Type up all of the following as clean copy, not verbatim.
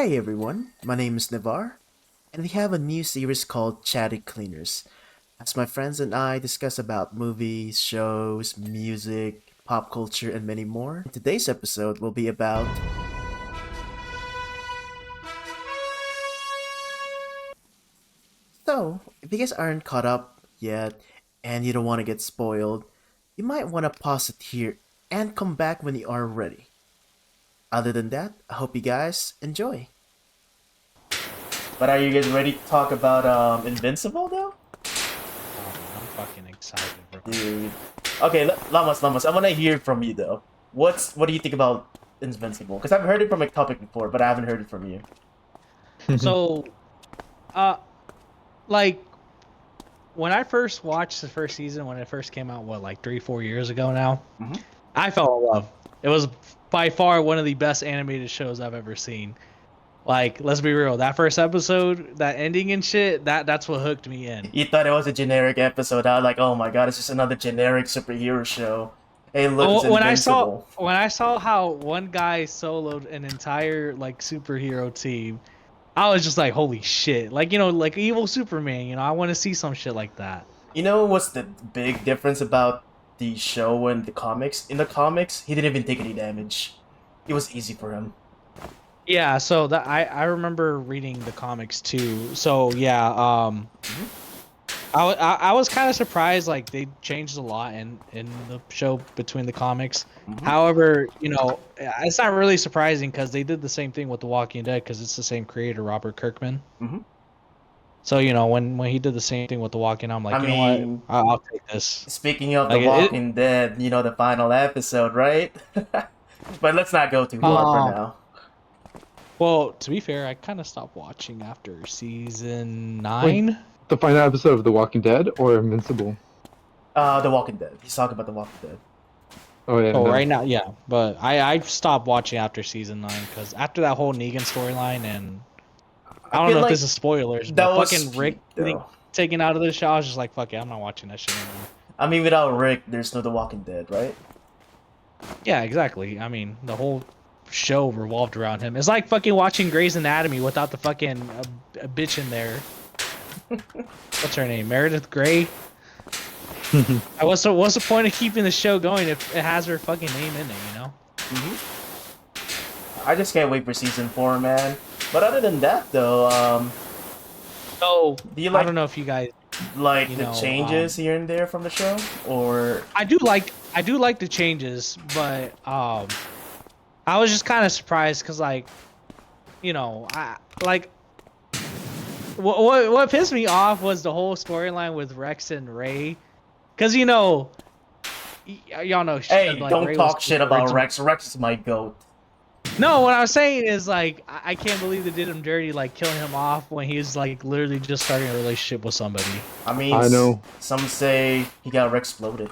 Hey everyone, my name is Nevar, and we have a new series called Chatty Cleaners. As my friends and I discuss about movies, shows, music, pop culture, and many more. Today's episode will be about. So, if you guys aren't caught up yet and you don't want to get spoiled, you might want to pause it here and come back when you are ready. Other than that, I hope you guys enjoy. But are you guys ready to talk about Invincible though? I'm fucking excited, bro. Dude. Okay, Lamas, I want to hear from you though. What do you think about Invincible? Because I've heard it from a topic before, but I haven't heard it from you. So, uh, like, when I first watched the first season, when it first came out, what, like 3-4 years ago now, Mhm. I fell in love. It was by far one of the best animated shows I've ever seen. Like, let's be real, that first episode, that ending and shit, that's what hooked me in. You thought it was a generic episode, huh? Like, oh my god, it's just another generic superhero show. Hey, look, it's When I saw Invincible. when I saw how one guy soloed an entire like superhero team, I was just like, holy shit. Like, like evil Superman, I want to see some shit like that. You know what's the big difference about the show and the comics? In the comics, he didn't even take any damage. It was easy for him. Yeah, so that I remember reading the comics too. So yeah, Mhm. I was kind of surprised like they changed a lot in the show between the comics. Mhm. However, it's not really surprising because they did the same thing with The Walking Dead because it's the same creator, Robert Kirkman. Mhm. So when he did the same thing with The Walking, I'm I like, you know what, mean, I'll take this. speaking of The Like it. Walking Dead, you know the final episode, right? But let's not go too far for Um. now. Well, to be fair, I kind of stopped watching after season Wait, 9. the final episode of The Walking Dead or Invincible? The Walking Dead. He's talking about The Walking Dead. Oh yeah, Oh, no. right now, yeah. But I stopped watching after season 9 because after that whole Negan storyline, and I don't feel know if like this is spoilers, that but was fucking Rick peak, getting though. taken out of the show, I was just like, fuck it, I'm not watching that shit anymore. I mean, without Rick, there's no The Walking Dead, right? Yeah, exactly. I mean, the whole show revolved around him. It's like fucking watching Grey's Anatomy without the fucking a bitch in there. What's her name? Meredith Grey? What's the point of keeping the show going if it has her fucking name in it, I just can't wait for season 4, man. But other than that, though, So, do you I like don't know if you guys, like you the know, changes here and there from the show, or I do like the changes, but I was just kind of surprised because I like what pissed me off was the whole storyline with Rex and Ray, because y'all know hey, like don't Ray was talk shit the about original. Rex. Rex is my goat. No, what I was saying is like I can't believe they did him dirty, like killing him off when he's like literally just starting a relationship with somebody. I mean, I know. some say he got Rex exploded.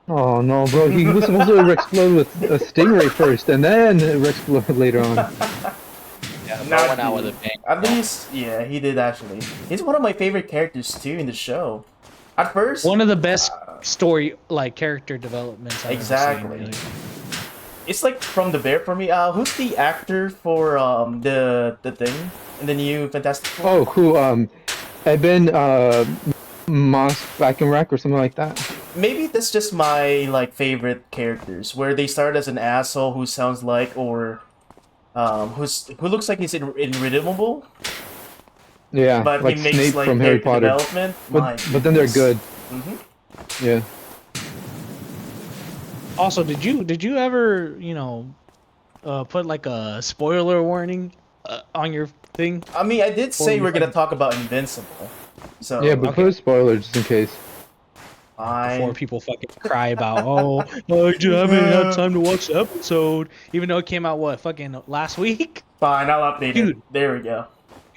Oh no, bro, he was supposed to explode with a stingray first, and then explode later on. Yeah, Not went out dude. with a bang. At least, yeah, he did actually. He's one of my favorite characters too in the show. At first, One of the best story like character developments I've exactly. ever seen. Really. It's like from the bear for me. Who's the actor for the thing in the new Fantastic Four? Oh, who Eben Moss Rack or something like that. Maybe that's just my like favorite characters, where they start as an asshole who sounds like or who looks like he's irredeemable, Yeah, but like he makes Snape like from Harry character Potter. development. My But then they're good. hmm Yeah. Also, did you ever put like a spoiler warning on your thing? I mean, I did say you we're gonna fucking- talk about Invincible, so Yeah, but Okay. put a spoiler just in case. Before fine. people fucking cry about I just haven't had time to watch the episode, even though it came out fucking last week. Fine, I'll update it. Dude. There we go.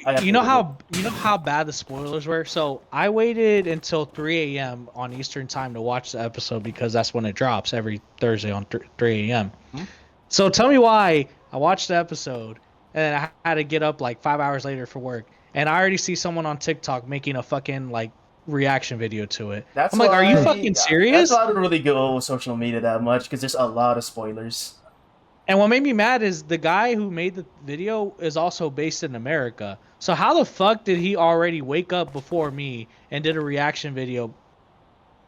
I You know updated how bad the spoilers were. So I waited until 3 a.m. on Eastern time to watch the episode because that's when it drops every Thursday on 3 a.m. Hmm? So tell me why I watched the episode and I had to get up like 5 hours later for work, and I already see someone on TikTok making a fucking like reaction video to it. That's I'm like, are you why- fucking That's serious? why I don't really go social media that much because there's a lot of spoilers. And what made me mad is the guy who made the video is also based in America. So how the fuck did he already wake up before me and did a reaction video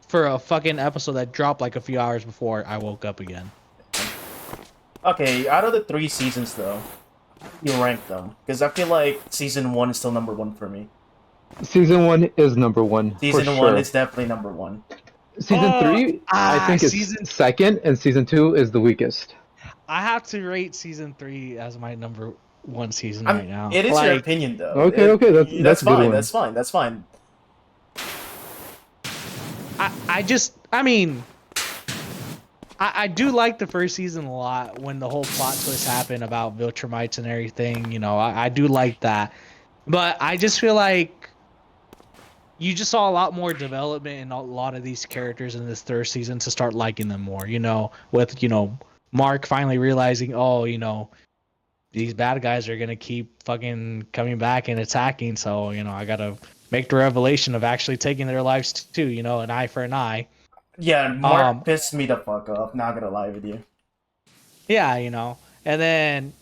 for a fucking episode that dropped like a few hours before I woke up again? Okay, out of the 3 seasons though, you rank them because I feel like season 1 is still number 1 for me. Season 1 is number 1 for Season sure. 1 is definitely number 1. Season 3, I think is season- second, and season 2 is the weakest. I have to rate season 3 as my number 1 season I'm- right now. It is your opinion though. Okay, okay, that's a good fine. one. That's fine. That's fine. I do like the first season a lot when the whole plot twist happened about Viltrumites and everything. You know, I do like that. But I just feel like you just saw a lot more development in a lot of these characters in this third season to start liking them more, you know, with, you know, Mark finally realizing, oh, you know, these bad guys are going to keep fucking coming back and attacking. So, you know, I got to make the revelation of actually taking their lives too, you know, an eye for an eye. Yeah, Mark pissed me the fuck off. Not gonna lie with you. Yeah, you know, and then,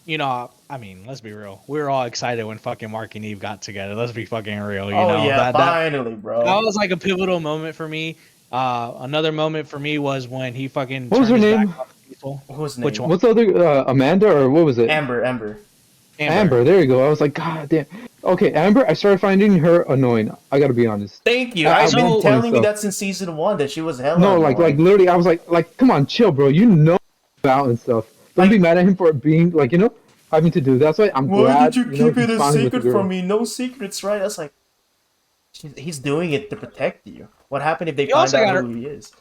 you know, I mean, let's be real. We were all excited when fucking Mark and Eve got together. Let's be fucking real, you know. Yeah, that, finally, bro. That was like a pivotal moment for me. Another moment for me was when he fucking What was her name? Whose name? Which one? What's the other, Amanda, or what was it? Amber. Amber, there you go. I was like, God damn. Okay, Amber, I started finding her annoying. I gotta be honest. Thank you. I've been telling you that since season 1 that she was hella No, annoying. like literally, I was like, come on, chill, bro. You know about and stuff. Don't be mad at him for being like, you know, having to do. That's why I'm glad. Why did you keep it a finally with secret the girl. from me? No secrets, right? I was like, he's doing it to protect you. What happened if they You find also out gotta- who he is?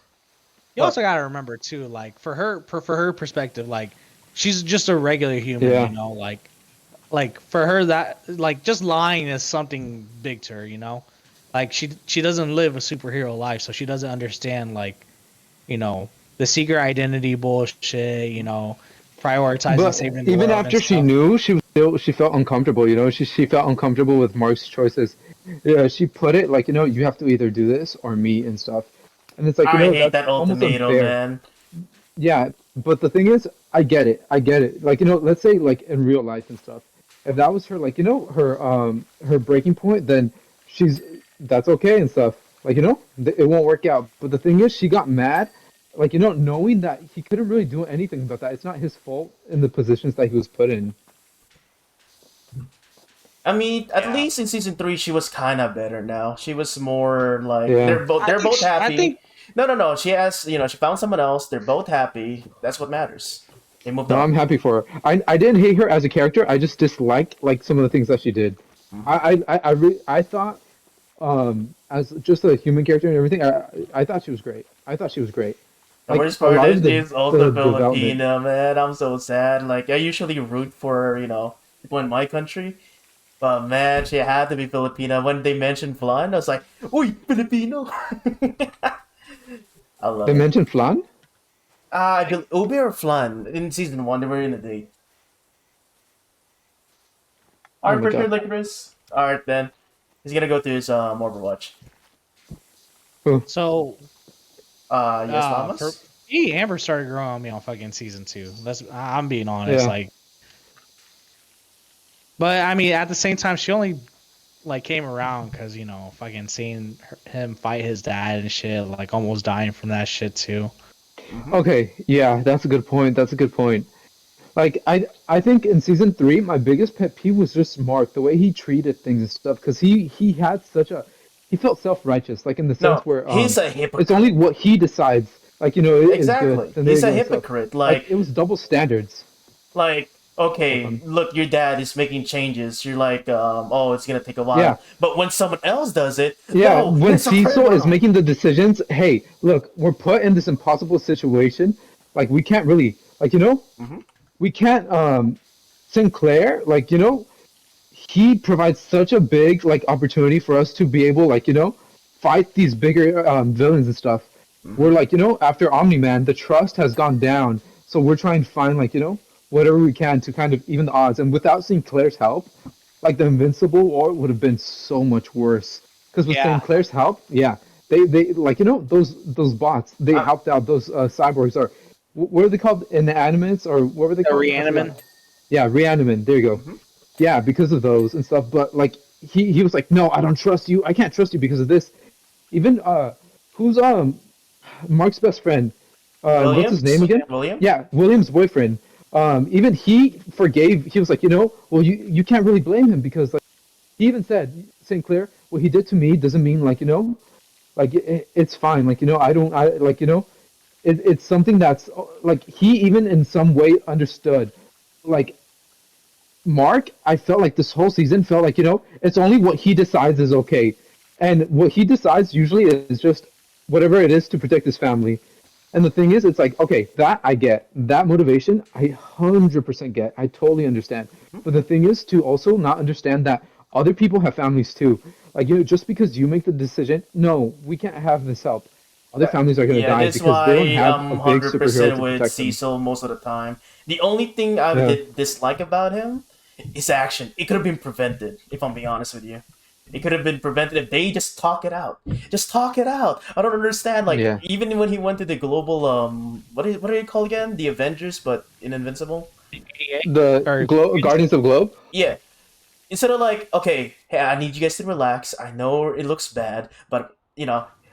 You also got to remember too, like for her perspective, like she's just a regular human, Yeah. you know, like for her that like just lying is something big to her, you know, like she doesn't live a superhero life, so she doesn't understand like, you know, the secret identity bullshit, you know, prioritizing But saving the even world after and she stuff. knew, she felt uncomfortable. You know, she felt uncomfortable with Mark's choices. Yeah, she put it like, you know, you have to either do this or me and stuff. And it's like, you I know, hate that's that almost ultimatum, unfair. man. Yeah, but the thing is, I get it. Like, you know, let's say like in real life and stuff. If that was her, like, you know, her breaking point, then that's okay and stuff. Like, you know, it won't work out. But the thing is, she got mad, like, you know, knowing that he couldn't really do anything about that. It's not his fault in the positions that he was put in. I mean, at least in season 3, she was kind of better now. She was more like Yeah. they're both happy. I think No. She has, you know, she found someone else. They're both happy. That's what matters. They moved No, on. I'm happy for her. I didn't hate her as a character. I just disliked like some of the things that she did. I thought as just a human character and everything, I thought she was great. I thought she was great. The Like, worst a part lot is of the- she's also the development. Filipina, man. I'm so sad. Like, I usually root for, you know, people in my country. But man, she had to be Filipina. When they mentioned Flan, I was like, "Uy, Filipino!" I love They it. mentioned Flan? I believe Ube or Flan in season 1, they were in a date. Alright, my for sure, God. Licorice. Alright then. He's gonna go to his Overwatch. so. Yes, Lamas? Amber started growing on me on fucking season 2. I'm being honest, Yeah. like. But I mean, at the same time, she only like came around because, you know, fucking seeing him fight his dad and shit, like almost dying from that shit too. Okay, yeah, that's a good point. That's a good point. Like I think in season 3, my biggest pet peeve was just Mark, the way he treated things and stuff, because he had such a he felt self-righteous, like in the No, sense where he's a hypocrite. it's only what he decides. Like, you know, it is Exactly. good. Then He's there a you go and stuff. hypocrite. Like, it was double standards. Like, okay, look, your dad is making changes. You're like, oh, it's gonna take a while. Yeah. But when someone else does it, Yeah, no, when it's a Cecil is turnaround. making the decisions, hey, look, we're put in this impossible situation. Like, we can't really, like, you know, we can't, Sinclair, like, you know, he provides such a big, like, opportunity for us to be able, like, you know, fight these bigger villains and stuff. We're like, you know, after Omni-Man, the trust has gone down. So we're trying to find, like, you know, whatever we can to kind of even the odds. And without Sinclair's help, like, the Invincible War would have been so much worse. Because with Yeah. Sinclair's help, yeah, they like, you know, those bots, they helped out those cyborgs. Or what are they called? Inanimate or what were they The called? I forgot. reanimate. Yeah, reanimate. There you go. Mhm. Yeah, because of those and stuff. But like he was like, no, I don't trust you. I can't trust you because of this. Even who's Mark's best friend? What's his name Williams? again? William? Yeah, William's boyfriend. Even he forgave. He was like, well, you can't really blame him because like he even said, St. Clair, what he did to me doesn't mean like like it's fine. Like I don't. I like it's something that's like he even in some way understood. Like Mark, I felt like this whole season felt like, it's only what he decides is okay. And what he decides usually is just whatever it is to protect his family. And the thing is, it's like, okay, that I get. That motivation, I 100% get. I totally understand. But the thing is to also not understand that other people have families too. Like, just because you make the decision, no, we can't have this help. Other families are going to Yeah, die that's because they don't why have a I'm big superhero 100% to with protect them. Cecil most of the time. The only thing I Yeah. would dislike about him is action. It could have been prevented, if I'm being honest with you. It could have been prevented if they just talk it out. Just talk it out. I don't understand. Like Yeah. even when he went to the global what are you called again? The Avengers, but in Invincible. The Or Guardians of Globe? Yeah. Instead of like, okay, hey, I need you guys to relax. I know it looks bad, but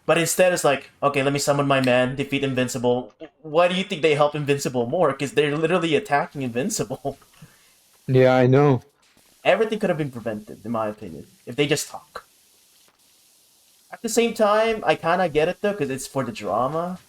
but instead it's like, okay, let me summon my man, defeat Invincible. Why do you think they help Invincible more? Because they're literally attacking Invincible. Yeah, I know. Everything could have been prevented, in my opinion, if they just talk. At the same time, I kind of get it though, because it's for the drama.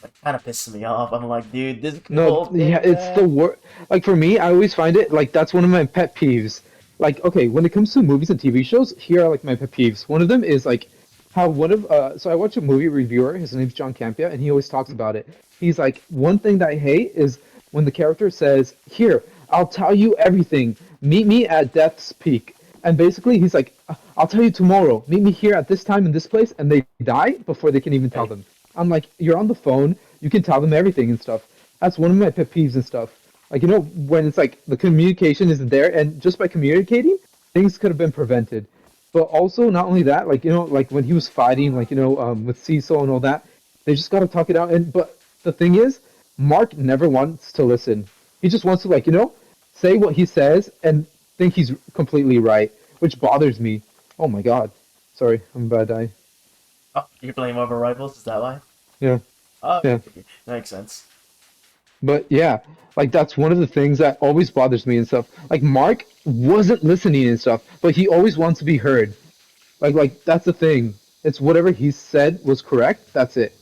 It kind of pisses me off. I'm like, dude, this No, whole yeah, thing, it's the man. worst. Like for me, I always find it like that's one of my pet peeves. Like, okay, when it comes to movies and TV shows, here are like my pet peeves. One of them is like how one of so I watch a movie reviewer, his name's John Campia, and he always talks about it. He's like, one thing that I hate is when the character says, "Here, I'll tell you everything. Meet me at Death's Peak." And basically, he's like, "I'll tell you tomorrow. Meet me here at this time in this place," and they die before they can even tell Hey, them. I'm like, you're on the phone. You can tell them everything and stuff. That's one of my pet peeves and stuff. Like, when it's like the communication isn't there, and just by communicating, things could have been prevented. But also, not only that, like, like when he was fighting, like, with Cecil and all that, they just got to talk it out. And, but the thing is, Mark never wants to listen. He just wants to, like, say what he says and think he's completely right, which bothers me. Oh my God. Sorry, I'm about to die. oh, you're playing Marvel Rivals? Is that why? Yeah, Oh, yeah. okay. That makes sense. But yeah, like that's one of the things that always bothers me and stuff. Like Mark wasn't listening and stuff, but he always wants to be heard. Like that's the thing. It's whatever he said was correct. That's it.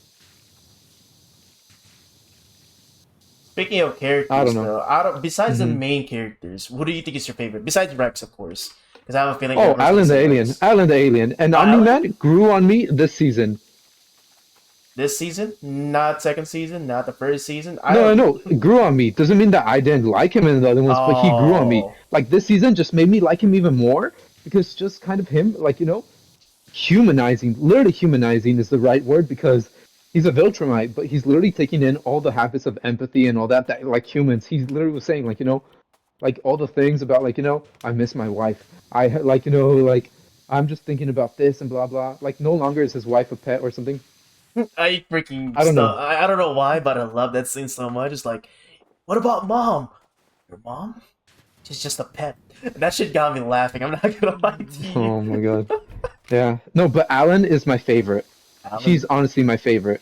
Speaking of I don't characters, know. though, besides the Hmm. main characters, who do you think is your favorite? Besides Rex, of course, because I have a feeling Oh, everyone's gonna Alan the say Alien. Rex. Alan the Alien. And Omni Alan, Man grew on me this season. this season, not second season, not the first season. I No, I don't. know. It grew on me. Doesn't mean that I didn't like him in the other ones, but he grew on me. Oh, Like this season just made me like him even more because just kind of him, like, humanizing, literally humanizing is the right word because he's a Viltrumite, but he's literally taking in all the habits of empathy and all that like humans. He literally was saying like, like all the things about like, I miss my wife. Like, like I'm just thinking about this and blah blah. Like no longer is his wife a pet or something. I freaking I don't know. stuff. I don't know why, but I love that scene so much. It's like, what about mom? Your mom? She's just a pet. That shit got me laughing. I'm not gonna lie to you. Oh my God. Yeah. No, but Alan is my favorite. He's Alan, honestly my favorite.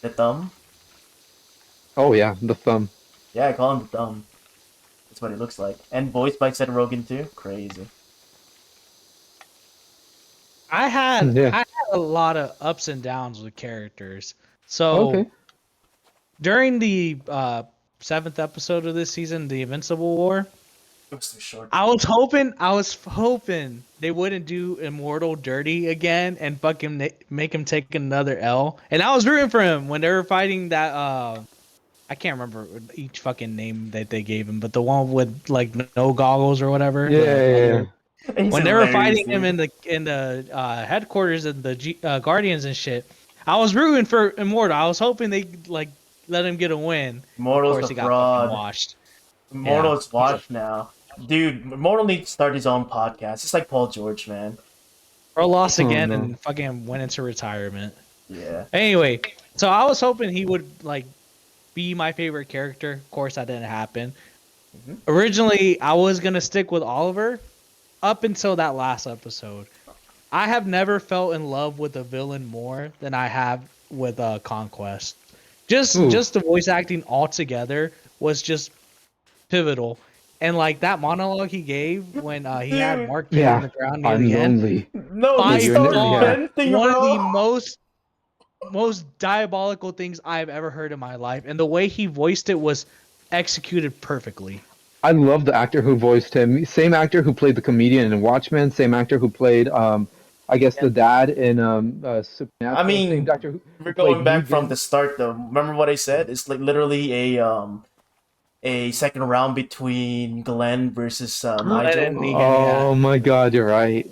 the thumb. Oh yeah, the thumb. Yeah, I call him the thumb. That's what he looks like. And voiced by Seth Rogen too. Crazy. Yeah. I had a lot of ups and downs with characters. So Okay. during the seventh episode of this season, the Invincible War, It was too short. I was hoping they wouldn't do Immortal dirty again and fucking make him take another L. And I was rooting for him when they were fighting that. I can't remember each fucking name that they gave him, but the one with like no goggles or whatever. Yeah, yeah, yeah. He's When they were hilarious, fighting him dude. in the headquarters of the Guardians and shit, I was rooting for Immortal. I was hoping they like let him get a win. Of Immortal's course, the he got fucking fraud. washed. Yeah, Immortal's washed now. Dude, Immortal needs to start his own podcast. It's like Paul George, man. bro lost Oh again no. and fucking went into retirement. Yeah. Anyway, so I was hoping he would like be my favorite character. Of course, that didn't happen. Mhm. Originally, I was gonna stick with Oliver up until that last episode. I have never felt in love with a villain more than I have with Conquest. Ooh, Just the voice acting altogether was just pivotal. And like that monologue he gave when he had Dude, Mark killed in yeah. the ground near I'm the end, lonely. no, he by started Yeah. far venting, one of the bro. most diabolical things I've ever heard in my life. And the way he voiced it was executed perfectly. I love the actor who voiced him. Same actor who played the comedian in Watchmen. Same actor who played, I guess, the dad in I Supernatural. Same mean, actor who we're played going back from Negan. the start though. Remember what I said? It's like literally a second round between Glenn versus Glenn Nigel. and Negan, yeah. Oh my God, you're right.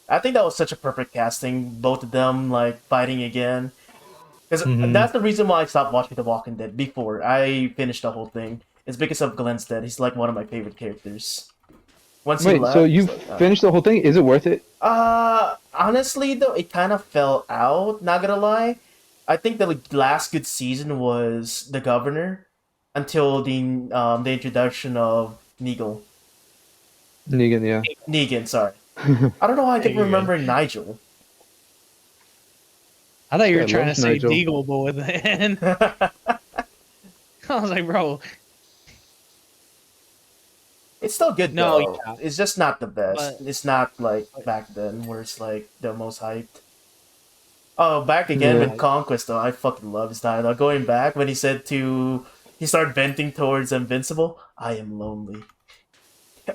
I think that was such a perfect casting. Both of them like fighting again. Because Hmm. that's the reason why I stopped watching The Walking Dead before I finished the whole thing. It's because of Glenn's death. He's like one of my favorite characters. Once he Wait, so left, you it's like, finished the whole thing? Is it worth it? honestly though, it kind of fell out. Not gonna lie, I think the like, last good season was The Governor, until the introduction of Negan, yeah. Negan. Sorry, I don't know why I kept You're good. remembering Nigel. I thought you Yeah, were I trying to love say Nigel. Deagle, but with the end. I was like, bro, It's still good no, though. yeah. It's just not the best. But It's not like back then where it's like the most hyped. Oh, back again Yeah. with Conquest though. I fucking love his dialogue. Going back when he started venting towards Invincible. I am lonely.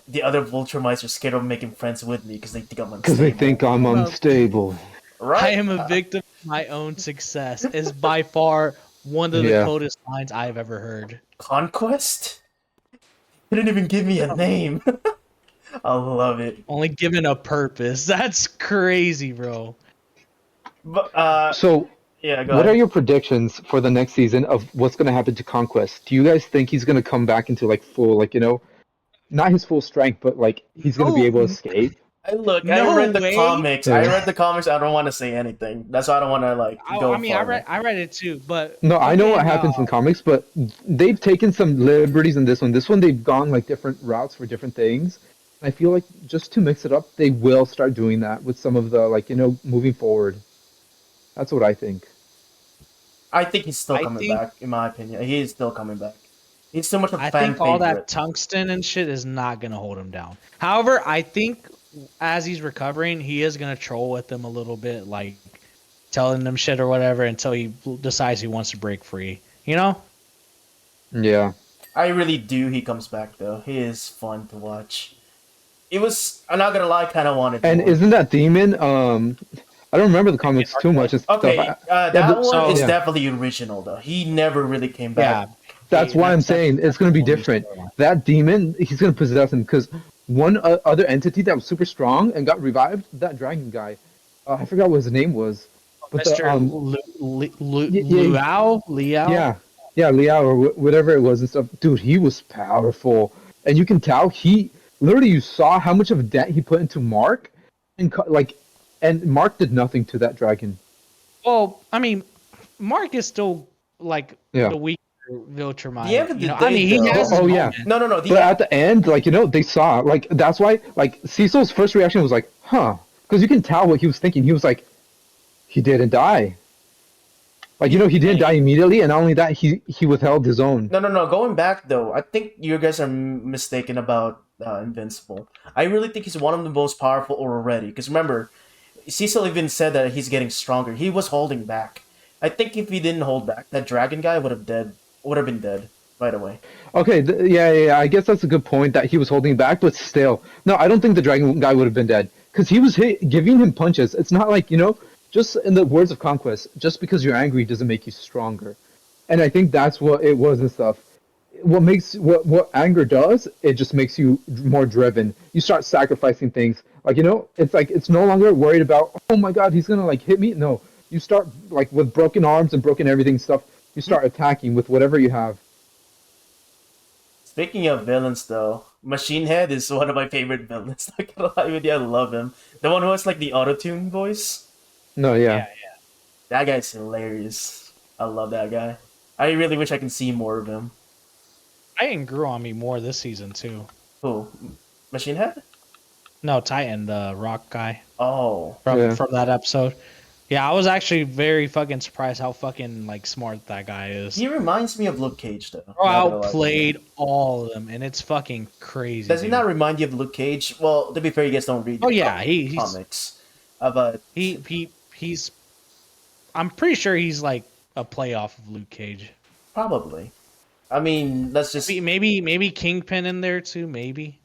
The other Vulture mice are scared of making friends with me because they think I'm Because they unstable. think I'm unstable. I Right? am a victim of my own success is by far one of the Yeah. coldest lines I've ever heard. Conquest? You didn't even give me a name. I love it. Only given a purpose. That's crazy, bro. But So, yeah, go what are ahead. your predictions for the next season of what's going to happen to Conquest? Do you guys think he's going to come back into like full, like, not his full strength, but like he's going to be No, able to escape? Look, I no read the way. comics. I Yeah. read the comics. I don't want to say anything. That's why I don't want to like I go mean, farther. I read it too, but No, I know what fucking happens in comics, but they've taken some liberties in this one. This one, they've gone like different routes for different things. I feel like just to mix it up, they will start doing that with some of the like, moving forward. That's what I think. I think he's still I coming think back. In my opinion, he is still coming back. He's so much a I fan think all that favorite. tungsten and shit is not gonna hold him down. However, I think as he's recovering, he is gonna troll with them a little bit, like telling them shit or whatever until he decides he wants to break free. You know? Yeah. I really do. He comes back though. He is fun to watch. It was. I'm not gonna lie. Kind of wanted And more. isn't that demon? I don't remember the comics too much and stuff. Okay, Yeah, that one is So yeah. definitely original though. He never really came back. yeah, That's why I'm saying it's going to be a whole new different. storyline. That demon, he's going to possess him because one other entity that was super strong and got revived, that dragon guy. I forgot what his name was, but the Mr. yeah, Liao. yeah, yeah, Liao or whatever it was and stuff. Dude, he was powerful, and you can tell he literally you saw how much of a debt he put into Mark, and and Mark did nothing to that dragon. Well, I mean, Mark is still like Yeah. the weaker The Viltrumite. end of You the know, I day, mean, he though. has his Oh, yeah. moments. No, no, no. But at the end, like they saw like that's why like Cecil's first reaction was like, "Huh," because you can tell what he was thinking. He was like, "He didn't die." Like he didn't die immediately, and not only that, he withheld his own. No, no, no. Going back though, I think you guys are mistaken about Invincible. I really think he's one of the most powerful already. Because remember, Cecil even said that he's getting stronger. He was holding back. I think if he didn't hold back, that dragon guy would have been dead right away. Okay, yeah. I guess that's a good point that he was holding back, but still, no, I don't think the dragon guy would have been dead because he was giving him punches. It's not like just in the words of Conquest, just because you're angry doesn't make you stronger, and I think that's what it was and stuff. What anger does, it just makes you more driven. You start sacrificing things. Like it's like it's no longer worried about, oh my God, he's gonna like hit me. No, you start like with broken arms and broken everything stuff. You start attacking with whatever you have. Speaking of villains, though, Machine Head is one of my favorite villains. Not gonna lie with you, I love him. The one who has like the auto-tune voice. No, yeah. That guy's hilarious. I love that guy. I really wish I can see more of him. Titan grew on me more this season too. Who? Machine Head? No, Titan, the rock guy Oh. from that episode. Yeah, I was actually very fucking surprised how fucking like smart that guy is. He reminds me of Luke Cage, though. Bro Not gonna lie to you. outplayed all of them, and it's fucking crazy. Does he dude. not remind you of Luke Cage? Well, to be fair, you guys don't read Oh yeah, he's comics. But he's. I'm pretty sure he's like a playoff of Luke Cage. probably. I mean, let's just... Maybe Kingpin in there too. Maybe.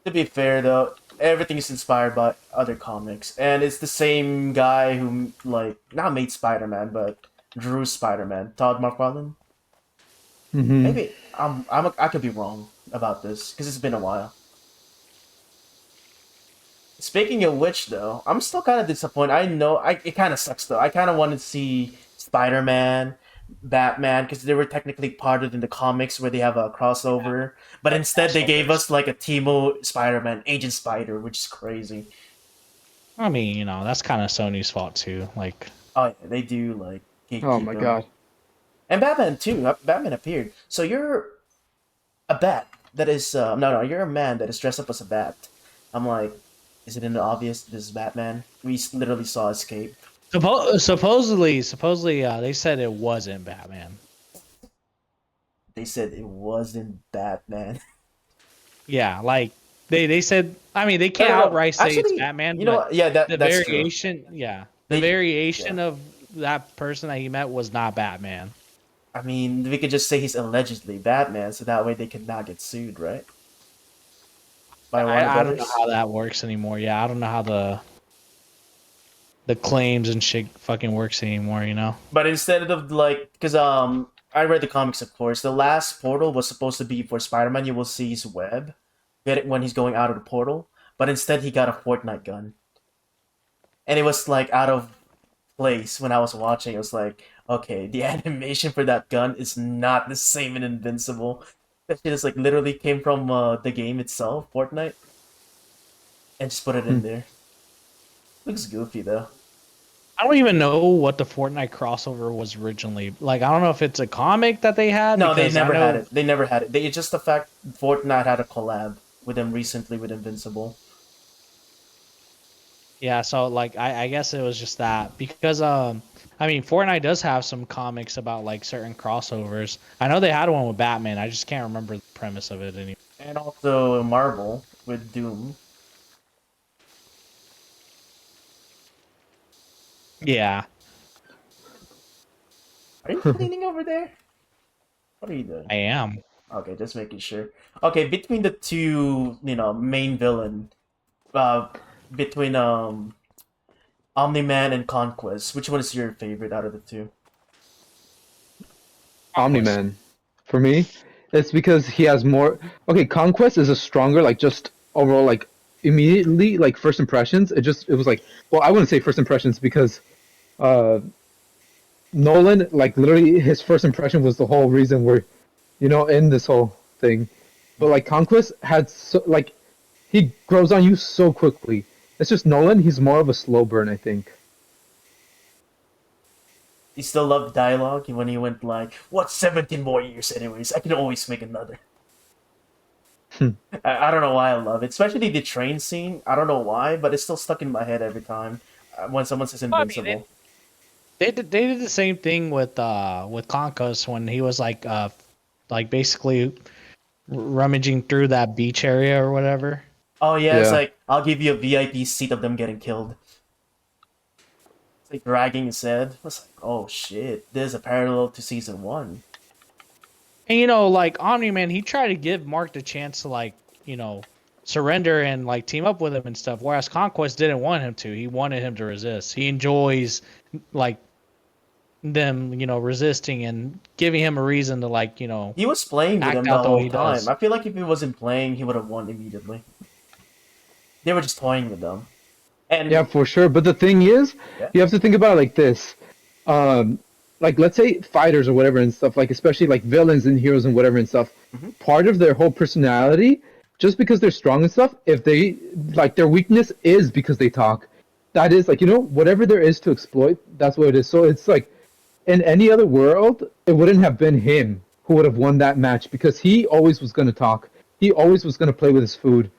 To be fair, though, everything is inspired by other comics. And it's the same guy who, like, not made Spider-Man, but drew Spider-Man. Todd McFarlane? Mm-hmm. Maybe. I could be wrong about this, because it's been a while. Speaking of which, though, I'm still kind of disappointed. I know, it kind of sucks, though. I kind of wanted to see Spider-Man, Batman, because they were technically parted in the comics where they have a crossover. But instead, they gave us, like, a Teemo Spider-Man, Agent Spider, which is crazy. I mean, you know, that's kind of Sony's fault too. Like, Oh, yeah, they do, like, Oh my gatekeep god. them. And Batman, too. Batman appeared. So you're a bat that is... no, you're a man that is dressed up as a bat. I'm like, is it obvious this is Batman? We literally saw Escape. supposedly, they said it wasn't Batman. They said it wasn't Batman. Yeah, like they said. I mean, they can't No. outright say it's Actually, Batman. You know but what? Yeah, the that's variation, true. yeah, They- the variation yeah. of that person that he met was not Batman. I mean, we could just say he's allegedly Batman, so that way they could not get sued, right? By Warner I don't know Brothers? how that works anymore. Yeah, I don't know how the claims and shit fucking works anymore. You know. But instead of, like, because I read the comics, of course. The last portal was supposed to be for Spider-Man. You will see his web get it when he's going out of the portal, but instead he got a Fortnite gun, and it was like out of place when I was watching. It was like, okay, the animation for that gun is not the same in Invincible. That shit is like literally came from the game itself, Fortnite, and just put it in there. Looks goofy though. I don't even know what the Fortnite crossover was originally. Like, I don't know if it's a comic that they had. No, they because I never know- had it. They never had it. It's just the fact Fortnite had a collab with them recently with Invincible. Yeah, so like I guess it was just that because I mean Fortnite does have some comics about like certain crossovers. I know they had one with Batman. I just can't remember the premise of it anymore. And also Marvel with Doom. Yeah. Are you cleaning over there? What are you doing? I am. Okay, just making sure. Okay, between the two, main villain, between Omni-Man and Conquest, which one is your favorite out of the two? Omni-Man. For me, it's because he has more. Okay, Conquest is a stronger, like, just overall, like, immediately, like, first impressions. It was like, well, I wouldn't say first impressions because Nolan, like, literally his first impression was the whole reason we're, in this whole thing. But, like, Conquest had so, like, he grows on you so quickly. It's just Nolan, he's more of a slow burn, I think. You still love dialogue when he went like, "What's 17 more years anyways? I can always make another." I don't know why I love it, especially the train scene. I don't know why, but it's still stuck in my head every time when someone says Invincible. They did the same thing with Conquest when he was like basically rummaging through that beach area or whatever. Oh yeah, it's Yeah. like, I'll give you a VIP seat of them getting killed. It's like dragging his head. I was like, oh shit, there's a parallel to season 1. And like Omni-Man, he tried to give Mark the chance to like, surrender and like team up with him and stuff. Whereas Conquest didn't want him to. He wanted him to resist. He enjoys like them, resisting and giving him a reason to like, He was playing with act him the out the way whole he time. does. I feel like if he wasn't playing, he would have won immediately. They were just toying with them. And Yeah, for sure. But the thing is, Yeah. you have to think about it like this. Like, let's say fighters or whatever and stuff, like, especially like villains and heroes and whatever and stuff, part of their whole personality, just because they're strong and stuff, if they, like, their weakness is because they talk. That is, like, whatever there is to exploit, that's what it is. So it's like, in any other world, it wouldn't have been him who would have won that match because he always was going to talk. He always was going to play with his food.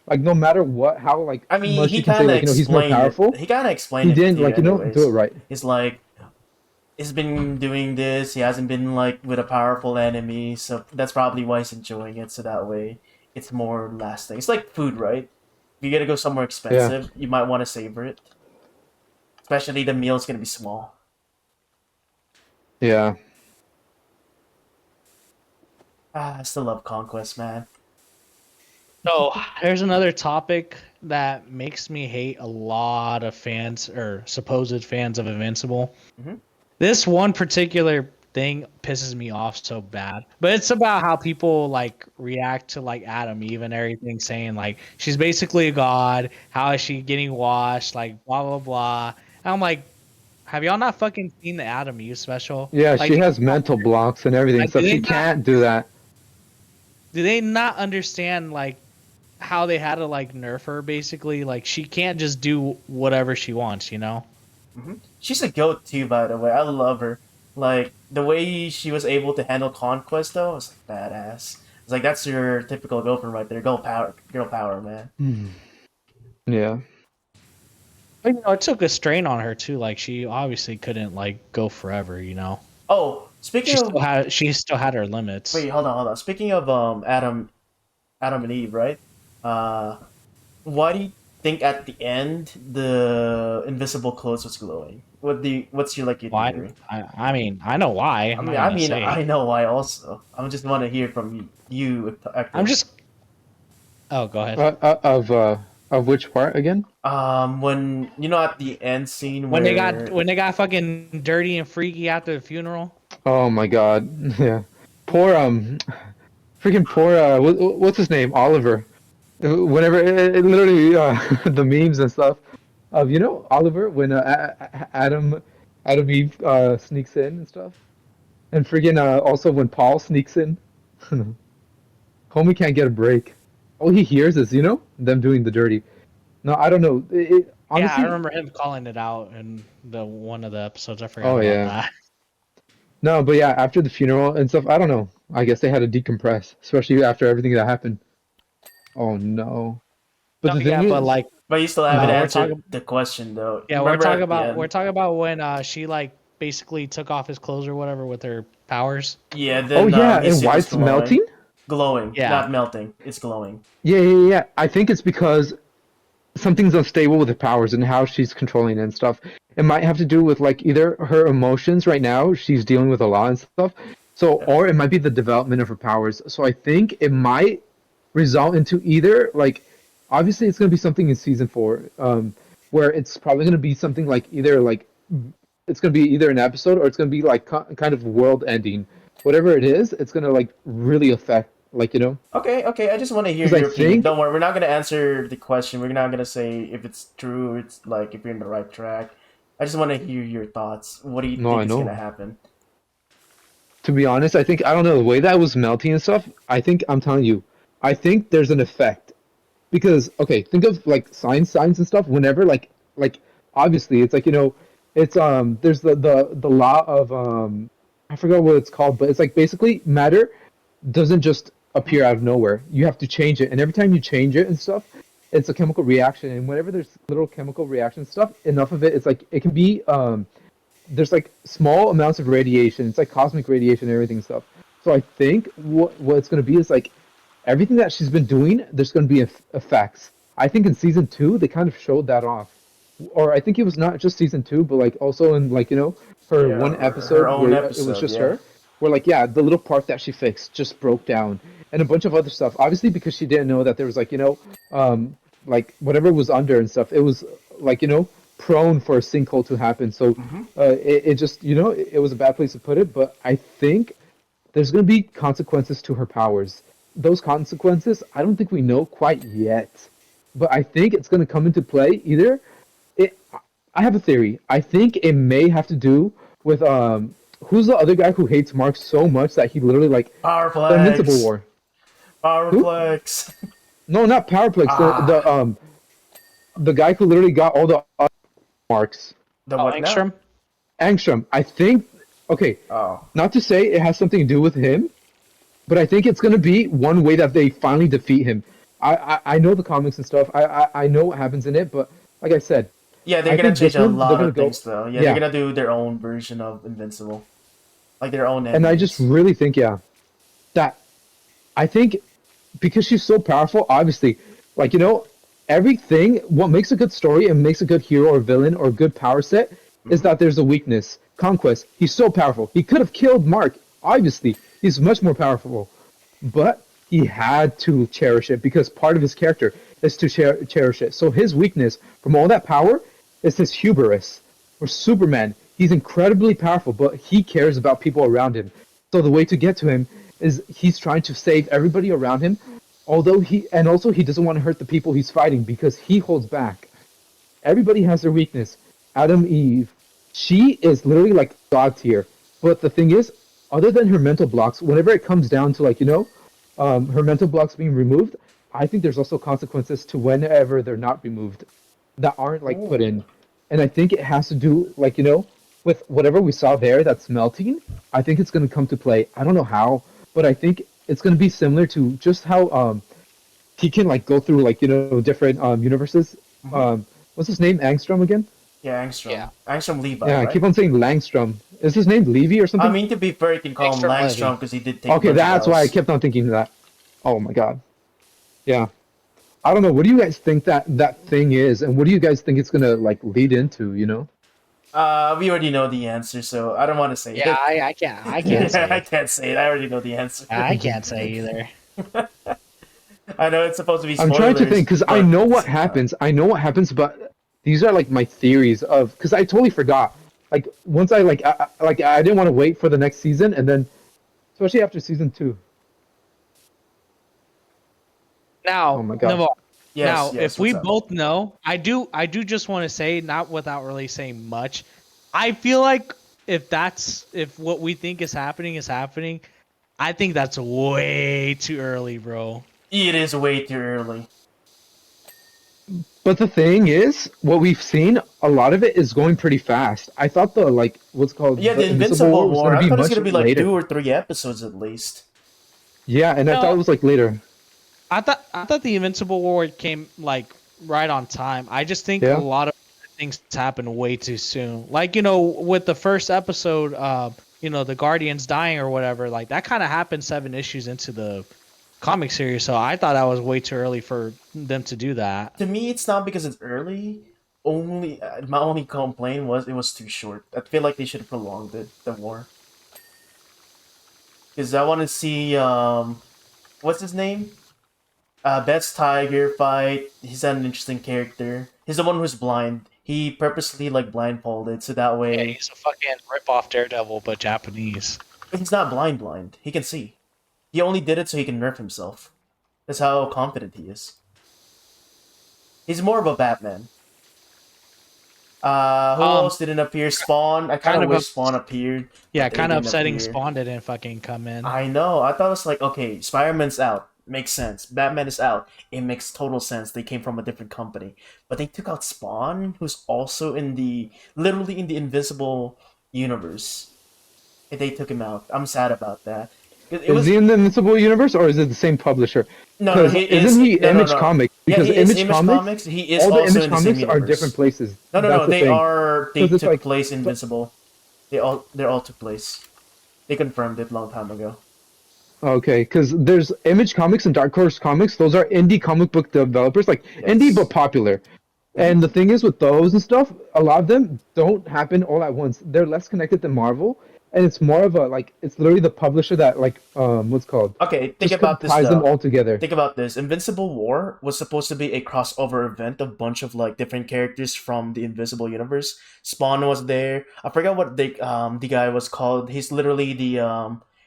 Like no matter what, how like I mean, much he you can say, kind of like he's more explained it. powerful. He kind of explained He it didn't to you, like do it anyways. right. It's like he's been doing this. He hasn't been like with a powerful enemy, so that's probably why he's enjoying it. So that way, it's more lasting. It's like food, right? If you gotta go somewhere Yeah, expensive, you might want to savor it. Especially the meal's gonna be small. yeah. I still love Conquest, man. So there's another topic that makes me hate a lot of fans or supposed fans of Invincible. Mhm. This one particular thing pisses me off so bad. But it's about how people like react to like Adam Eve and everything, saying like she's basically a god. How is she getting washed? Like blah blah blah. And I'm like, have y'all not fucking seen the Adam Eve special? Yeah, Like, she has mental blocks and everything, like so she can't do that. do they not understand like how they had to like nerf her basically? Like she can't just do whatever she wants, you know? She's a goat too, by the way. I love her. Like the way she was able to handle Conquest, though, was like badass. It's like that's your typical girlfriend right there. Girl power, man. Yeah. But you know, it took a strain on her too. Like she obviously couldn't like go forever, you know. Oh, speaking of, She still had her limits. wait, hold on. Speaking of Adam and Eve, right? Uh, why do you think at the end the invisible clothes was glowing? What's your like your Why? theory? I mean, I know why. I'm not gonna say. I know why also. I just want to hear from you, I'm Hector. just. Oh, go ahead. Of which part again? When you know at the end scene When where they got fucking dirty and freaky after the funeral. Oh my God. Yeah. Poor freaking poor what's his name? Oliver. Whenever it literally the memes and stuff of Oliver when Adam Eve sneaks in and stuff, and freaking also when Paul sneaks in. Homie can't get a break. All he hears is them doing the dirty. No, I don't know. Yeah, I Honestly, remember him calling it out in the one of the episodes. I forgot oh about yeah. that. No, but yeah, after the funeral and stuff, I don't know. I guess they had to decompress, especially after everything that happened. Oh no. But No, the thing yeah, but is, like but you still haven't we're answered talking. the question though. Yeah, Remember at the we're end? talking about when she like basically took off his clothes or whatever with her powers. Yeah, oh then yeah, his and suit why was it's melting? glowing, Yeah. not melting. It's glowing. Yeah. I think it's because something's unstable with her powers and how she's controlling it and stuff. It might have to do with like either her emotions right now, she's dealing with a lot and stuff. So, Yeah. or it might be the development of her powers. So I think it might result into either like obviously it's going to be something in season 4 where it's probably going to be something like either like it's going to be either an episode or it's going to be like kind of world ending. Whatever it is, it's going to like really affect like Okay. I just want to hear because I your opinion. think Don't worry, we're not gonna answer the question. We're not gonna say if it's true. Or it's like if you're in the right track. I just want to hear your thoughts. What do you no, think I is gonna know. happen? To be honest, I think I don't know the way that was melting and stuff. I think I'm telling you, I think there's an effect because okay, think of like signs and stuff. Whenever like obviously it's like it's there's the law of I forgot what it's called, but it's like basically matter doesn't just appear out of nowhere. You have to change it, and every time you change it and stuff, it's a chemical reaction. And whenever there's little chemical reaction stuff, enough of it, it's like it can be there's like small amounts of radiation. It's like cosmic radiation and everything stuff. So I think what it's going to be is like everything that she's been doing. There's going to be effects. I think in season 2 they kind of showed that off, or I think it was not just season 2, but like also in like her Yeah, one her episode own where it was episode. just Yeah. her, where like yeah the little part that she fixed just broke down, and a bunch of other stuff. Obviously because she didn't know that there was like like whatever was under and stuff. It was like prone for a sinkhole to happen. So Hmm. it just it was a bad place to put it. But I think there's going to be consequences to her powers. Those consequences, I don't think we know quite yet, but I think it's going to come into play. Either it, I have a theory. I think it may have to do with who's the other guy who hates Mark so much that he literally like the Invincible Powerplex. War. Who? Powerplex. No, not Powerplex. Ah, The guy who literally got all the marks. the Oh, what now? Angstrom? Angstrom. I think Okay, Oh. not to say it has something to do with him, but I think it's gonna be one way that they finally defeat him. I know the comics and stuff. I know what happens in it, but like I said, Yeah, they're I gonna think change this a one they're lot gonna of go. things though. Yeah, they're Yeah, gonna do their own version of Invincible, like their own and I just endings. really think that I think because she's so powerful, obviously, like everything. What makes a good story and makes a good hero or villain or good power set is Hmm. that there's a weakness. Conquest. He's so powerful. He could have killed Mark. Obviously, he's much more powerful, but he had to cherish it because part of his character is to cherish it. So his weakness from all that power is his hubris. For Superman, he's incredibly powerful, but he cares about people around him. So the way to get to him is he's trying to save everybody around him, although he doesn't want to hurt the people he's fighting because he holds back. Everybody has their weakness. Adam Eve, she is literally like God tier. But the thing is, other than her mental blocks, whenever it comes down to her mental blocks being removed, I think there's also consequences to whenever they're not removed that aren't like put Ooh. in. And I think it has to do with whatever we saw there that's melting. I think it's going to come to play. I don't know how, but I think it's going to be similar to just how he can like go through different universes. Hmm. What's his name? Angstrom again? Yeah, Yeah. Angstrom. Angstrom Levi, Yeah, I right? keep on saying Langstrom. Is his name Levy or I something? mean, to be fair, you can call him Extra Langstrom Levy. because he did take a Okay, bunch of that's why I L's. kept on thinking that. Oh my god. Yeah. I don't know. What do you guys think that thing is, and what do you guys think it's gonna like lead into? We already know the answer, so I don't want to say Yeah, it. I can't say I it. can't say it. I already know the answer. I can't say either. I know it's supposed to be I'm trying to spoilers, think because I but know at the what same time. happens. I know what happens, but these are like my theories of because I totally forgot. Like once I didn't want to wait for the next season, and then especially after season 2. Oh Now, my god. Naval. Yes, Now, yes. if we What's up? both know, I do just want to say, not without really saying much. I feel like if what we think is happening, I think that's way too early, bro. It is way too early. But the thing is, what we've seen, a lot of it is going pretty fast. I thought what's called Yeah, the the Invincible Invincible War was going War. to I be thought it's much gonna be like later. 2 or 3 episodes at least. Yeah, and I thought it No, was like later. I thought the Invincible War came like right on time. I just think a Yeah. lot of things happen way too soon. Like, with the first episode, the Guardians dying or whatever, like that kind of happened 7 issues into the comic series. So I thought that was way too early for them to do that. To me, it's not because it's early. Only my only complaint was it was too short. I feel like they should have prolonged it, the war. Because I want to see what's his name? Bet's Tiger fight. He's an interesting character. He's the one who's blind. He purposely like blindfolded so that Yeah, way he's a fucking rip-off Daredevil, but Japanese. he's not blind. He can see. He only did it so he can nerf himself. That's how confident he is. He's more of a Batman. Who Um, else didn't appear? Spawn. I kind kind of of, wish Spawn appeared, yeah, but they kind of didn't upsetting. appear. Spawn didn't fucking come in. I know. I thought it was like, okay, Spider-Man's out. Makes sense. Batman is out. It makes total sense. They came from a different company. But they took out Spawn, who's also literally in the Invisible universe. And they took him out. I'm sad about that. It Is was he in the Invincible universe or is it the same publisher? no, Because he is isn't he no, no, Image no. Comics? Yeah, Because he is Image Image Comics, Comics. He is all the also Image in the same comics are different universe. places. No, no, That's no. the thing. They Because it's took like, place but Invincible. They all took place. They confirmed it a long time ago. okay, because there's Image Comics and Dark Horse Comics. Those are indie comic book developers, like indie but Yes. popular. Hmm. And the thing is with those and stuff, a lot of them don't happen all at once. They're less connected than Marvel, and it's more of a like it's literally the publisher that what's called Okay, think just about this ties them though. all together. Think about this. Invincible War was supposed to be a crossover event of bunch of like different characters from the Invisible universe. Spawn was there. I forgot what the guy was called. He's literally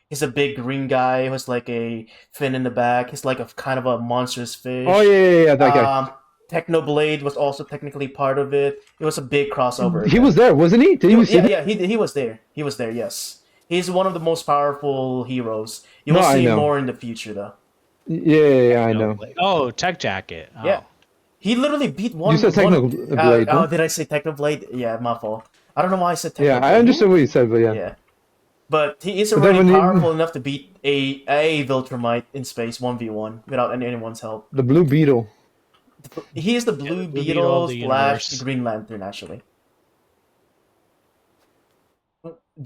he's a big green guy who's like a fin in the back. He's like a kind of a monstrous Oh fish. yeah, yeah, yeah, that guy. Um Technoblade was also technically part of it. It was a big crossover He was event. there, wasn't he? Didn't you see Yeah, that? yeah, he was there. He was there. Yes, he's one of the most powerful heroes. You No, will I see know. more in the future, though. Yeah, yeah, yeah, I No, know. oh, Tech Jacket. Yeah, Oh, he literally beat You said one. Technoblade, Oh, no? did I say Technoblade? Yeah, my fault. I don't know why I said Yeah, I Technoblade. understood what you said, but yeah. Yeah, But he is But then already when powerful enough to beat a Viltrumite in space 1v1 without anyone's help. the Blue Beetle. He is the Yeah, Blue the Blue Beetle of Beetle the slash the universe. Green Lantern, actually.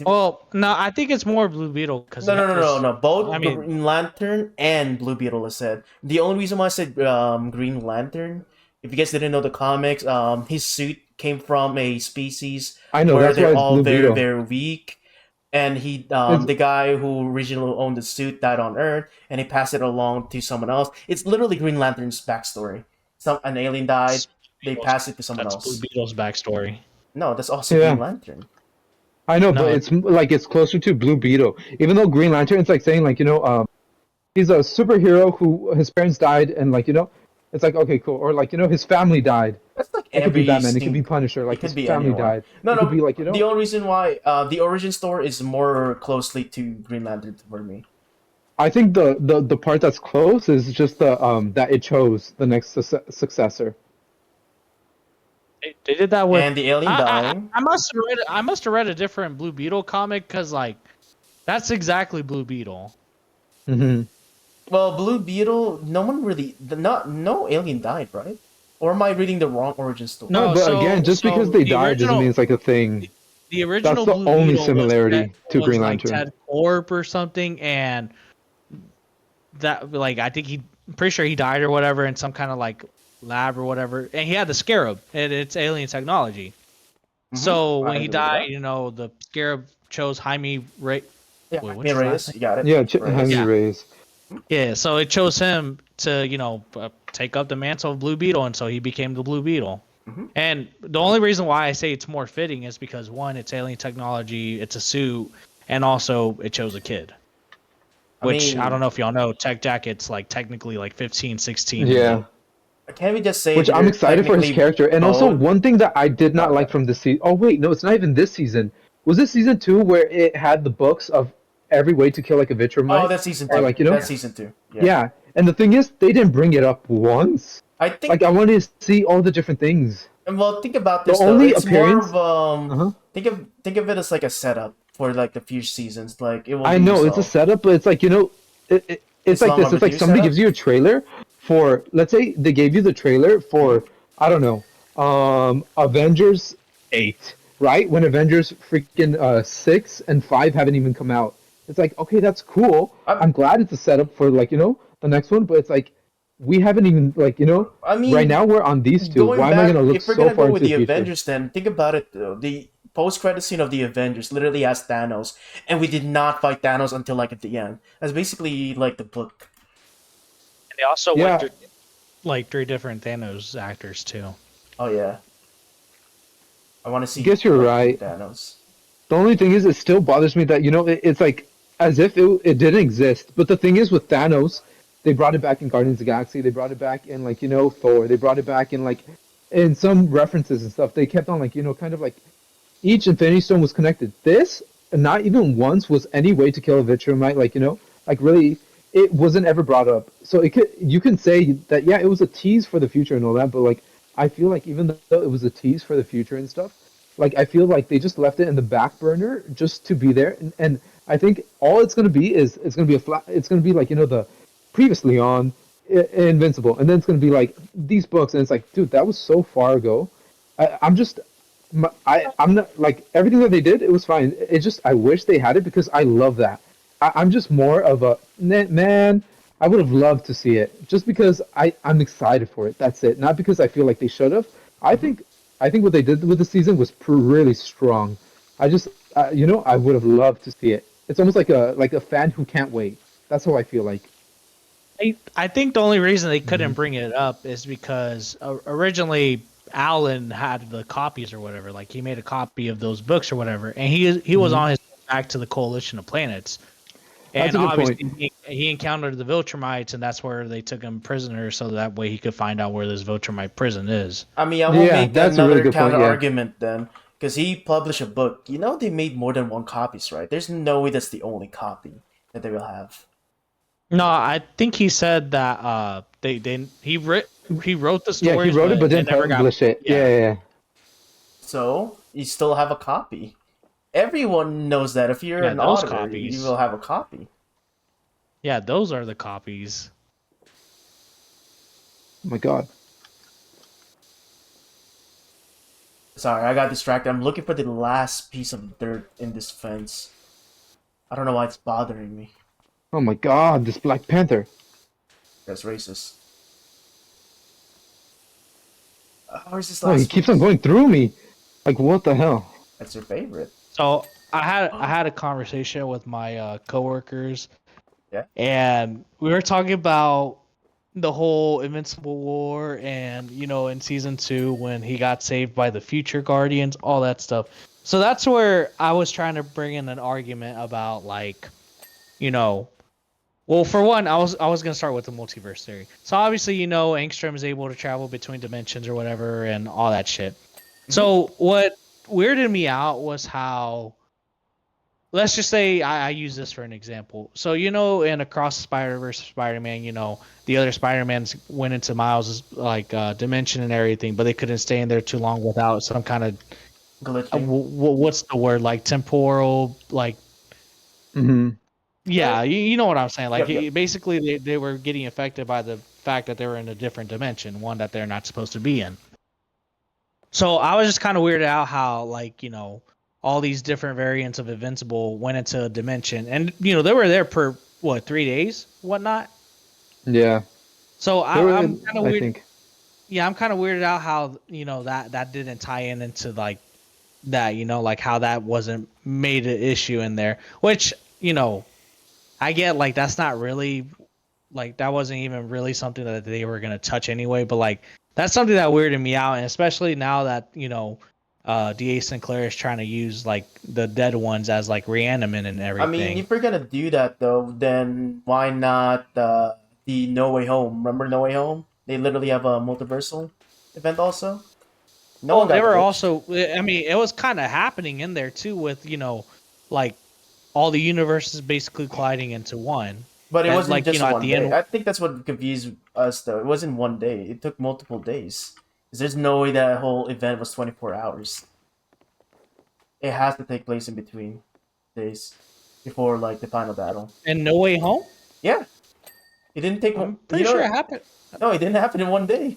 Well, no, I think it's more Blue Beetle because he No, no, had no, no, this. no. Both I the mean, Green Lantern and Blue Beetle is said. The only reason why I said Green Lantern, if you guys didn't know the comics, his suit came from a species I know where that's why they're it's all Blue very, Beetle. very weak. And he, It's the guy who originally owned the suit died on Earth, and he passed it along to someone else. It's literally Green Lantern's backstory. An alien died, they passed it to someone That's Blue else. Beetle's backstory. No, that's also Green yeah. Lantern. I know, but No, it's like it's closer to Blue Beetle. Even though Green Lantern, it's like saying like he's a superhero who his parents died, and like it's like okay, cool. Or like his family died. That's like It could be every Batman. It could be sting. Punisher. It Like could his be family anyone. died. No, It could be no. like The only reason why the origin story is more closely to Green Lantern for me. I think the part that's close is just the that it chose the next successor. they did that with. And the alien dying. I must have read. I must have read a different Blue Beetle comic because like that's exactly Blue Beetle. Hmm. Well, Blue Beetle. No one really. No alien died, right? Or am I reading the wrong origin story? No, No, but again, just because they the died doesn't mean original it's like a thing. the That's original the Blue only Beetle similarity to was Green like Lantern. Ted Corp or something, and that like I think I'm pretty sure he died or whatever in some kind of like lab or whatever, and he had the Scarab, and it's alien technology. So I when he agree with died, that. the Scarab chose Jaime Ray. Yeah, Wait, what's hey his last Reyes, name? you got it. Yeah, Reyes. Henry Yeah. Reyes. Yeah, so it chose him to take up the mantle of Blue Beetle, and so he became the Blue Beetle. Mm-hmm. And the only reason why I say it's more fitting is because one, it's alien technology, it's a suit, and also it chose a kid. I Which I don't mean, know if y'all know, Tech Jacket's like technically like 15, 16 in Yeah. the can we just say Which I'm they're excited for his technically character. And also both? one thing that I did not Got like it. from this season. Oh wait, no, it's not even this season. Was this season 2 where it had the books of every way to kill like a Oh, Vitramite? that's season Or 2. like That's season 2. Yeah. yeah. And the thing is, they didn't bring it up once. I Like think. I wanted to see all the different things. Well, think about The this though. only It's more appearance. of Uh-huh. think of it as like a setup for like the future seasons. Like it will I be know it's a resolved. setup, but it's like it's It's like long this. It's like overdue somebody setup. gives you a trailer for. Let's say they gave you the trailer for I don't know, Avengers 8, right? When Avengers freaking 6 and 5 haven't even come out. It's like okay, that's cool. I, I'm glad it's a setup for like the next one, but it's like we haven't even like I right now mean, we're on these two. going Why am I back, gonna look if we're so gonna go far with into the the future? Avengers, then think about it though. The post-credit scene of the Avengers literally has Thanos, and we did not fight Thanos until like at the end. That's basically like the book. they also went Yeah, through like 3 different Thanos actors too. Oh yeah, I want to I see guess you're like new right. Thanos. The only thing is, it still bothers me that it's like as if it didn't exist. But the thing is, with Thanos, they brought it back in Guardians of the Galaxy. They brought it back in like Thor. They brought it back in like in some references and stuff. They kept on like kind of like each Infinity Stone was connected. This not even once was any way to kill a Vitramite. Like like really, it wasn't ever brought up. So you can say that yeah, it was a tease for the future and all that. But like I feel like even though it was a tease for the future and stuff like I feel like they just left it in the back burner just to be there, and I think all it's gonna be is it's gonna be a flat. It's gonna be like the previously on Invincible, and then it's gonna be like these books, and it's like, dude, that was so far ago. I'm just, I'm not like everything that they did. It was fine. It just I wish they had it because I love that. I'm just more of a man. I would have loved to see it just because I'm excited for it. That's it. Not because I feel like they should have. I think I think what they did with the season was really strong. I just I would have loved to see it. It's almost like a fan who can't wait. That's how I feel like. I think the only reason they couldn't Hmm. bring it up is because originally Alan had the copies or whatever. Like he made a copy of those books or whatever, and he was Hmm. on his way back to the Coalition of Planets. That's And a good point. obviously, he encountered the Viltrumites, and that's where they took him prisoner, so that way he could find out where this Viltrumite prison is. I mean, I will Yeah, make that's a really another good point. counter Yeah. argument then, because he published a book. You know, they made more than one copies, right? There's no way that's the only copy that they will have. No, I think he said that he wrote the Yeah, he stories, wrote it, but but it didn't never got publish it. yeah. Yeah. So you still have a copy. Everyone knows that. If you're Yeah, an those auditor, you copies. will have a copy. Yeah, those are the copies. Oh my god. Sorry, I got distracted. I'm looking for the last piece of dirt in this fence. I don't know why it's bothering me. Oh my god, this Black Panther. That's racist. Where's this Oh, he last keeps on piece? going through me. Like, what the hell? That's your favorite. So I had a conversation with my coworkers, Yeah. and we were talking about the whole Invincible War, and in season 2 when he got saved by the Future Guardians, all that stuff. So that's where I was trying to bring in an argument about like, you know, well, for one, I was gonna start with the multiverse theory. So obviously, Angstrom is able to travel between dimensions or whatever, and all that shit. So what weirded me out was how, let's just say I use this for an example. So in Across the Spider-Verse Spider-Man, the other Spider-Mans went into Miles' like dimension and everything, but they couldn't stay in there too long without some kind of Glitching. what's the word, like temporal, like, Mm-hmm. yeah, you know what I'm saying. Like Yep. basically they were getting affected by the fact that they were in a different dimension, one that they're not supposed to be in. So I was just kind of weirded out how, like, all these different variants of Invincible went into a dimension, and they were there per what, 3 days, whatnot. Yeah. So There were, I'm kind of I weird. think. Yeah, I'm kind of weirded out how that didn't tie in into like that. Like how that wasn't made an issue in there, which I get, like, that's not really, like, that wasn't even really something that they were gonna touch anyway. But like that's something that weirded me out, and especially now that DA Sinclair is trying to use like the dead ones as like reanimant and I mean, everything. if we're gonna do that though, then why not the No Way Home? Remember No Way Home? They literally have a multiversal event also. No Well, one they got were glitched, also, I mean, it was kind of happening in there too with like all the universes basically colliding into one. but it And wasn't like just at one the day. end. I think that's what confused us though. It wasn't one day. It took multiple days. 'Cause there's no way that whole event was 24 hours. It has to take place in between days before like the final battle. And No Way Home. Yeah, it didn't take. I'm You pretty sure it know, happened. no, it didn't happen in one day.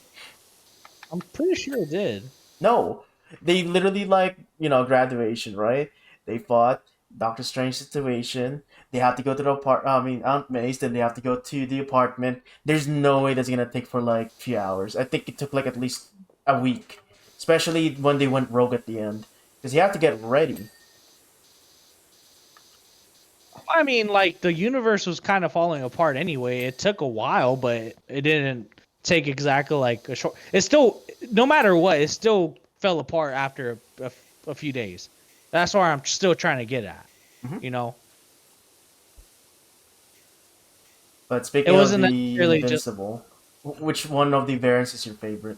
I'm pretty sure it did. No, they literally like graduation, right? They fought Doctor Strange situation. They have to go to the I mean, Aunt May's. Then they have to go to the apartment. There's no way that's gonna take for like a few hours. I think it took like at least a week, especially when they went rogue at the end, because you have to get ready. I mean, like, the universe was kind of falling apart anyway. It took a while, but it didn't take exactly like a short. It still, no matter what, it still fell apart after a few days. That's where I'm still trying to get at. Mhm. You know, But it speaking of wasn't the necessarily just. Invincible, which one of the variants is your favorite?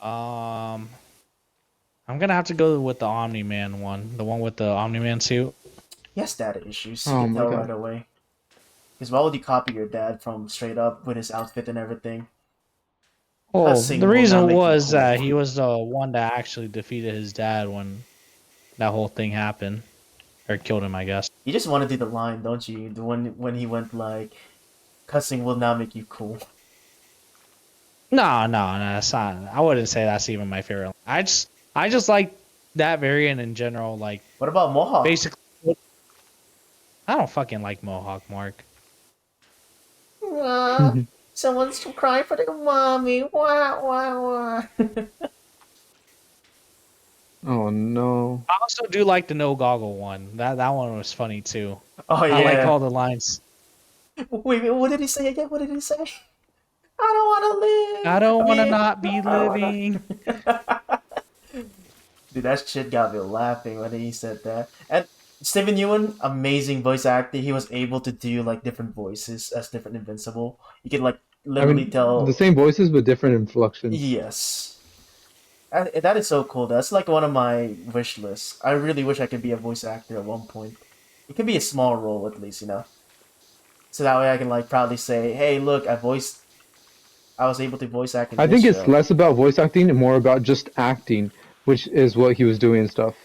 Um, I'm gonna have to go with the Omni Man one, the one with the Omni Man suit. He has data issues. You Oh can my tell right god. away. Because why would you copy your dad from straight up with his outfit and everything? Oh, the Cussing will not reason make you was cool. that he was the one that actually defeated his dad when that whole thing happened, or killed him, I guess. You just want to do the line, don't you? The one when he went like, cussing will not make you cool. No, that's not. I wouldn't say that's even my favorite. I just like that variant in general. Like, What about Mohawk? basically, I don't fucking like Mohawk, Mark. Someone's crying for the mommy. Wah, wah, wah. Oh no. I also do like the no goggle one. That one was funny too. Oh I like yeah. all the lines. Wait, what did he say again? What did he say? I don't want to I live. don't I want to mean, not be I don't wanna... living. Dude, that shit got me laughing when he said that. And Steven Yeun, amazing voice actor. He was able to do like different voices as different Invincible. You could like I literally mean, the tell. same voices but different inflections. Yes, that is so cool. That's like one of my wish lists. I really wish I could be a voice actor at one point. It could be a small role at least, so that way I can like proudly say, "Hey, look, I was able to voice act in I this think it's show." less about voice acting and more about just acting. which is what he was doing and stuff.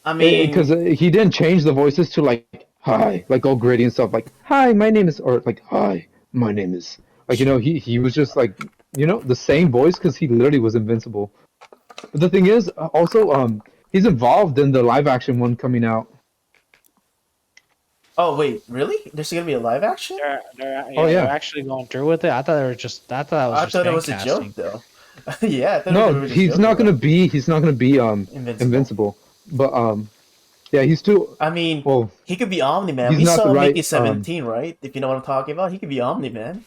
I Because mean, he didn't change the voices to like hi, like all gritty and stuff, like hi, my name is, or like hi, my name is. Like he was just like the same voice because he literally was invincible. But the thing is, also he's involved in the live action one coming out. oh wait, really? There's gonna be a live action? Oh They're yeah. actually going through with it. I thought they were just. I thought it was I just thought it fan was a joke casting. though. Yeah, I thought they No, were just he's joking not gonna about be. He's not gonna be Invincible. invincible. But yeah, he's too. I mean, Well, he could be Omni Man. he's We not the saw right. Mickey 17, right? If you know what I'm talking about, he could be Omni Man.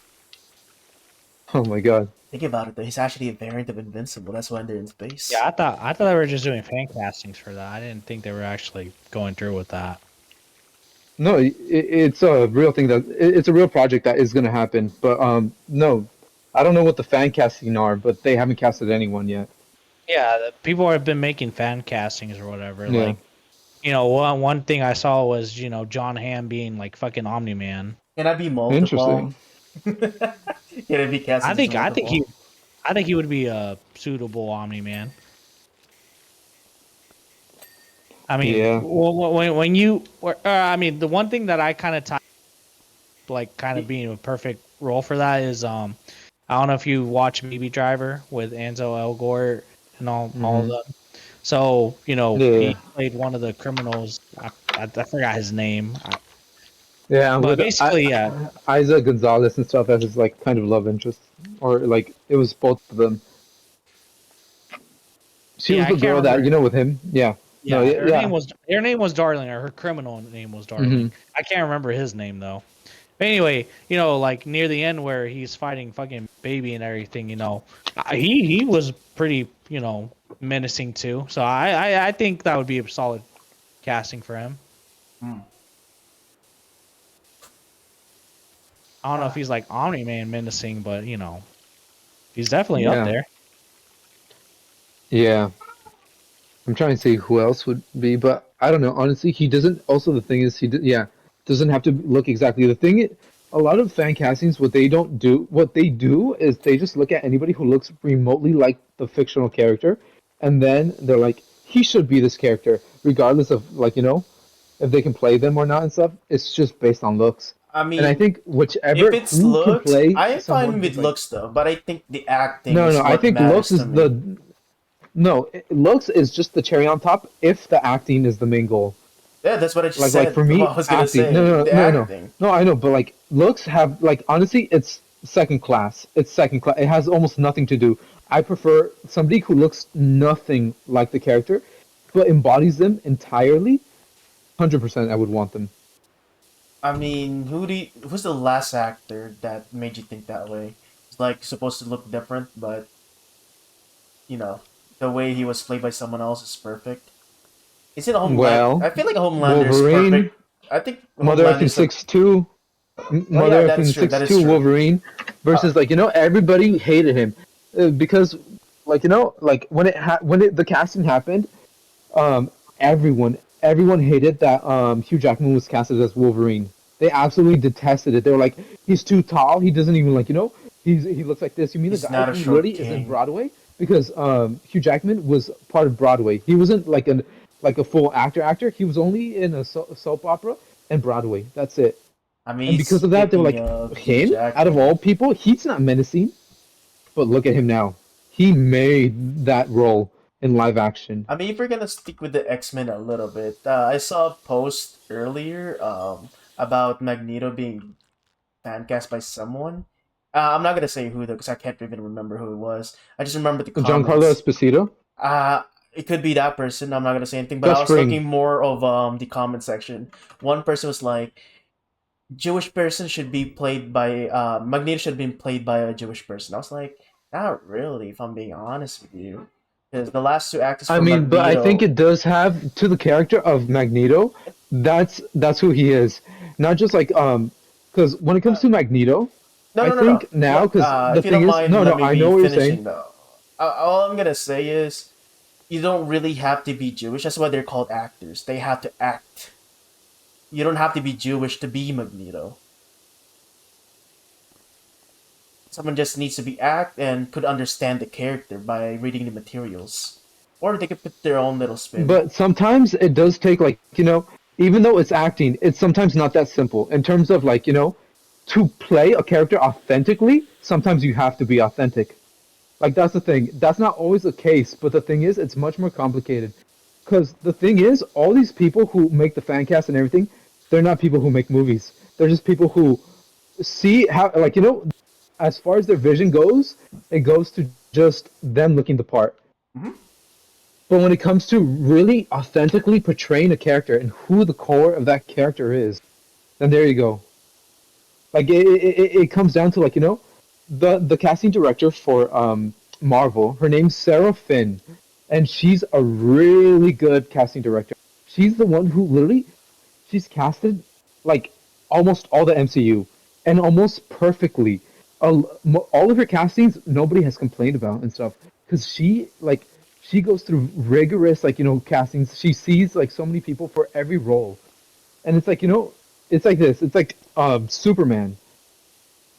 Oh my god. Think about it though. He's actually a variant of Invincible. That's why they're in space. Yeah, I thought they were just doing fan castings for that. I didn't think they were actually going through with that. No, it's a real thing it's a real project that is gonna happen. But no, I don't know what the fan casting are, but they haven't casted anyone yet. Yeah, people have been making fan castings or whatever. Yeah. Like, one thing I saw was John Hamm being like fucking Omni Man. Can I be multiple? Interesting. Can I be casted I as think I think multiple? he I think he would be a suitable Omni Man. I mean, Yeah. when you, I mean, the one thing that I kind of like kind of being a perfect role for that is I don't know if you watch Baby Driver with Ansel Elgort and all of Mhm. them. So Yeah. he played one of the criminals. I forgot his name, Yeah, but with basically, yeah, Isa Gonzalez and stuff as his like kind of love interest, or like it was both of them. She yeah, was I the can't girl that remember. with him. Yeah. No. Yeah, Yeah. Yeah. her name was Darling, or her criminal name was Hmm. Darling. I can't remember his name though. But anyway, like near the end where he's fighting fucking Baby and everything, he was pretty, menacing too. So I think that would be a solid casting for him. Hmm. I don't know if Ah, he's like Omni Man menacing, but he's definitely up Yeah. there. Yeah. I'm trying to see who else would be, but I don't know. Honestly, he doesn't. Also, the thing is, yeah, doesn't have to look exactly. A lot of fan castings, what they do is they just look at anybody who looks remotely like the fictional character, and then they're like, he should be this character, regardless of like if they can play them or not and stuff. It's just based on looks, I and I mean, think if whichever it's who can looks, play I'm someone fine who's with like, looks though. But I think the acting no, is no, I what think looks matters to is me. the no, looks is just the cherry on top if the acting is the main goal. Yeah, that's what I just Like said. for What I me, was gonna acting. say. The No. acting. No, I know, but like looks have like honestly, it's second class. It's second class. It has almost nothing to do. I prefer somebody who looks nothing like the character, but embodies them entirely. 100%, I would want them. I mean, who's the last actor that made you think that way? It's like supposed to look different, but you know, the way he was played by someone else is perfect. Is it Homeland? Well, I feel like Homelander is Wolverine, perfect. I think Mother Earth Homelander in is a. 6-2, Oh yeah, Mother that Earth is in true. That six is two true. Wolverine Uh, versus like everybody hated him because like like the casting happened. Um, everyone hated that Hugh Jackman was casted as Wolverine. They absolutely detested it. They were like, he's too tall. He doesn't even like he looks like this. You mean the he's guy not a who short literally is in king. Broadway? Because Hugh Jackman was part of Broadway. He wasn't like a full actor. He was only in a soap opera and Broadway. That's it. I mean, And because of that, they were speaking like, of Hugh him out of Jackman, all people, he's not menacing. But look at him now. He made that role in live action. I mean, if we're gonna stick with the X-Men a little bit, I saw a post earlier about Magneto being fan cast by someone. I'm not gonna say who though, because I can't even remember who it was. I just remember the Giancarlo comments. Esposito, Uh, it could be that person. I'm not gonna say anything, but I Gus was Fring. looking more of the comment section. One person was like, "Jewish person should be played by Magneto should have been played by a Jewish person." I was like, not really, if I'm being honest with you, because the last two actors I for mean, but I think Magneto. it does have to the character of Magneto. That's who he is. Not just like because when it Uh, comes to Magneto, no, I no, no, no. think now because the If you thing don't is, mind, no, let no, me I be know what you're saying. finishing though. All I'm gonna say is you don't really have to be Jewish. That's why they're called actors. They have to act. You don't have to be Jewish to be Magneto. Someone just needs to be act and could understand the character by reading the materials. or they could put their own little spin. But sometimes it does take like, even though it's acting, it's sometimes not that simple in terms of like, to play a character authentically, sometimes you have to be authentic. Like that's the thing. That's not always the case, but the thing is, it's much more complicated. Because the thing is, all these people who make the fan cast and everything, they're not people who make movies. They're just people who see how, like, as far as their vision goes, it goes to just them looking the part. Hmm. But when it comes to really authentically portraying a character and who the core of that character is, then there you go. Like it comes down to like the casting director for Marvel. Her name's Sarah Finn, and she's a really good casting director. She's the one who literally she's casted like almost all the MCU and almost perfectly. All of her castings nobody has complained about and stuff because she goes through rigorous like castings. She sees like so many people for every role, and it's like it's like this. It's like Superman.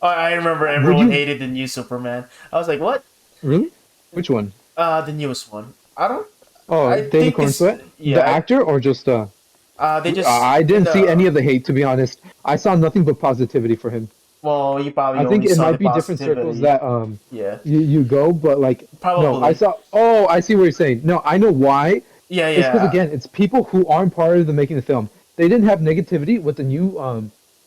Oh, I remember everyone hated the new Superman. I was like, what? Really? Which one? The newest one. I don't. Oh, I David think Cornsweet? yeah. The actor or just They just. I didn't see any of the hate to be honest. I saw nothing but positivity for him. Well, you probably I think only it saw might the be different circles positivity. that Yeah. you go, but like Probably. no, I saw. Oh, I see what you're saying. No, I know why. Yeah, It's because yeah. again, it's people who aren't part of the making the film. They didn't have negativity with the new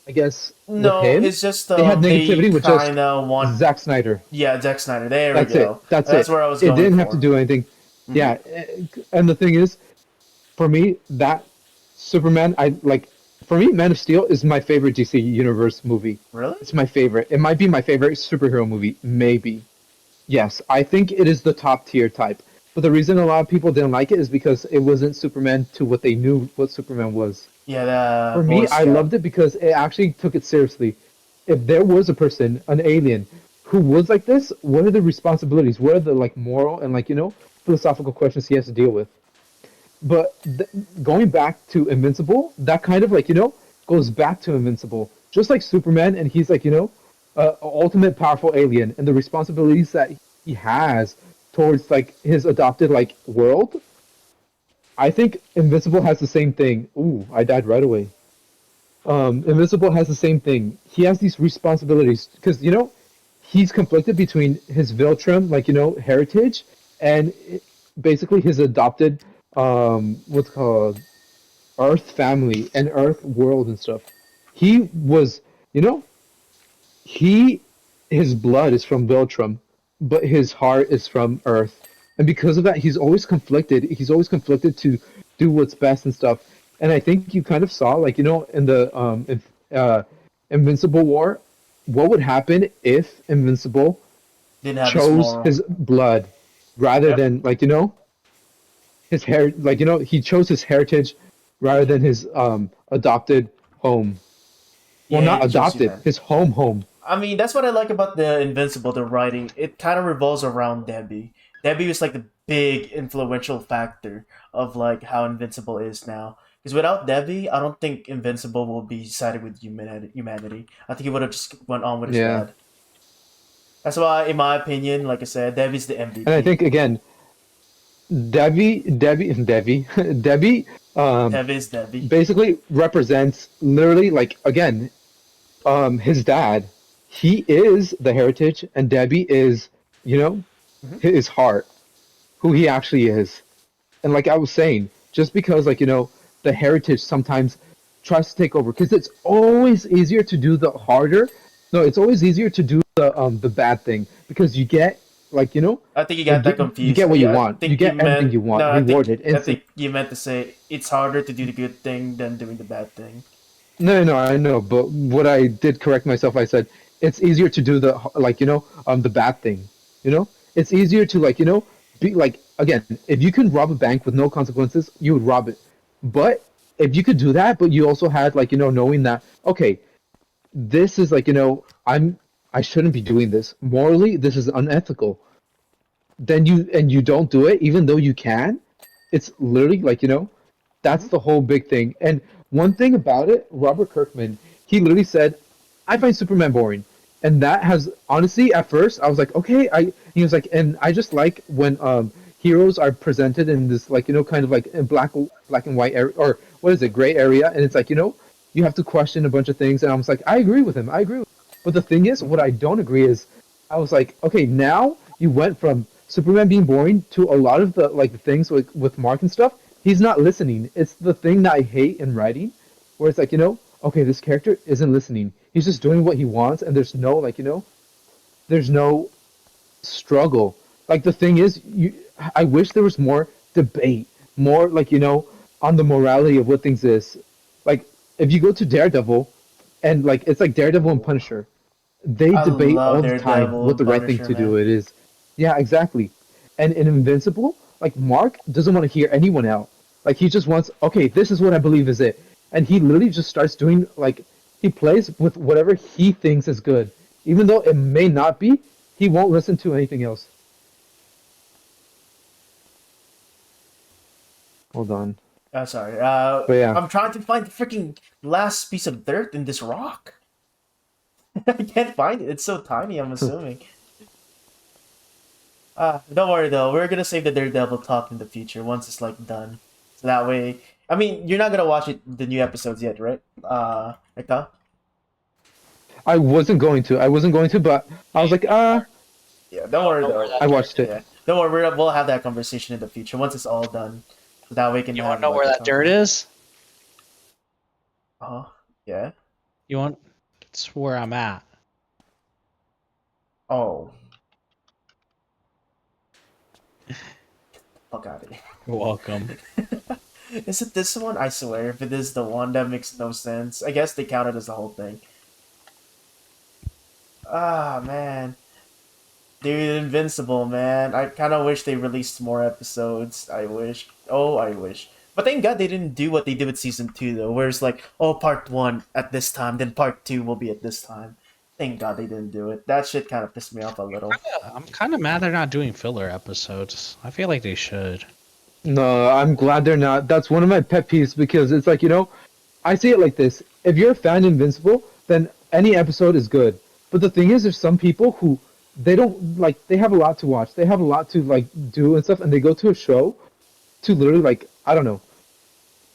I guess No, with him. it's just They had negativity with just kind of want. Zack Snyder. Yeah, Zack Snyder. There That's we it. go. That's where I was it going didn't for. have to do anything. Mhm. Yeah, and the thing is, for me, that Superman, I like. For me, Man of Steel is my favorite DC Universe movie. Really? It's my favorite. It might be my favorite superhero movie. Maybe. Yes, I think it is the top tier type. But the reason a lot of people didn't like it is because it wasn't Superman to what they knew what Superman was. Yeah, the For Boy me, I Scout. loved it because it actually took it seriously. If there was a person, an alien, who was like this, what are the responsibilities? What are the like moral and like philosophical questions he has to deal with? But going back to Invincible, that kind of like goes back to Invincible, just like Superman, and he's like ultimate powerful alien, and the responsibilities that he has towards like his adopted like world. I think Invincible has the same thing. Ooh, I died right away. Invincible has the same thing. He has these responsibilities because he's conflicted between his Viltrum, like heritage, and basically his adopted what's called Earth family and Earth world and stuff. He was, he his blood is from Viltrum, but his heart is from Earth, and because of that, he's always conflicted. He's always conflicted to do what's best and stuff. And I think you kind of saw, like in the Invincible War, what would happen if Invincible Didn't have his chose moral. his blood rather Yep. than like his hair, like he chose his heritage rather than his adopted home. Well, Yeah, not it shows you adopted, that. his home. I mean, that's what I like about the Invincible, the writing. It kind of revolves around Debbie. Debbie is like the big influential factor of like how Invincible is now. Because without Debbie, I don't think Invincible will be sided with humanity. I think he would have just went on with his Yeah. dad. That's why, in my opinion, like I said, Debbie's the MVP. And I think again, Debbie, Debbie, Debbie's Debbie. basically represents literally like again, his dad. He is the heritage, and Debbie is, Mhm. his heart, who he actually is. And like I was saying, just because like the heritage sometimes tries to take over, because it's always easier to do the harder. No, it's always easier to do the bad thing because you get like I think you like got that you confused. get what you Yeah, I want. You think you get everything meant you want no. rewarded I instantly. think you meant to say it's harder to do the good thing than doing the bad thing. No, I know, but what I did correct myself. I said it's easier to do the like the bad thing. It's easier to like be like again. If you can rob a bank with no consequences, you would rob it. But if you could do that, but you also had like knowing that okay, this is like I shouldn't be doing this morally. This is unethical. Then you don't do it, even though you can. It's literally like that's Mhm. the whole big thing. And one thing about it, Robert Kirkman, he literally said, "I find Superman boring," and that has honestly, at first, I was like, "Okay." He was like, and I just like when heroes are presented in this like kind of like in black and white area, or what is it, gray area, and it's like you have to question a bunch of things, and I was like, I agree with him, I agree with him. But the thing is, what I don't agree is, I was like, okay, now you went from Superman being boring to a lot of the like the things with Mark and stuff. He's not listening. It's the thing that I hate in writing, where it's like okay, this character isn't listening. He's just doing what he wants, and there's no like there's no struggle. Like the thing is, I wish there was more debate, more like on the morality of what things is. Like if you go to Daredevil, and like it's like Daredevil and Punisher, they I debate love all the time Daredevil what and the right thing Punisher, to do man. it is. Yeah, exactly. And in Invincible, like Mark doesn't want to hear anyone out. Like he just wants, okay, this is what I believe is it, and he literally just starts doing like he plays with whatever he thinks is good, even though it may not be. He won't listen to anything else. Hold on. Sorry. But yeah, I'm trying to find the freaking last piece of dirt in this rock. I can't find it. It's so tiny, I'm assuming. Don't worry though. We're gonna save the Daredevil talk in the future once it's like done. So that way, I mean, you're not gonna watch the new episodes yet, right? Eka? I wasn't going to. I wasn't going to, but I was like, Yeah. Don't worry though. I watched it. Yeah. Don't worry. We'll have that conversation in the future once it's all done. So that way we can You have want to know like where a that dirt talk. is? Yeah. You want? It's where I'm at. Oh. Fuck out of here. You're welcome. Is it this one? I swear, if it is the one, that makes no sense. I guess they counted as the whole thing. Ah, man. Dude, Invincible, man. I kind of wish they released more episodes. I wish. Oh, I wish. But thank God they didn't do what they did with season 2, though. Where it's like, oh, part 1 at this time, then part 2 will be at this time. Thank God they didn't do it. That shit kind of pissed me off a little. I'm kind of mad they're not doing filler episodes. I feel like they should. No, I'm glad they're not. That's one of my pet peeves because it's like, I see it like this. If you're a fan of Invincible, then any episode is good. But the thing is, there's some people who they don't like, they have a lot to watch. They have a lot to like do and stuff, and they go to a show to literally like, I don't know,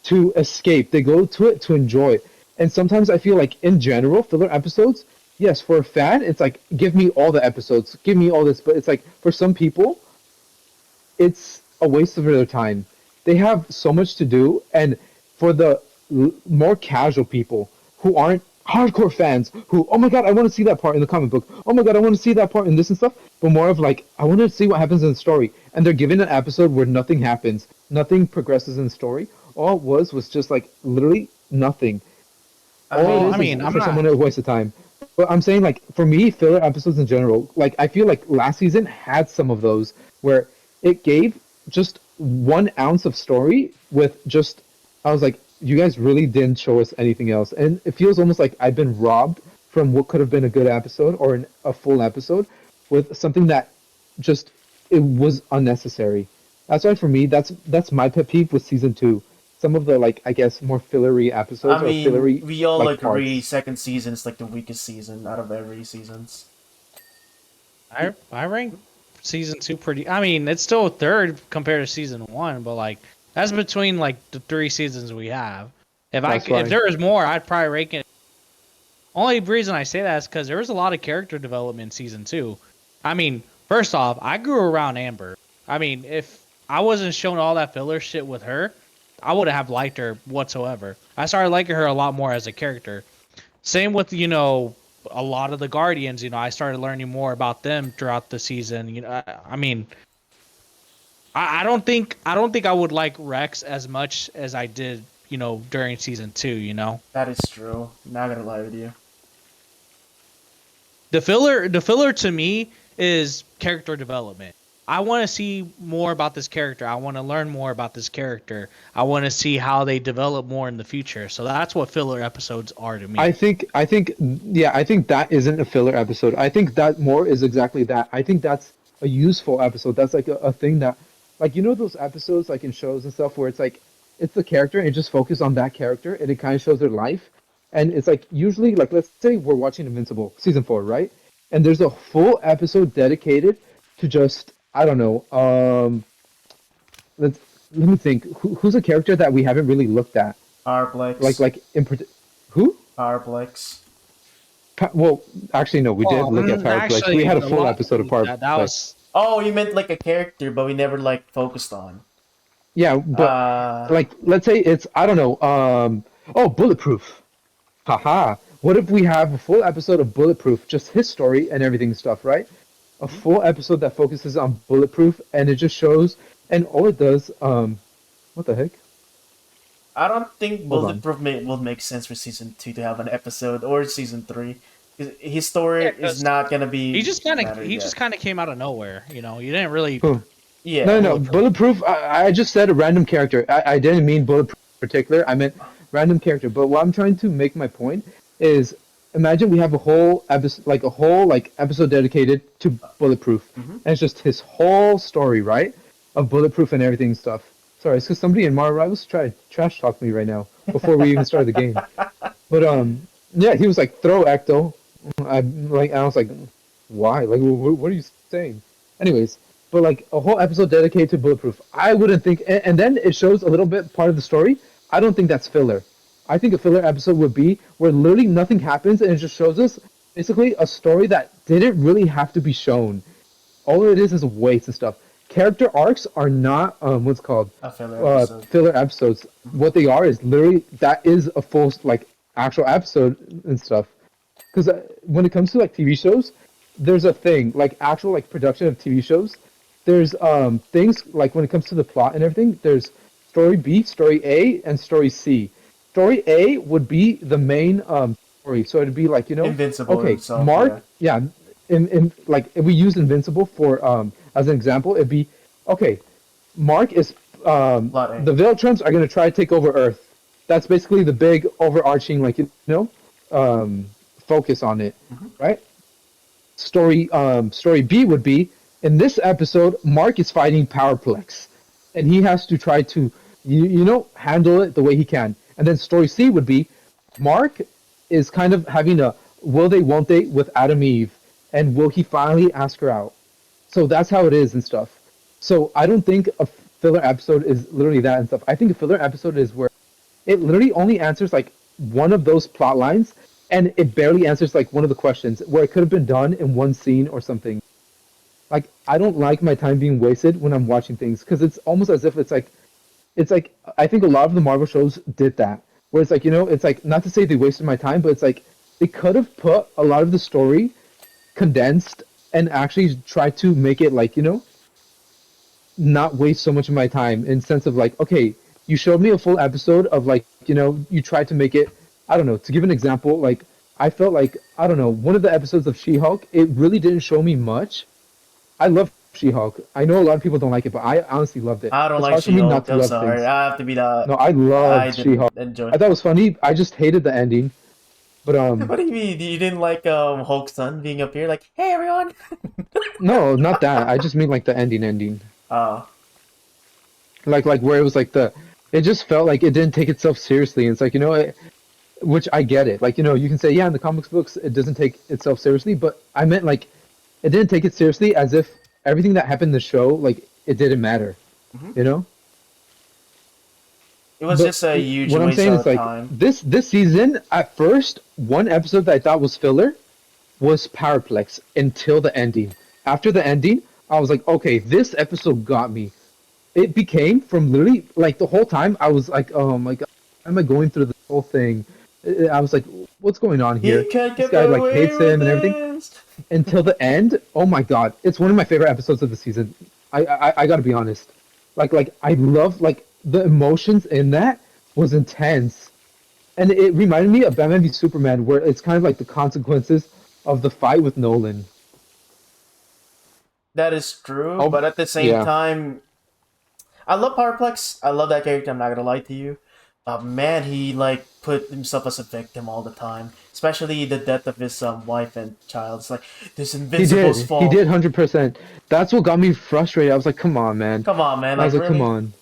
to escape. They go to it to enjoy. And sometimes I feel like in general, filler episodes, yes, for a fan, it's like give me all the episodes, give me all this. But it's like for some people, it's a waste of their time. They have so much to do, and for the more casual people who aren't hardcore fans, who oh my god, I want to see that part in the comic book. Oh my god, I want to see that part in this and stuff. But more of like, I want to see what happens in the story, and they're given an episode where nothing happens, nothing progresses in the story. All it was just like literally nothing. I All mean, it is I'm for not. someone a waste of time. But I'm saying like for me, filler episodes in general, like I feel like last season had some of those where it gave just 1 ounce of story with just I was like, you guys really didn't show us anything else, and it feels almost like I've been robbed from what could have been a good episode or a full episode with something that just it was unnecessary. That's why for me, that's my pet peeve with season 2. Some of the like I guess more fillery I episodes or mean, fillery we all like agree parts. second season is like the weakest season out of every seasons. I rank season 2 pretty. I mean, it's still third compared to season 1, but like that's between like the 3 seasons we have. That's If why. there was more, I'd probably rank it. Only reason I say that is because there was a lot of character development in season 2. I mean, first off, I grew around Amber. I mean, if I wasn't shown all that filler shit with her, I wouldn't have liked her whatsoever. I started liking her a lot more as a character. Same with, a lot of the Guardians, I started learning more about them throughout the season. I mean, I don't think I would like Rex as much as I did, during season 2. That is true. Not gonna lie with you. The filler to me is character development. I want to see more about this character. I want to learn more about this character. I want to see how they develop more in the future. So that's what filler episodes are to me. I think that isn't a filler episode. I think that more is exactly that. I think that's a useful episode. That's like a thing that, like those episodes like in shows and stuff where it's like it's the character and it just focus on that character and it kind of shows their life, and it's like usually like let's say we're watching Invincible season 4, right? And there's a full episode dedicated to just I don't know let's let me think. Who's a character that we haven't really looked at? Arplex. Who? Arplex. Well, actually, no, we did look at Powerplex. We Actually, had a a full lot. episode of That Powerplex. was. Oh, you meant like a character, but we never like focused on. Yeah, but Uh, like, let's say it's I don't know. Oh, Bulletproof. Haha. What if we have a full episode of Bulletproof, just his story and everything stuff, right? A full episode that focuses on Bulletproof, and it just shows, and all it does, what the heck? I don't think Hold on. Bulletproof will make sense for season 2 to have an episode or season 3. 'Cause his story Yeah, is 'cause not gonna be. He just kind mattered of he yet. just kind of came out of nowhere. You know, you didn't really. Who? Yeah. No. Bulletproof. I just said a random character. I didn't mean Bulletproof in particular. I meant random character. But what I'm trying to make my point is, imagine we have a whole episode, episode dedicated to Bulletproof, and it's just his whole story, right, of Bulletproof and everything and stuff. Sorry, it's because somebody in Mario Rivals tried to trash talk me right now before we even started the game. But yeah, he was like, throw Ecto. I was like, why? Like, what are you saying? Anyways, but like a whole episode dedicated to Bulletproof, I wouldn't think. And then it shows a little bit part of the story. I don't think that's filler. I think a filler episode would be where literally nothing happens and it just shows us basically a story that didn't really have to be shown. All it is waste and stuff. Character arcs are not what's called A filler episode. filler episodes. What they are is literally that is a full like actual episode and stuff. Because when it comes to like TV shows, there's a thing like actual like production of TV shows. There's things like when it comes to the plot and everything. There's story B, story A, and story C. Story A would be the main story, so it'd be like Invincible okay, himself, Mark, yeah, in like if we use Invincible for as an example, it'd be okay. Mark is Plot A. the Viltrons are gonna try to take over Earth. That's basically the big overarching focus on it, right? Story B would be in this episode, Mark is fighting Powerplex, and he has to try to handle it the way he can. And then story C would be Mark is kind of having a will they won't they with Adam Eve, and will he finally ask her out? So that's how it is and stuff. So I don't think a filler episode is literally that and stuff. I think a filler episode is where it literally only answers like one of those plot lines, and it barely answers like one of the questions where it could have been done in one scene or something. Like I don't like my time being wasted when I'm watching things because it's almost as if it's like I think a lot of the Marvel shows did that, where it's like it's like not to say they wasted my time, but it's like they could have put a lot of the story condensed and actually tried to make it like not waste so much of my time in sense of like, okay, you showed me a full episode of like you tried to make it, I don't know, to give an example, like I felt like, I don't know, one of the episodes of She-Hulk, it really didn't show me much. I love She-Hulk. I know a lot of people don't like it, but I honestly loved it. I don't It's like hard for me She-Hulk. not to I'm love sorry. things. I have to be the. No, I I love didn't She-Hulk. enjoy. I thought it was funny. I just hated the ending. But What do you mean? You didn't like Hulk's son being up here? Like, hey everyone. no, not that. I just mean like the ending. Oh. Like where it was like it just felt like it didn't take itself seriously. And it's like, which I get it. Like, you can say, yeah, in the comics books, it doesn't take itself seriously, but I meant like, it didn't take it seriously as if everything that happened in the show, like, it didn't matter, It was But just a huge what I'm waste saying of is like, time. this season, at first, one episode that I thought was filler was Powerplex until the ending. After the ending, I was like, okay, this episode got me. It became from literally like the whole time I was like, oh my god, why am I going through this whole thing? I was like, what's going on here? You can't This get guy like away hates with him and everything. this. Until the end, oh my god, it's one of my favorite episodes of the season. I gotta be honest. Like I love like the emotions in that was intense, and it reminded me of Batman v Superman, where it's kind of like the consequences of the fight with Nolan. That is true, Oh, but at the same yeah. time, I love Powerplex. I love that character. I'm not gonna lie to you. Man, he like put himself as a victim all the time, especially the death of his wife and child. It's like this Invincible's fault. He did 100%. That's what got me frustrated. I was like, come on, man. Come on, man. I was like, really? come on.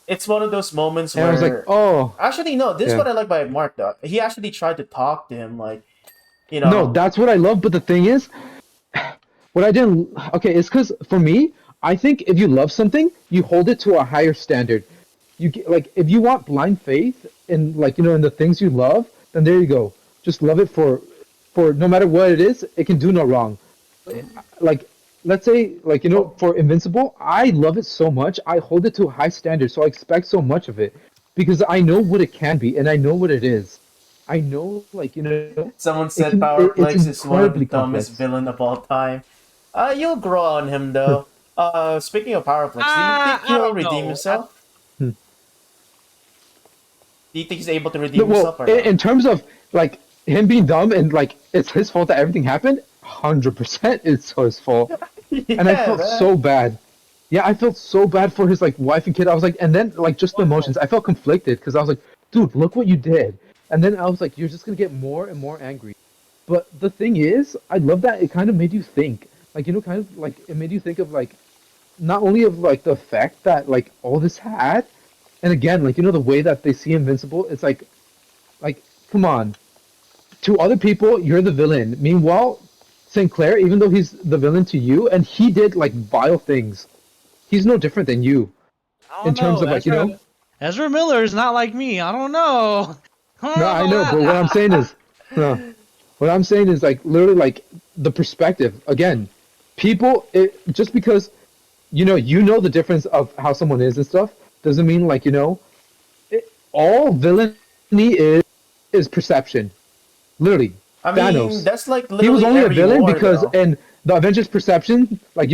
It's one of those moments And where I was like, oh. actually no. This is Yeah. what I like by Mark. Though he actually tried to talk to him, like No, that's what I love. But the thing is, what I didn't. Okay, it's because for me, I think if you love something, you hold it to a higher standard. Like if you want blind faith in like in the things you love, then there you go. Just love it for no matter what it is, it can do no wrong. Like let's say like Oh, for Invincible, I love it so much. I hold it to a high standard, so I expect so much of it because I know what it can be and I know what it is. I know like someone it said can it's Powerplex is one of the incredibly dumbest complex. villain of all time. You'll grow on him though. Speaking of Powerplex, do you think I he'll don't redeem know. himself? Do you think he's able to No, redeem well, himself or no? in terms of like him being dumb and like it's his fault that everything happened, 100% it's his fault. And I Yeah, felt man. so bad. Yeah, I felt so bad for his like wife and kid. I was like, and then like just the emotions. I felt conflicted because I was like, dude, look what you did. And then I was like, you're just gonna get more and more angry. But the thing is, I love that it kind of made you think. Like, kind of like it made you think of like not only of like the effect that like all this had, and again, like the way that they see Invincible, it's like come on. To other people, you're the villain. Meanwhile, St. Clair, even though he's the villain to you, and he did like vile things, he's no different than you I in don't terms know. of like Ezra Miller is not like me. I don't know. I don't No, know I about know, but what I'm that. saying is, no, what I'm saying is like literally like the perspective. Again, people, just because you know the difference of how someone is and stuff doesn't mean like all villainy is perception. Literally, I mean, Thanos. that's like He was literally only a every villain war, because though. in the Avengers perception, like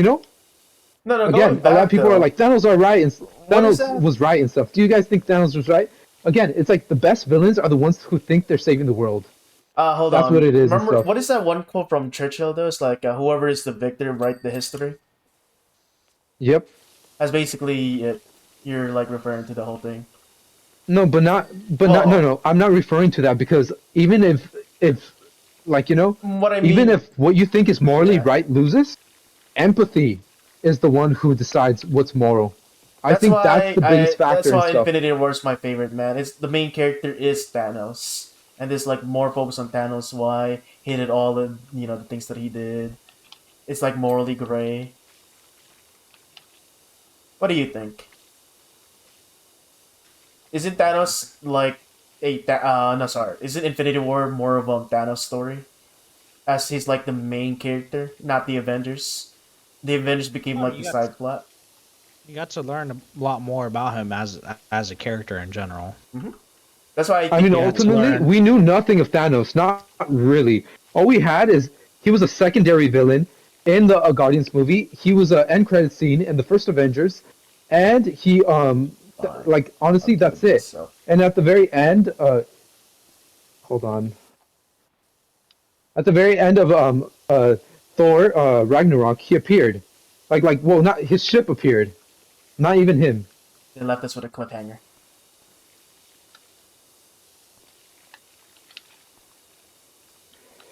No, no, going again, a lot of back people are though. like Thanos are right and What is Thanos that? was right and stuff. Do you guys think Thanos was right? Again, it's like the best villains are the ones who think they're saving the world. Hold That's what on. it is and Remember, stuff. what is that one quote from Churchill though? It's like, whoever is the victor, write the history. Yep. That's basically it. You're like referring to the whole thing. No, but not. No, Well, no. I'm not referring to that because even if like what I even mean, if what you think is morally yeah. right loses, empathy is the one who decides what's moral. I think that's the biggest That's factor and why stuff. Infinity War is my favorite, man. It's the main character is Thanos. And there's like more focus on Thanos, why he did all the the things that he did. It's like morally gray. What do you think? Isn't Thanos like no, sorry. Isn't Infinity War more of a Thanos story? As he's like the main character, not the Avengers. The Avengers became Oh, like the side plot. you got to learn a lot more about him as a character in general. That's why I I think mean, You the had to ultimately, learn. we knew nothing of Thanos. Not really. All we had is he was a secondary villain in the Guardians movie. He was an end credit scene in the first Avengers, and he fine. like I'll honestly, do it that's it. myself. And at the very end, hold on. At the very end of Thor Ragnarok, he appeared. Well, not his ship appeared, not even him. They left us with a cliffhanger.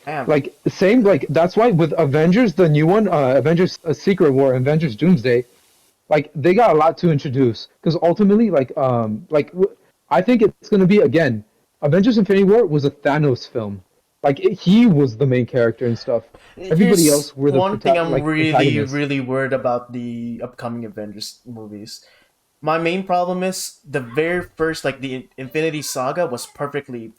Damn. Like same like that's why with Avengers, the new one, Avengers Secret War, Avengers Doomsday, like they got a lot to introduce because ultimately I think it's gonna be again Avengers Infinity War was a Thanos film. Like he was the main character and stuff. Everybody Here's else were the one thing I'm really, antagonists. really worried about the upcoming Avengers movies. My main problem is the very first, like the Infinity Saga, was perfectly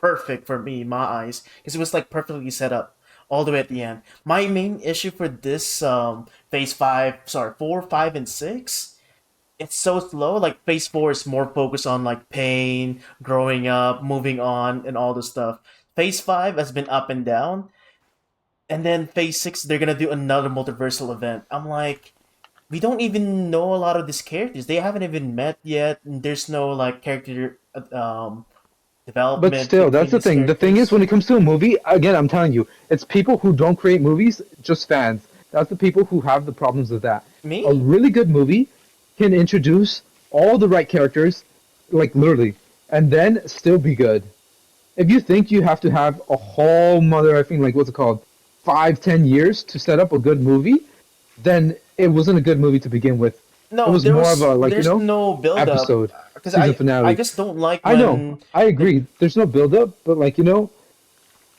perfect for me in my eyes because it was like perfectly set up all the way at the end. My main issue for this Phase Five, sorry, 4, 5, and 6, it's so slow. Like Phase 4 is more focused on like pain, growing up, moving on, and all this stuff. Phase 5 has been up and down, and then Phase 6 they're gonna do another multiversal event. I'm like, we don't even know a lot of these characters. They haven't even met yet. And there's no like character But development still, that's between the these thing. The thing is, characters. when it comes to a movie, again, I'm telling you, it's people who don't create movies, just fans. That's the people who have the problems with that. A Me? really good movie can introduce all the right characters, like literally, and then still be good. If you think you have to have a whole mother effing like what's it called, 5, 10 years to set up a good movie, then it wasn't a good movie to begin with. It No, was more of a there's no build up episode, because season I finale. just don't like I know, when I the agree. There's no build up, but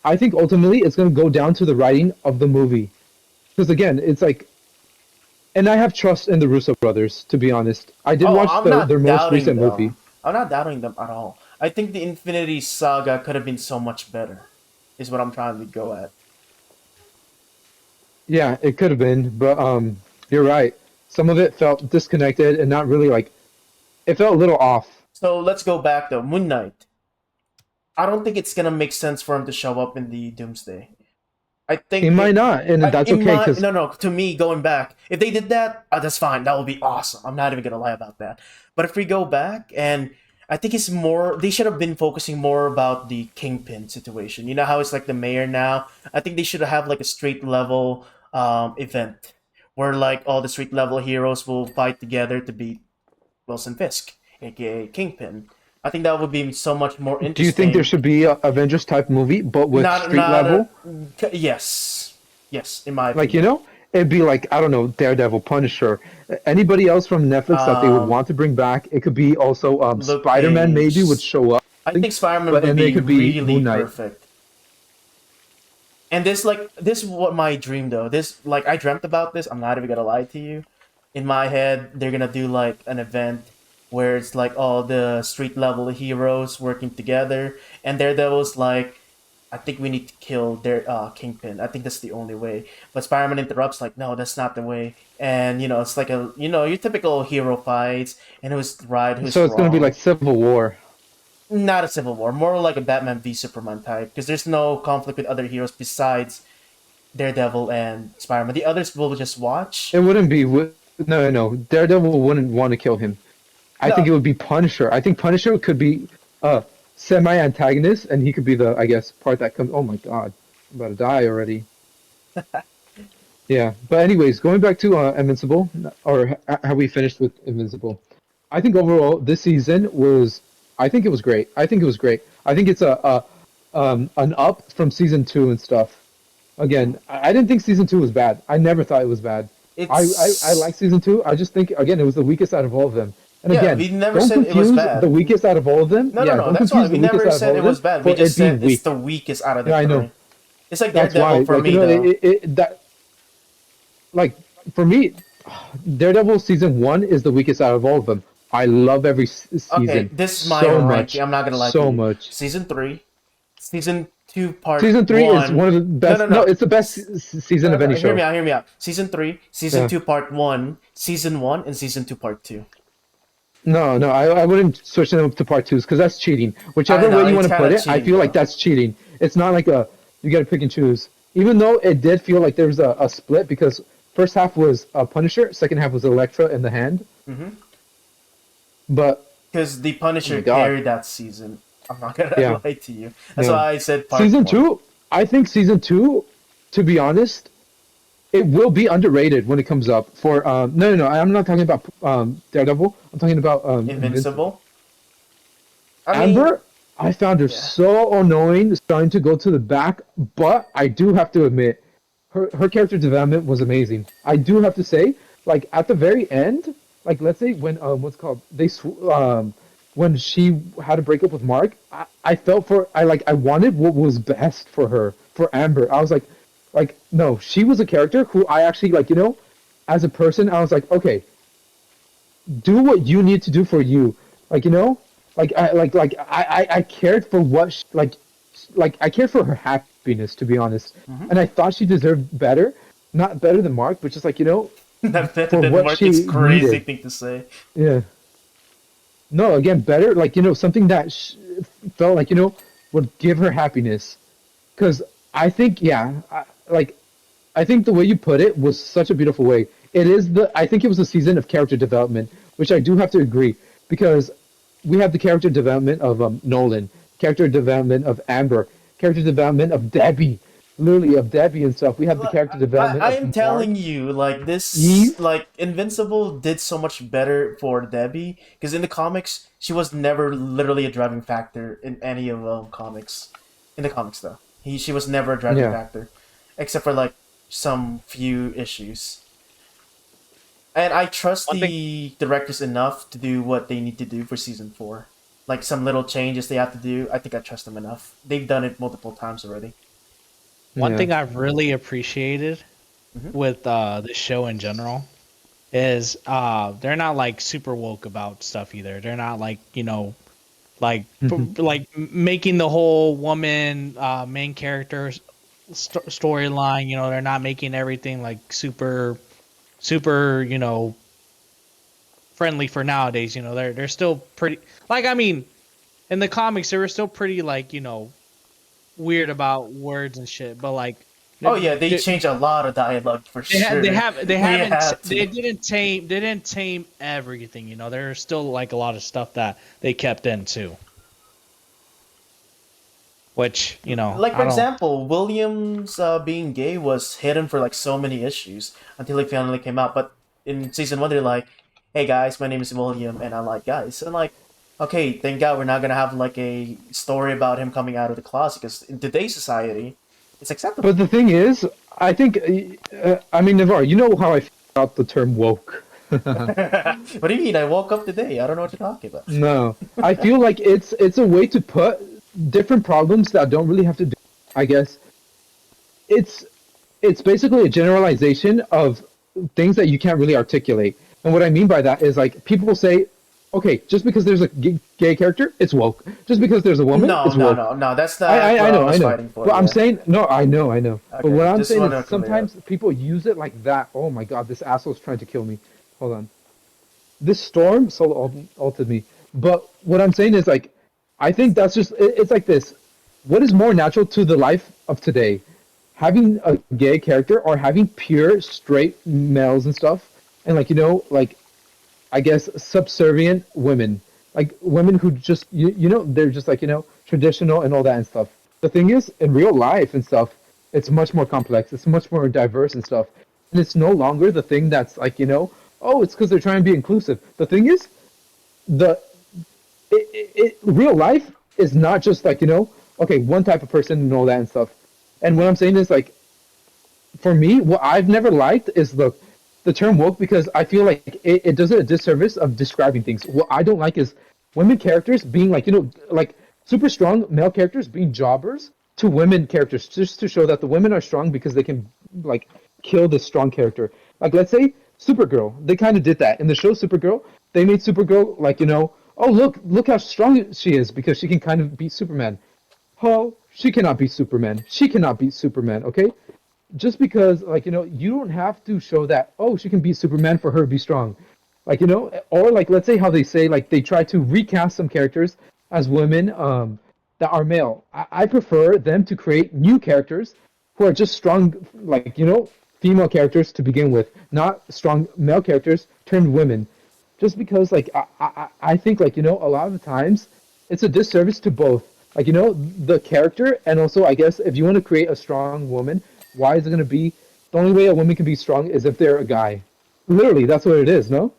I think ultimately it's gonna go down to the writing of the movie. Because again, it's like And I have trust in the Russo brothers, to be honest. I did Oh, watch I'm their not most doubting recent movie. them. I'm not doubting them at all. I think the Infinity Saga could have been so much better, is what I'm trying to go at. Yeah, it could have been, but you're right. Some of it felt disconnected and not really like it felt a little off. So let's go back though. Moon Knight. I don't think it's gonna make sense for him to show up in the Doomsday. I He think might not, and that's in okay my because no, to me going back, if they did that, that's fine. That would be awesome. I'm not even gonna lie about that. But if we go back, and I think it's more, they should have been focusing more about the Kingpin situation. You know how it's like the mayor now. I think they should have like a street level event where like all the street level heroes will fight together to beat Wilson Fisk, aka Kingpin. I think that would be so much more do you think there interesting. should be a Avengers type movie, but with street Not a, level? yes, yes, in my Like, you opinion. know, it'd be like, I don't know, Daredevil, Punisher, anybody else from Netflix that they would Um, want to bring back. It could be also Luke Spider-Man maybe would Cage. show up, I think Spider-Man but would and they be could be really Moon Knight. perfect. And this is what my dream though. This like I dreamt about this. I'm not even gonna lie to you. In my head, they're gonna do like an event where it's like all the street level heroes working together, and Daredevil's like, I think we need to kill their Kingpin. I think that's the only way. But Spider-Man interrupts like, no, that's not the way. And it's like a your typical hero fights and who's right, who's So it's gonna be like wrong. Civil War. Not a Civil War, more like a Batman v Superman type, because there's no conflict with other heroes besides Daredevil and Spider-Man. The others will just It watch. wouldn't be no. Daredevil wouldn't want to kill him. I No, think it would be Punisher. I think Punisher could be a semi-antagonist, and he could be the, I guess, part that comes. Oh my God, I'm about to die already. Yeah, but anyways, going back to Invincible, or how we finished with Invincible. I think overall this season was, I think it was great. I think it was great. I think it's a an up from season two and stuff. Again, I didn't think season two was bad. I never thought it was bad. I like it's season two. I just think again it was the weakest out of all of them. And yeah. again, We never don't said it was confuse the bad. weakest out of all of them. No, no, Yeah, no. don't That's why confuse the we weakest never out of said all it of them was bad. We for just it being said it's weak. the weakest out of the Yeah, I know. three. It's like That's Daredevil why. for Like you me know, though. that like for me, Daredevil season one is the weakest out of all of them. I love every Okay, season this is my so ranking. much, I'm not gonna lie to so you. much. Season three, season two, part Season three is one. one of the No, best. no, No, no. it's the best season No, of no. any Hear me show. out. Hear me out. Season three, season Yeah. two, part one, season one, and season two, part two. No, no, I wouldn't switch them up to part twos because that's cheating. I Whichever way know you it's want to kind put of it, I cheating feel like though. that's cheating. It's not like a you got to pick and choose. Even though it did feel like there was a split because first half was Punisher, second half was Elektra in the hand. Mm-hmm. But Because the oh my Punisher God, carried that season. I'm not gonna yeah, lie to you. That's yeah. why I said part Season one. two, I think season two, to be honest, it will be underrated when it comes up. For no, I'm not talking about Daredevil. I'm talking about Invincible. Invincible. I mean, Amber, I found her yeah. so annoying, starting to go to the back. But I do have to admit, her character development was amazing. I do have to say, like at the very end, like let's say when what's it called when she had to break up with Mark, I felt for I wanted what was best for her for Amber. I was like no, she was a character who I actually like as a person I was like okay, do what you need to do for you. Like I cared for what I cared for her happiness to be honest, Mm-hmm. and I thought she deserved better, not better than Mark, but just like That better for than what Mark. she It's crazy needed. thing to say. Yeah. No, again, better like something that felt like would give her happiness. Because I think I think the way you put it was such a beautiful way. I think it was a season of character development, which I do have to agree because we have the character development of Nolan, character development of Amber, character development of Debbie, literally of Debbie and stuff. We have the character development I of am Mark, telling you, like this, Eve. like Invincible did so much better for Debbie because in the comics she was never literally a driving factor in any of comics. In the comics, though, she was never a driving Yeah, factor, except for like some few issues. And I trust One thing, the directors enough to do what they need to do for season four. Like some little changes they have to do. I think I trust them enough. They've done it multiple times already. one yeah. thing I've really appreciated Hmm. with this show in general is they're not like super woke about stuff either. They're not like, you know, like making the whole woman main character storyline, you know, they're not making everything like super, you know, friendly for nowadays. You know, they're still pretty, like, I mean, in the comics they were still pretty, like, you know, weird about words and shit, but like Oh yeah, they changed a lot of dialogue for sure. they haven't had to. they didn't tame everything. You know, there's still like a lot of stuff that they kept in too, which, you know, Like for I don't. example, Williams being gay was hidden for like so many issues until it finally came out. But in season one, they're like, "Hey guys, my name is William, and I like guys." And like, okay, thank God we're not gonna have like a story about him coming out of the closet because in today's society, it's acceptable. But the thing is, I think, I mean, Navar, you know how I feel about the term woke. What do you mean? I woke up today. I don't know what you're talking about. No, I feel like it's a way to put different problems that don't really have to do. I guess it's it's basically a generalization of things that you can't really articulate. And what I mean by that is like people will say, okay, just because there's a gay character, it's woke. Just because there's a woman, No, it's no, woke. no, no. That's not what I I know, I was know. fighting for. But I'm Yeah. saying, no, I know. But Okay, what I'm just saying want to is clear up. sometimes people use it like that. Oh my God, this asshole's trying to kill me. Hold on. This storm so altered me. But what I'm saying is like, I think that's just, it's like this. What is more natural to the life of today? Having a gay character or having pure straight males and stuff? And like, you know, like I guess subservient women, like women who just you know they're just like you know traditional and all that and stuff. The thing is, in real life and stuff, it's much more complex. It's much more diverse and stuff, and it's no longer the thing that's like you know oh it's because they're trying to be inclusive. The thing is, the real life is not just like you know okay one type of person and all that and stuff. And what I'm saying is like for me, what I've never liked is the term woke because I feel like it does it a disservice of describing things. What I don't like is women characters being like you know like super strong male characters being jobbers to women characters just to show that the women are strong because they can like kill the strong character. Like let's say Supergirl, they kind of did that in the show Supergirl. They made Supergirl like you know oh look how strong she is because she can kind of beat Superman. Oh, she cannot beat Superman. She cannot beat Superman. Okay, just because like you know you don't have to show that oh she can beat Superman for her to be strong, like you know, or like let's say how they say like they try to recast some characters as women that are male. I prefer them to create new characters who are just strong like you know female characters to begin with, not strong male characters turned women. Just because like I think like you know a lot of the times it's a disservice to both like you know the character and also I guess if you want to create a strong woman, why is it going to be the only way a woman can be strong is if they're a guy? Literally, that's what it is. No,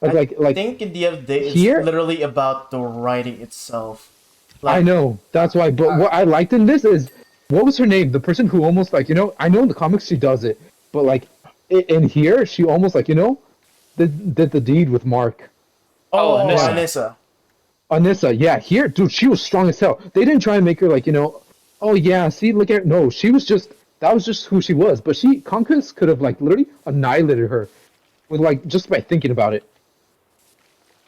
I like think in the end of the day, it's here, literally about the writing itself. I Like, know that's why. But what I liked in this is what was her name? The person who almost like you know I know in the comics she does it, but like in here she almost like you know did the deed with Mark. Oh, oh, Anissa. Anissa. Anissa, yeah, here, dude, she was strong as hell. They didn't try and make her like, you know, oh yeah, see, look at her. No, she was just that was just who she was. But she Conquest could have like literally annihilated her with like just by thinking about it.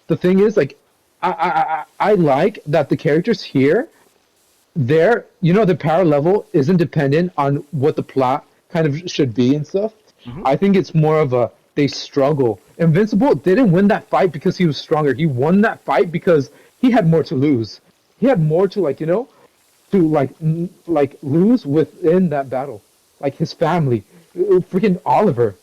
The thing is, like, I like that the characters here, their you know, the power level isn't dependent on what the plot kind of should be and stuff. Hmm. I think it's more of a they struggle. Invincible didn't win that fight because he was stronger. He won that fight because he had more to lose. He had more to like, you know, to like like lose within that battle. Like his family, freaking Oliver.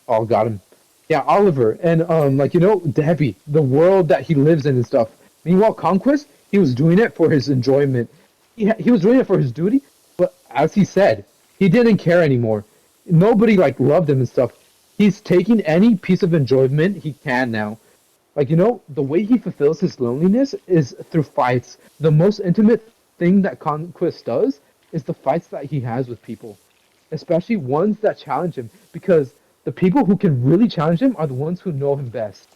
Oh, got him. Yeah, Oliver and like you know Debbie, the world that he lives in and stuff. Meanwhile, Conquest, he was doing it for his enjoyment. He was doing it for his duty, but as he said, he didn't care anymore. Nobody like loved him and stuff. He's taking any piece of enjoyment he can now. Like you know, the way he fulfills his loneliness is through fights. The most intimate thing that Conquest does is the fights that he has with people, especially ones that challenge him, because the people who can really challenge him are the ones who know him best.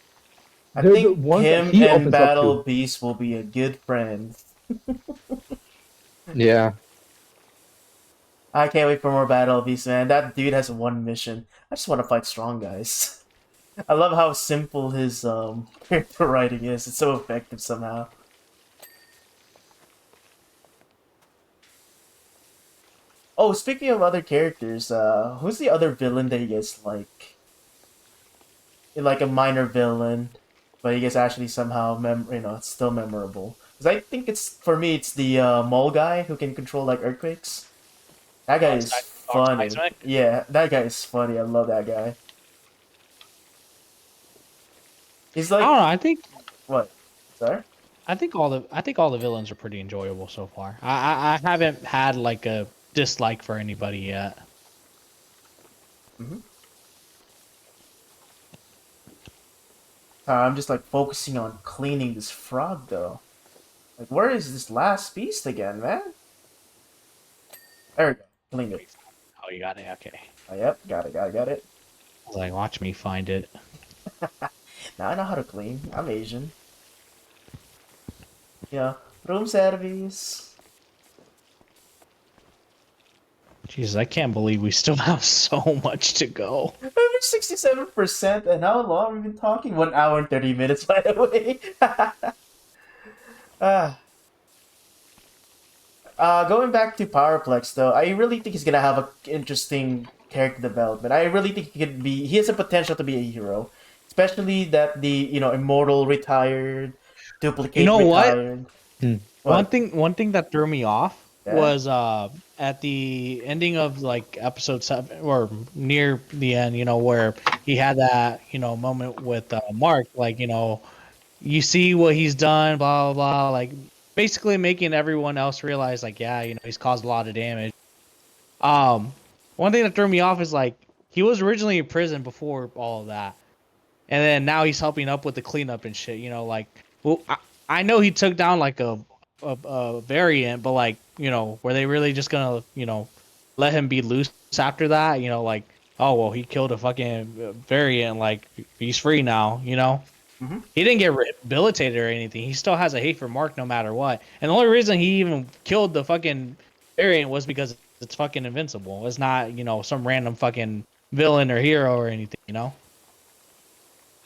I They're the think ones that him he and opens up to. Battle Beast will be a good friend. Yeah. I can't wait for more Battle Beast, man. That dude has one mission. I just want to fight strong guys. I love how simple his character writing is. It's so effective somehow. Oh, speaking of other characters, who's the other villain that you guys like? Like a minor villain, but he gets actually somehow it's still memorable. Because I think it's for me, it's the mole guy who can control like earthquakes. That guy is funny. Yeah, that guy is funny. I love that guy. He's I like don't know. I think what? Sorry. I think all the villains are pretty enjoyable so far. I haven't had like a dislike for anybody yet. Mm-hmm. I'm just like focusing on cleaning this frog though. Like, where is this last beast again, man? There we go. Clean it. Oh, you got it. Okay. Oh, yep, got it. I was like, watch me find it. Now I know how to clean. I'm Asian. Yeah, room service. Jesus, I can't believe we still have so much to go. We're 67%, and how long have we been talking? 1 hour and 30 minutes, by the way. Ah. Going back to Powerplex, though, I really think he's gonna have an interesting character development. I really think he has a potential to be a hero. Especially that the, Immortal retired, Duplicate You know what? retired. One thing that threw me off Yeah. was at the ending of like episode 7 or near the end, where he had that, moment with Mark, like, you see what he's done, blah blah blah, like basically making everyone else realize like, yeah, he's caused a lot of damage. One thing that threw me off is like he was originally in prison before all of that. And then now he's helping up with the cleanup and shit, like, well, I know he took down like a variant, but like, were they really just gonna, let him be loose after that? Like, oh, well, he killed a fucking variant, like, he's free now, Mm-hmm. He didn't get rehabilitated or anything. He still has a hate for Mark no matter what. And the only reason he even killed the fucking variant was because it's fucking invincible. It's not, some random fucking villain or hero or anything.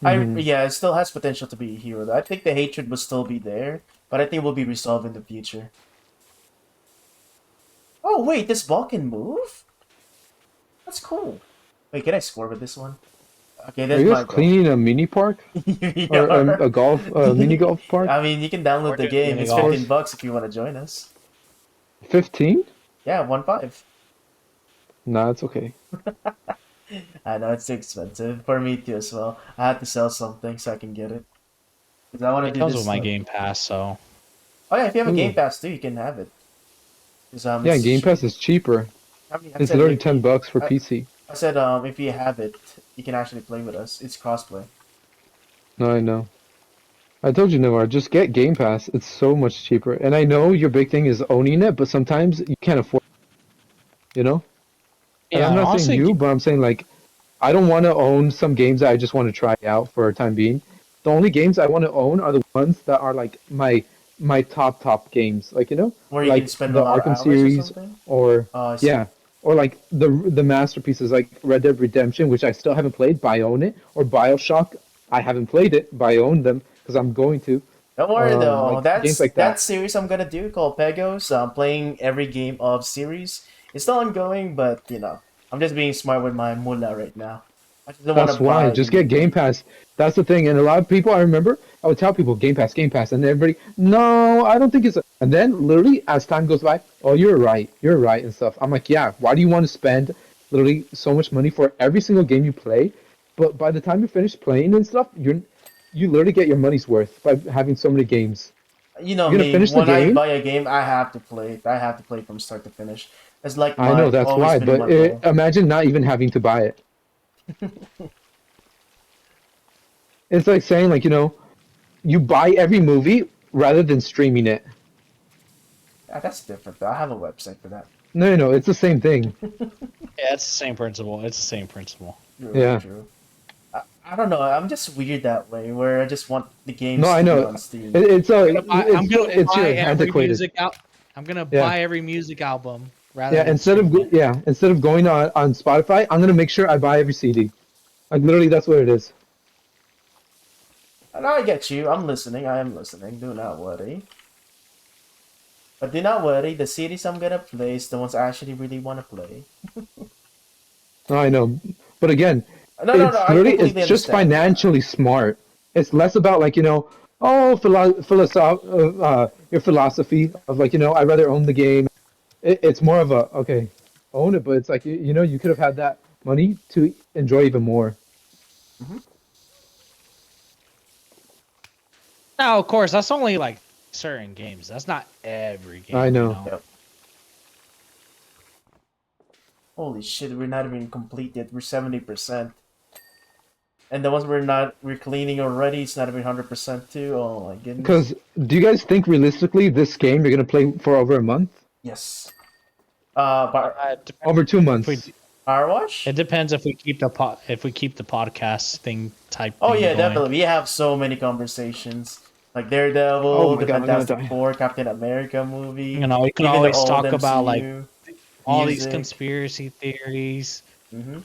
Yeah, it still has potential to be a hero. Though. I think the hatred will still be there, but I think it will be resolved in the future. Oh wait, this ball can move? That's cool. Wait, can I score with this one? Okay, Are there's you my guys goal. cleaning a mini park or a mini golf park? I mean, you can download the game. It's $15 if you want to join us. 15? Yeah, 1.5. Nah, it's okay. I know it's too expensive for me too as well. I had to sell something so I can get it. Because I want to It do comes this. with my Game Pass, so. Oh yeah, if you have a Ooh. Game Pass too, you can have it. 'Cause, Yeah, it's Game Pass is cheaper. I mean, I It's said literally if $10 for I- PC. I said if you have it, you can actually play with us. It's crossplay. No, I know. I told you, Noah, just get Game Pass. It's so much cheaper. And I know your big thing is owning it, but sometimes you can't afford it, And Yeah, I'm not saying honestly, you, but I'm saying like I don't want to own some games that I just want to try out for a time being. The only games I want to own are the ones that are like my top games, like Where you can like spend a the lot of Arkham hours or series, something. or Oh, I see. yeah, or like the masterpieces like Red Dead Redemption, which I still haven't played, but I own it, or BioShock. I haven't played it, but I own them because I'm going to. Don't worry though. Like games That's like that that. series I'm gonna do called Pegos. I'm playing every game of series. It's still ongoing, but I'm just being smart with my mullah right now. I just don't want to That's why. buy Just the get Game Pass. That's the thing. And a lot of people, I remember, I would tell people Game Pass, and everybody, no, I don't think it's. And then literally, as time goes by, oh, you're right, and stuff. I'm like, yeah. Why do you want to spend literally so much money for every single game you play? But by the time you finish playing and stuff, you literally get your money's worth by having so many games. You know You're gonna me, finish the when I game. buy a game, I have to play it. I have to play it from start to finish. It's like I know my that's always why. been But my goal. imagine not even having to buy it. It's like saying like you buy every movie rather than streaming it. Yeah, that's different though. I have a website for that. No, it's the same thing. Yeah, it's the same principle. It's the same principle. True, Yeah. true. I don't know. I'm just weird that way, where I just want the games No, I to be know. on Steam. It's I'm gonna it's buy your every antiquated. music out. I'm gonna Yeah. buy every music album rather Yeah, than stream it. instead of going on Spotify, I'm gonna make sure I buy every CD. Like literally, that's what it is. And I get you. I'm listening. I am listening. Do not worry. But do not worry. The series I'm gonna play is the ones I actually really want to play. I know, but again, No, no, no. I completely it's just understand. financially smart. It's less about like oh, your philosophy of like I'd rather own the game. It's more of a okay, own it, but it's like you could have had that money to enjoy even more. Hmm. Now, of course, that's only like certain games. That's not every I game, you know. know. Yep. Holy shit, we're not even complete yet. We're 70%. And the ones we're cleaning already, it's not even 100% too. Oh my goodness. Because do you guys think realistically this game you're gonna play for over a month, Yes. It depends over two if we. months? Power Wash? It depends if we keep the podcast thing type Oh thing yeah, going. definitely. We have so many conversations. Like Oh Daredevil, my the god, I'm gonna Fantastic die. Four, Captain America movie, You know, we can even the always old talk about like MCU, all these music. conspiracy theories. Hmm.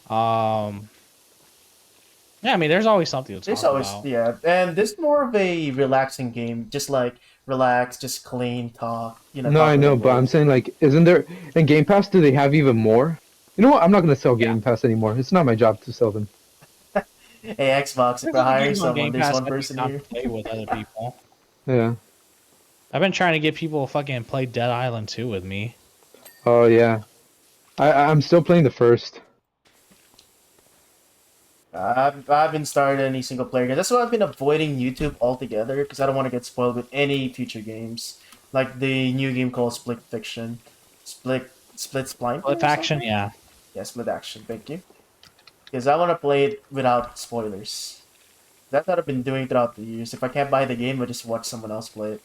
Yeah, I mean, there's always something to There's talk always, about. yeah, and this is more of a relaxing game. Just like relax, just clean, talk. No, Talk I with a know, but I'm word. saying like, isn't there in Game Pass? Do they have even more? You know what? I'm not gonna sell Yeah, Game Pass anymore. It's not my job to sell them. Hey Xbox, if there's you're other hiring games on someone, Game there's Pass one I'd be person down here. to play with other people. Yeah. I've been trying to get people to fucking play Dead Island 2 with me. Oh yeah. I'm still playing the first. I haven't started any single player game. That's why I've been avoiding YouTube altogether because I don't want to get spoiled with any future games, like the new game called Split Fiction, Split Splinter Flip or Action, something. yeah. Yeah, Split Action. Thank you. Because I want to play it without spoilers. That's what I've been doing throughout the years. If I can't buy the game, I just watch someone else play it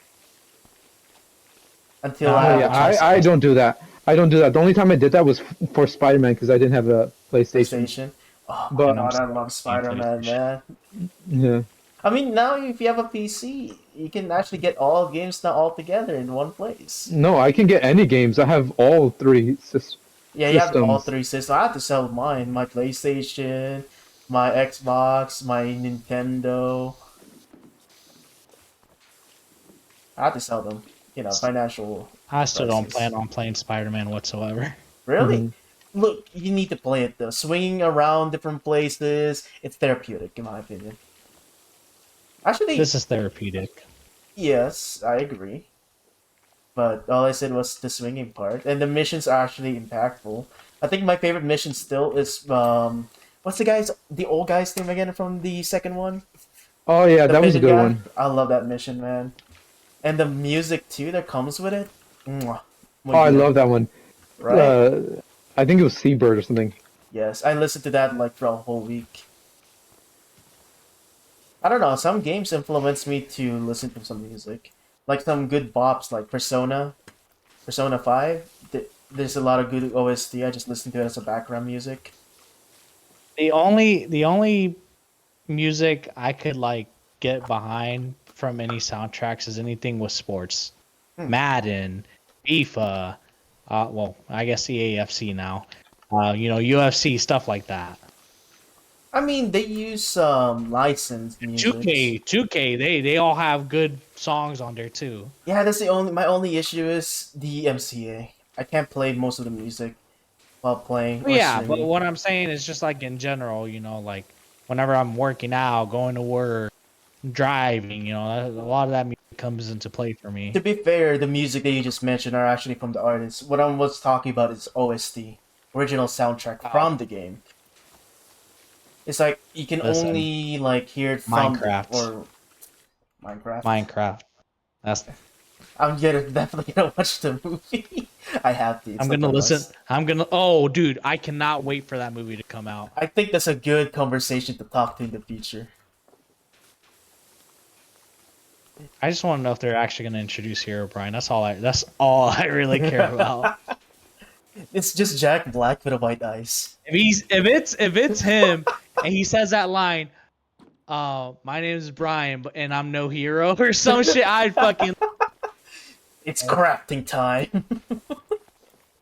until I Nah, Oh have yeah, the chance to I play don't do that. I don't do that. The only time I did that was for Spider-Man because I didn't have a PlayStation. PlayStation. Oh my and But I'm god, I still love playing Spider-Man, PlayStation. man. yeah. I mean, now if you have a PC, you can actually get all games now all together in one place. No, I can get any games. I have all three Yeah, you have all systems. three systems. I have to sell mine: my PlayStation, my Xbox, my Nintendo. I have to sell them. Financial I still don't crisis. plan on playing Spider-Man whatsoever. Really? Hmm. Look, you need to play it though. Swinging around different places, it's therapeutic, in my opinion. Actually, This is therapeutic. yes, I agree. But all I said was the swinging part, and the missions are actually impactful. I think my favorite mission still is what's the old guy's name again from the second one? Oh yeah, The that was a faded good guy. one. I love that mission, man, and the music too that comes with it. Mwah. Oh, Muy I bien, love that one. right? Uh, I think it was Seabird or something. Yes, I listened to that like for a whole week. I don't know. Some games influence me to listen to some music, like some good bops, like Persona 5. There's a lot of good OST. I just listen to it as a background music. The only music I could like get behind from any soundtracks is anything with sports. Hmm. Madden, FIFA, well, I guess EAFC now. UFC stuff like that. I mean, they use some licensed musics. 2K, they all have good songs on there too. Yeah, that's the only. My only issue is the MCA. I can't play most of the music while playing But or yeah, but streaming. what I'm saying is just like in general, like whenever I'm working out, going to work, driving, a lot of that music comes into play for To me. be fair, the music that you just mentioned are actually from the artists. What I was talking about is OST, original soundtrack Uh, from the game. It's like you can Listen, only like hear it from Minecraft, or Minecraft. Minecraft. That's I'm definitely gonna watch the movie. I have to. It's I'm like gonna a listen. must. I'm gonna. Oh, dude, I cannot wait for that movie to come out. I think that's a good conversation to talk to in the future. I just want to know if they're actually gonna introduce Hero Brian. That's all I really care about. It's just Jack Black with a white eyes. If it's him and he says that line, my name is Brian, and I'm no hero or some shit, I'd fucking. It's crafting time.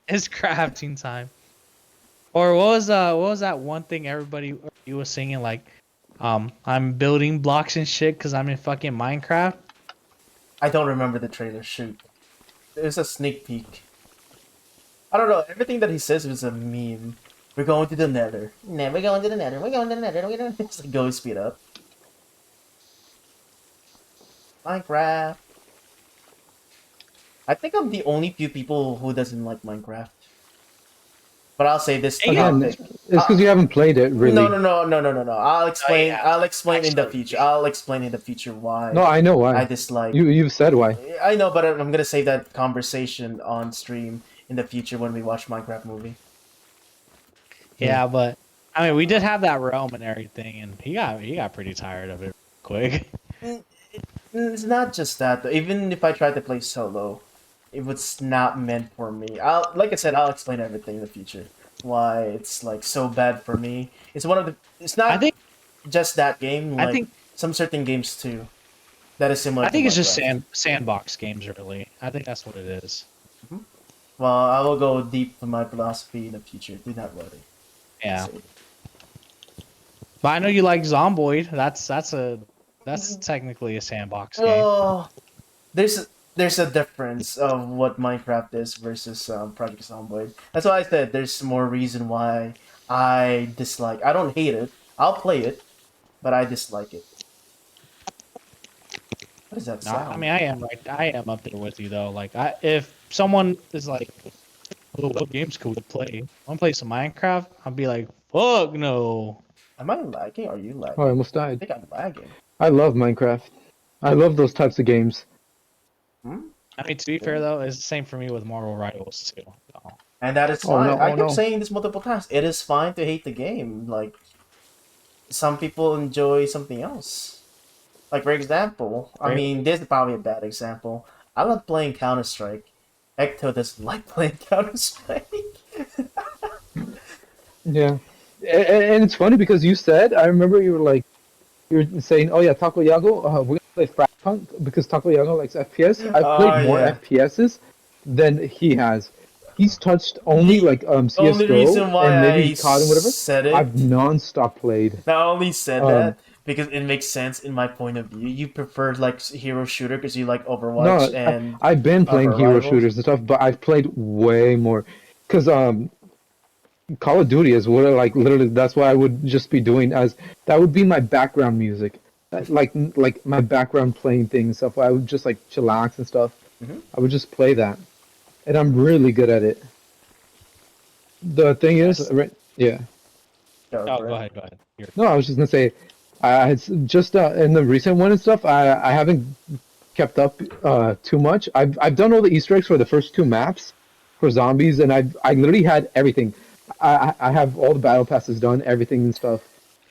It's crafting time. Or what was that one thing everybody was singing like, I'm building blocks and shit because I'm in fucking Minecraft. I don't remember the trailer. Shoot, there's a sneak peek. I don't know. Everything that he says was a meme. We're going to the Nether. No, we're going to the Nether. We're going to the Nether. We're going to It's like go speed up. Minecraft. I think I'm the only few people who doesn't like Minecraft. But I'll say this Hey, Again, topic. it's because you haven't played it No, really. no, no, no, no, no, no. I'll explain. have. I'll explain in the Actually, future. I'll explain in the future why No, I know I why. dislike. You've said why. I know, but I'm gonna save that conversation on stream in the future when we watch Minecraft movie. Yeah. yeah, but I mean, we did have that realm and everything, and he got pretty tired of it quick. Mm, It's not just that though. Even if I tried to play solo, it was not meant for me. Like I said, I'll explain everything in the future. Why it's like so bad for me. It's one of the. It's I not think just that game. I Like think some certain games too, that is similar I to think it's just Minecraft. sandbox games, really. I think that's what it is. Mhm. Well, I will go deep with my philosophy in the future. Do not worry. Yeah, So, but I know you like Zomboid. That's technically a sandbox game. oh, there's a difference of what Minecraft is versus Project Zomboid. That's why I said there's more reason why I dislike. I don't hate it. I'll play it, but I dislike it. What is that No, I sound? mean, I am up there with you though. Like, if someone is like, "Oh, what games could we play? I want to play some Minecraft." I'll be like, "Fuck no." Am I lagging? Are you Oh, I lagging? almost I died. think I'm lagging. I love Minecraft. I love those types of games. Hmm? I mean, to be fair though, it's the same for me with Marvel Rivals too. So. And that is Oh fine. no, I oh kept no. saying this multiple times. It is fine to hate the game. Like some people enjoy something else. Like for example, I Right? mean, this is probably a bad example. I love playing Counter Strike. Ecto doesn't like playing Counter Strike. Yeah. And it's funny because you said, I remember you were like, you were saying, oh yeah, Taco Yago, we're gonna play Frat Punk because Taco Yago likes FPS. I've Oh played more yeah. FPSs than he has. He's touched only The like only CS:GO reason why and maybe I COD and whatever. said I've it, non-stop played. I only said Um, that because it makes sense in my point of view. You prefer like hero shooter because you like Overwatch no, and I've been playing hero Rivals. shooters and stuff, but I've played way more. Because Call of Duty is what I like literally that's what I would just be doing as that would be my background music. Like my background playing things stuff. I would just like chillax and stuff. Mm-hmm. I would just play that. And I'm really good at it. The thing is, Yes. right, yeah. Go Oh, for it. go ahead. No, I was just gonna say it's just in the recent one and stuff, I haven't kept up too much. I've done all the Easter eggs for the first two maps for zombies, and I literally had everything. I have all the battle passes done, everything and stuff.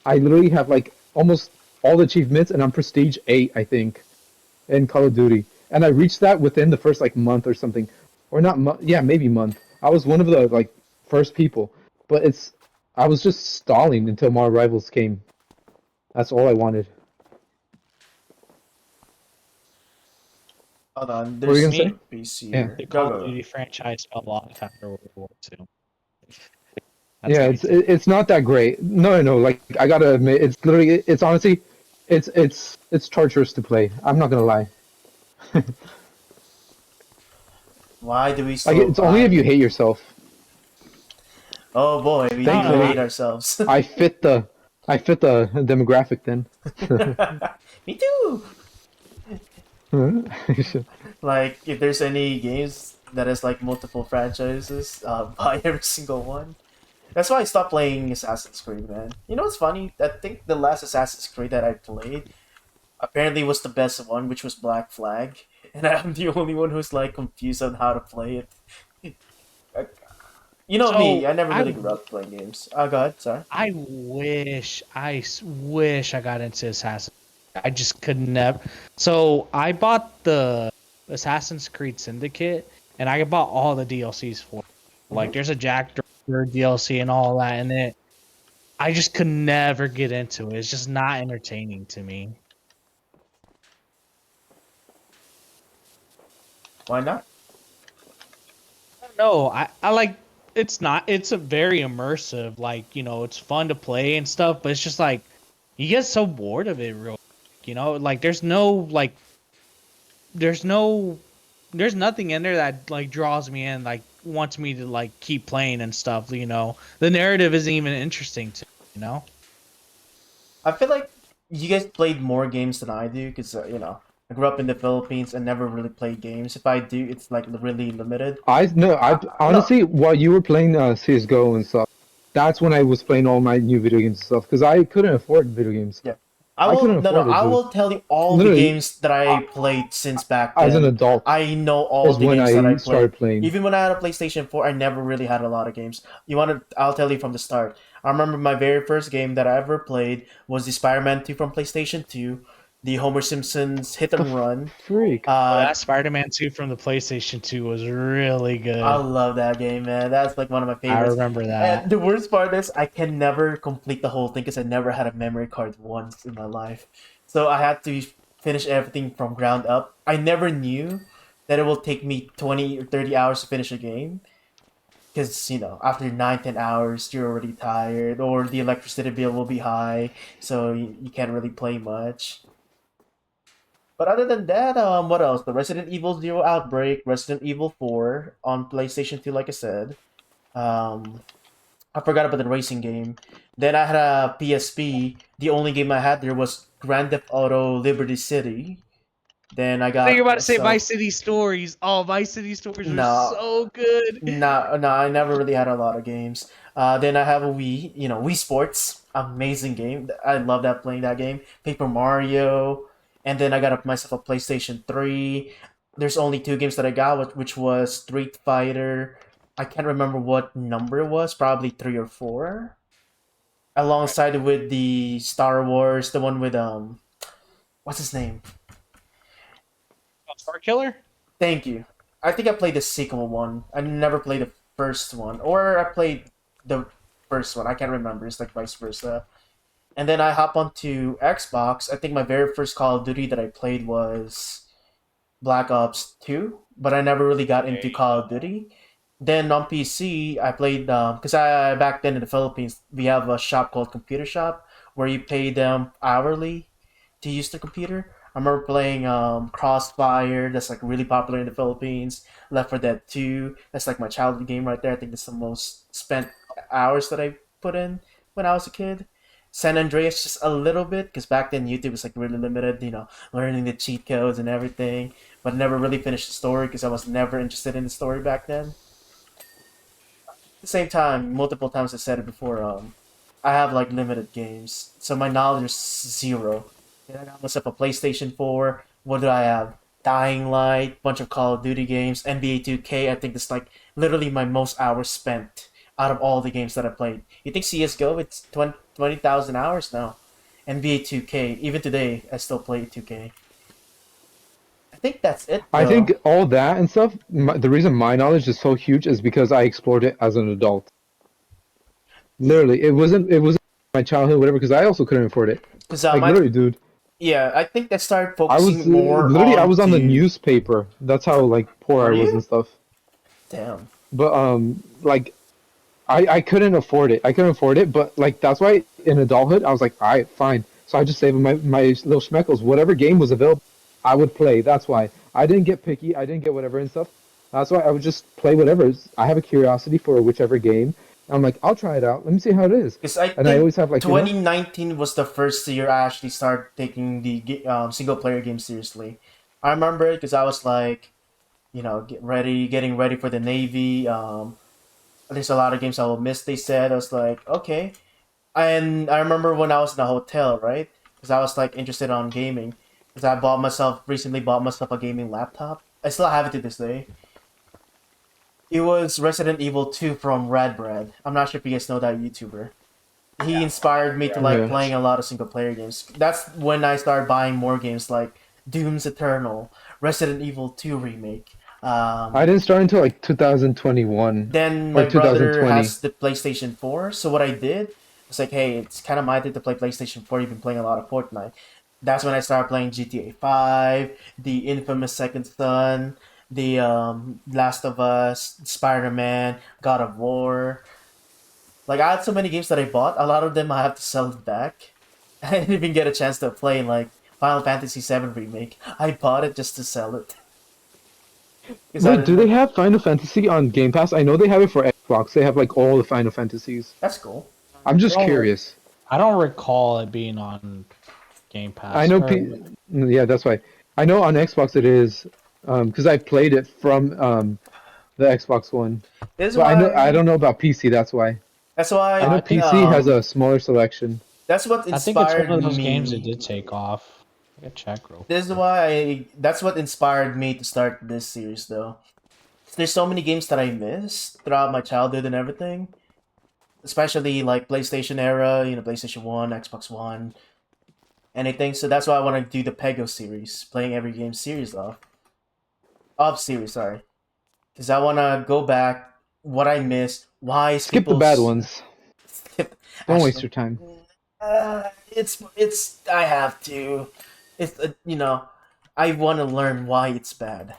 I literally have like almost all the achievements, and I'm prestige 8, I think, in Call of Duty, and I reached that within the first like month or something, or not yeah, maybe month. I was one of the like first people, but it's I was just stalling until more rivals came. That's all I wanted. Hold on, What were you there's gonna say? Me, a piece Yeah. here. the Go Call of go go. Duty franchise fell off after World War II. That's Yeah, how you it's take it. it's not that great. No, no, like I gotta admit, it's literally it's honestly, it's torturous to play. I'm not gonna lie. Why do we Like still it's only if you buy? hate yourself. Oh boy, we No, do no, Thankfully, hate ourselves. I fit the I fit the demographic then. Me too. Yeah, Like, if there's any games that has like multiple franchises, buy every single one. That's why I stopped playing Assassin's Creed, man. You know what's funny? I think the last Assassin's Creed that I played apparently was the best one, which was Black Flag, and I'm the only one who's like confused on how to play it. You know me, So I never really grew up playing games. Oh god, sorry. wish I got into Assassin's. I just could never. So I bought the Assassin's Creed Syndicate, and I bought all the DLCs for it. Like, Mhm. there's a Jack Draper DLC and all that, and it. I just could never get into it. It's just not entertaining to me. Why not? No, I like. It's not. It's a very immersive. Like, it's fun to play and stuff, but it's just like you get so bored of it real quick, you know? Like there's no like there's no there's nothing in there that like draws me in, like wants me to like keep playing and stuff, you know. The narrative isn't even interesting to me, you know? I feel like you guys played more games than I do because I grew up in the Philippines and never really played games. If I do, it's like really limited. I no, I No, honestly, while you were playing CS:GO and stuff, that's when I was playing all my new video games and stuff because I couldn't afford video games. yeah. I couldn't No, afford it, I dude. will tell you all the Literally, games that I played since back as an then. adult I know all is the when games that I I started played. playing. Even when I had a PlayStation 4, I never really had a lot of games. I'll tell you from the start. I remember my very first game that I ever played was the Spider-Man 2 from PlayStation 2, the Homer Simpson's Hit The and Run. freak. Oh, Uh, that Spider-Man 2 from the PlayStation 2 was really I good. love that game, man. That's like one of my I favorites. remember And that. the worst part is I can never complete the whole thing because I never had a memory card once in my life. So I had to finish everything from ground up. I never knew that it will take me 20 or 30 hours to finish a game. Because, after 9, 10 hours, you're already tired, or the electricity bill will be high, so you can't really play much. But other than that, what else? The Resident Evil Zero Outbreak, Resident Evil 4 on PlayStation 2, like I said. Um, I forgot about the racing game. Then I had a PSP. The only game I had there was Grand Theft Auto Liberty City. Then I I think you're got about to say myself. Vice City Stories. Oh, Vice City Stories were No, so good. no, I never really had a lot of games. Then I have a Wii, Wii Sports, amazing game. I love that playing that game. Paper Mario, and then I got myself a PlayStation 3. There's only two games that I got, which was Street Fighter. I can't remember what number it was, probably 3 or 4. Alongside with the Star Wars, the one with what's his name? Oh, Star Killer? Thank you. I think I played the sequel one. I never played the first one, or I played the first one. I can't remember. It's like vice versa. And then I hop onto Xbox. I think my very first Call of Duty that I played was Black Ops 2, but I never really got There into you Call of go. Duty. Then on PC, I played because I back then in the Philippines we have a shop called Computer Shop where you pay them hourly to use the computer. I remember playing Crossfire. That's like really popular in the Philippines. Left 4 Dead 2. That's like my childhood game right there. I think that's the most spent hours that I put in when I was a kid. San Andreas just a little bit because back then YouTube was like really limited. Learning the cheat codes and everything, but never really finished the story because I was never interested in the story back then. At the same time, multiple times I said it before. I have like limited games, so my knowledge is zero. And I got myself a PlayStation 4. What do I have? Dying Light, bunch of Call of Duty games, NBA 2K. I think that's like literally my most hours spent out of all the games that I played. You think CS:GO? It's 20,000 hours now. NBA 2K. Even today, I still play 2K. I think that's it I think though. all that and stuff. The reason my knowledge is so huge is because I explored it as an adult. Literally, it wasn't my childhood, whatever. Because I also couldn't afford it. Because Like literally, dude. yeah, I think I started I was focusing more literally I on was on the to. newspaper. That's how like poor I Were was and you? stuff. Damn. But like I couldn't afford it. I couldn't afford it. But like that's why in adulthood I was like, all right, fine. So I just saved my little schmeckles. Whatever game was available, I would play. That's why I didn't get picky. I didn't get whatever and stuff. That's why I would just play whatever. I have a curiosity for whichever game. I'm like, I'll try it out. Let me see how it is. Because I And I think always have like 2019 was the first year I actually started taking the single player game seriously. I remember it because I was like, getting ready for the Navy. There's a lot of games I will miss. They said I was like, okay. And I remember when I was in a hotel, right? Because I was like interested on gaming. Because I recently bought myself a gaming laptop. I still have it to this day. It was Resident Evil 2 from Radbrad. I'm not sure if you guys know that YouTuber. He inspired me to like yeah. playing a lot of single player games. That's when I started buying more games like Doom's Eternal, Resident Evil 2 remake. I didn't start until like 2021 Then my or brother 2020. has the PlayStation 4, so what I did was like, hey, it's kind of my thing to play PlayStation 4. You've been playing a lot of Fortnite. That's when I started playing GTA 5, the infamous Second Son, the Last of Us, Spider Man, God of War. Like I had so many games that I bought. A lot of them I have to sell back. I didn't even get a chance to play like Final Fantasy VII Remake. I bought it just to sell it. 'Cause I Wait, do didn't they know. have Final Fantasy on Game Pass? I know they have it for Xbox. They have like all the Final Fantasies. That's cool. I'm I just don't, curious. I don't recall it being on Game I Pass. know Or yeah, that's why. I know on Xbox it is, because I played it from the Xbox One. This is But I why. don't know about PC. That's why. That's why. I know I think PC has a smaller selection. That's what I think it's one inspired of those games that me. did take off. I gotta check real This is quick. why that's what inspired me to start this series, though. There's so many games that I missed throughout my childhood and everything, especially like PlayStation era, PlayStation One, Xbox One, anything. So that's why I want to do the Pego series, playing every game series of series, sorry, because I want to go back what I missed, why is Skip the bad people's ones. skip. Don't waste Actually, your time. it's I have to. It's I want to learn why it's bad.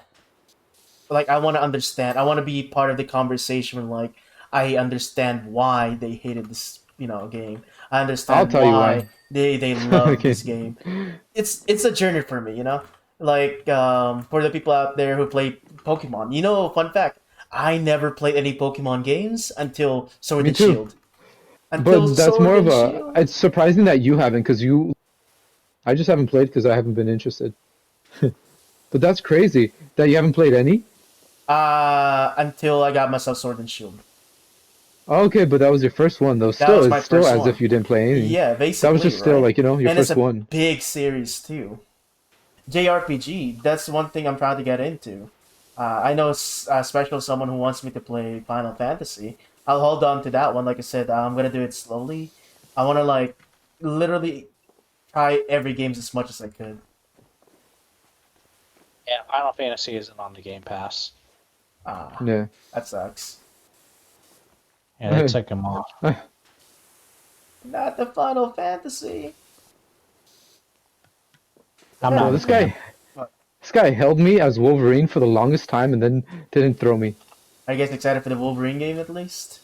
Like I want to understand. I want to be part of the conversation. When, like I understand why they hated this game. I I'll understand tell you why why. they love Okay. this game. It's a journey for me. Like for the people out there who play Pokemon. Fun fact. I never played any Pokemon games until Sword Me and too. Shield. Until But that's Sword more of and a. Shield. It's surprising that you haven't, because you. I just haven't played because I haven't been interested. But that's crazy that you haven't played any. Until I got myself Sword and Shield. Okay, but that was your first one though. That Still, was it's my still first as one. if you didn't play any. Yeah, That was basically, just still right? like, your And it's first a one. big series too. JRPG, that's one thing I'm trying to get into. I know it's especially someone who wants me to play Final Fantasy. I'll hold on to that one. Like I said, I'm gonna do it slowly. I want to like literally try every game as much as I could. Yeah, Final Fantasy isn't on the Game Pass. Ah, Yeah. that sucks. Yeah, they took him off. Not the Final Fantasy. I'm Bro, not a this fan. guy, this guy held me as Wolverine for the longest time and then didn't throw me. Are you guys excited for the Wolverine game at least?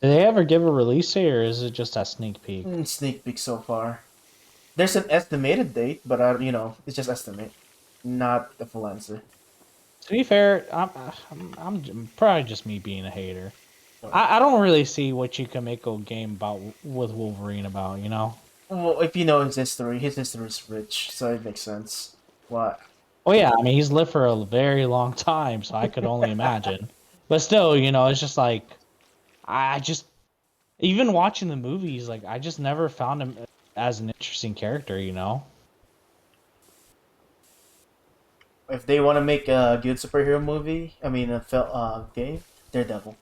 Did they ever give a release date, or is it just a sneak peek? Sneak peek so far. There's an estimated date, but it's just estimate, not the full answer. To be fair, I'm probably just me being a hater. I don't really see what you can make a game about with Wolverine about, you know? Well, if you know his history is rich, so it makes sense. What? Well, yeah, I mean, he's lived for a very long time, so I could only imagine. But still, it's just like, I just, even watching the movies, like, I just never found him as an interesting character, you know? If they want to make a good superhero movie, I mean game, Daredevil.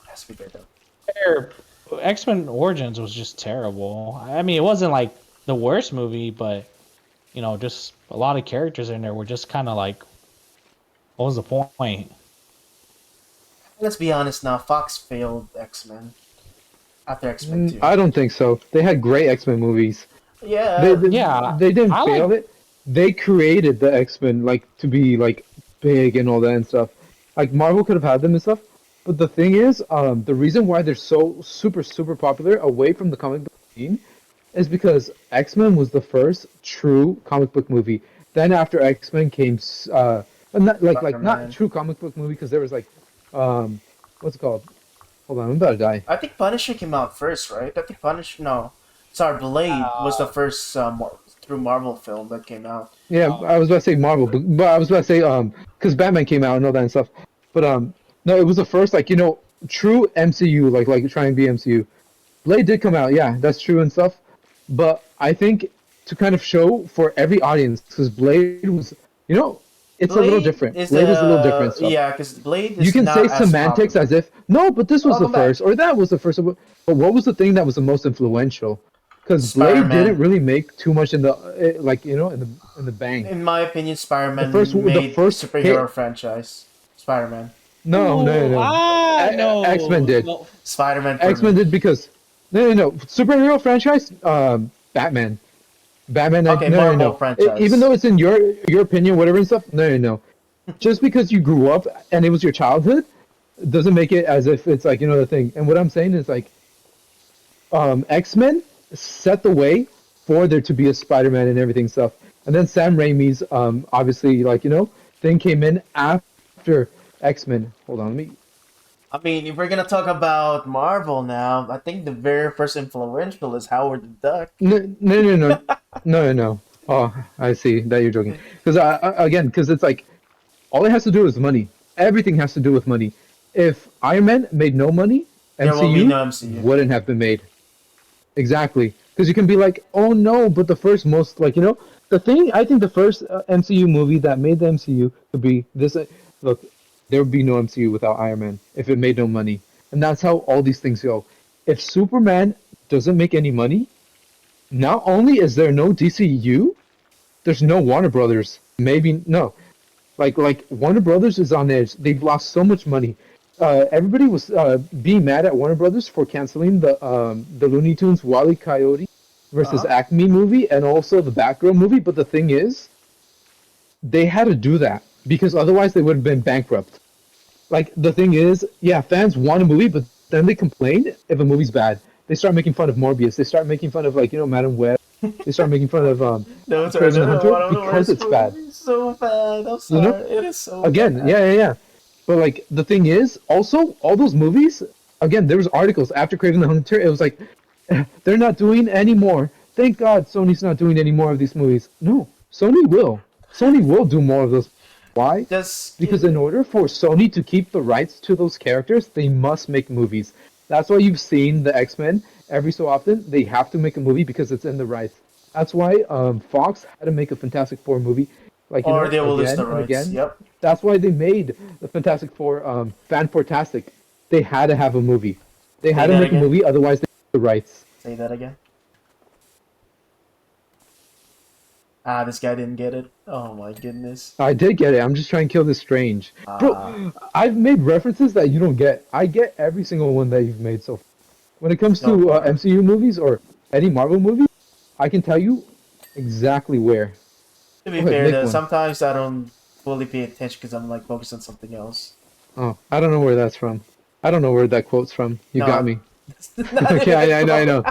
It has to be Daredevil. X-Men Origins was just terrible. I mean, it wasn't like the worst movie, but, just a lot of characters in there were just kind of like, what was the point? Let's be honest now. Fox failed X-Men after X-Men 2. I don't think so. They had great X-Men movies. They, Yeah, they, Yeah, they didn't I fail like. it. They created the X-Men like to be like big and all that and stuff. Like Marvel could have had them and stuff. But the thing is, the reason why they're so super popular away from the comic book scene is because X-Men was the first true comic book movie. Then after X-Men came, not not Spider-Man. true comic book movie, because there was like, what's it called? Hold on, I'm about to die. I think Punisher came out first, right? I think Punisher. No, sorry, Blade was the first through Marvel film that came out. Yeah, I was about to say Marvel, but I was about to say because Batman came out and all that and stuff. But no, it was the first like true MCU like trying to be MCU. Blade did come out, yeah, that's true and stuff. But I think to kind of show for every audience, because Blade was, it's a little Blade different. is Blade was a little different stuff. yeah, because Blade You is can say not as semantics popular. as if no, but this was the Welcome back, first or that was the first. But what was the thing that was the most influential? Because Blade didn't Spider-Man. really make too much in the in the bank. In my opinion, The first Spider-Man the made first superhero hit. franchise. Spider-Man. No. X-Men No. did. Well, Spider-Man for X-Men me. did because no. Superhero franchise. Batman. Batman. Okay, No. Marvel Even franchise. though it's in your opinion, whatever and stuff. No. Just because you grew up and it was your childhood, doesn't make it as if it's like the thing. And what I'm saying is like, X-Men set the way for there to be a Spider-Man and everything stuff. And then Sam Raimi's obviously like thing came in after X-Men. Hold on, let me. I mean, if we're gonna talk about Marvel now, I think the very first influential is Howard the Duck. No, no, no, no, no, no, no. Oh, I see that you're joking. Because again, because it's like all it has to do is money. Everything has to do with money. If Iron Man made no money, There will be MCU no MCU. wouldn't have been made. Exactly. Because you can be like, oh no, but the first most like the thing. I think the first MCU movie that made the MCU could be this. Look, there would be no MCU without Iron Man if it made no money, and that's how all these things go. If Superman doesn't make any money, not only is there no DCU, there's no Warner Brothers. Maybe no. Like Warner Brothers is on edge. They've lost so much money. Everybody was being mad at Warner Brothers for canceling the Looney Tunes Wile E. Coyote versus Uh-huh. Acme movie and also the Batgirl movie. But the thing is, they had to do that because otherwise they would have been bankrupt. Like the thing is, yeah, fans want a movie, but then they complain if a movie's bad. They start making fun of Morbius. They start making fun of Madam Web. They start making fun of Those are Craven the another Hunter one of the because worst it's bad. movies. So bad. I'm You know? sorry. It is so Again, bad. yeah. But like the thing is, also all those movies. Again, there was articles after Craven the Hunter. It was like they're not doing any more. Thank God Sony's not doing any more of these movies. No, Sony will. Sony will do more of those. Why? Just Because in order for Sony to keep the rights to those characters, they must make movies. That's why you've seen the X-Men every so often. They have to make a movie because it's in the rights. That's why Fox had to make a Fantastic Four movie, like or they will lose again the and rights. again. Yep. That's why they made the Fantastic Four Fantastic. They had to have a movie. They Say had to that make a again. movie, otherwise they the rights. Say that again. Ah, this guy didn't get it. Oh my goodness. I did get it. I'm just trying to kill this strange. Ah. Bro, I've made references that you don't get. I get every single one that you've made so far. When it comes So to far. MCU movies or any Marvel movie, I can tell you exactly where. To be Go ahead, fair, make though, one. sometimes I don't fully pay attention because I'm like focused on something else. Oh, I don't know where that's from. I don't know where that quote's from. You got me. It's not Okay, I know.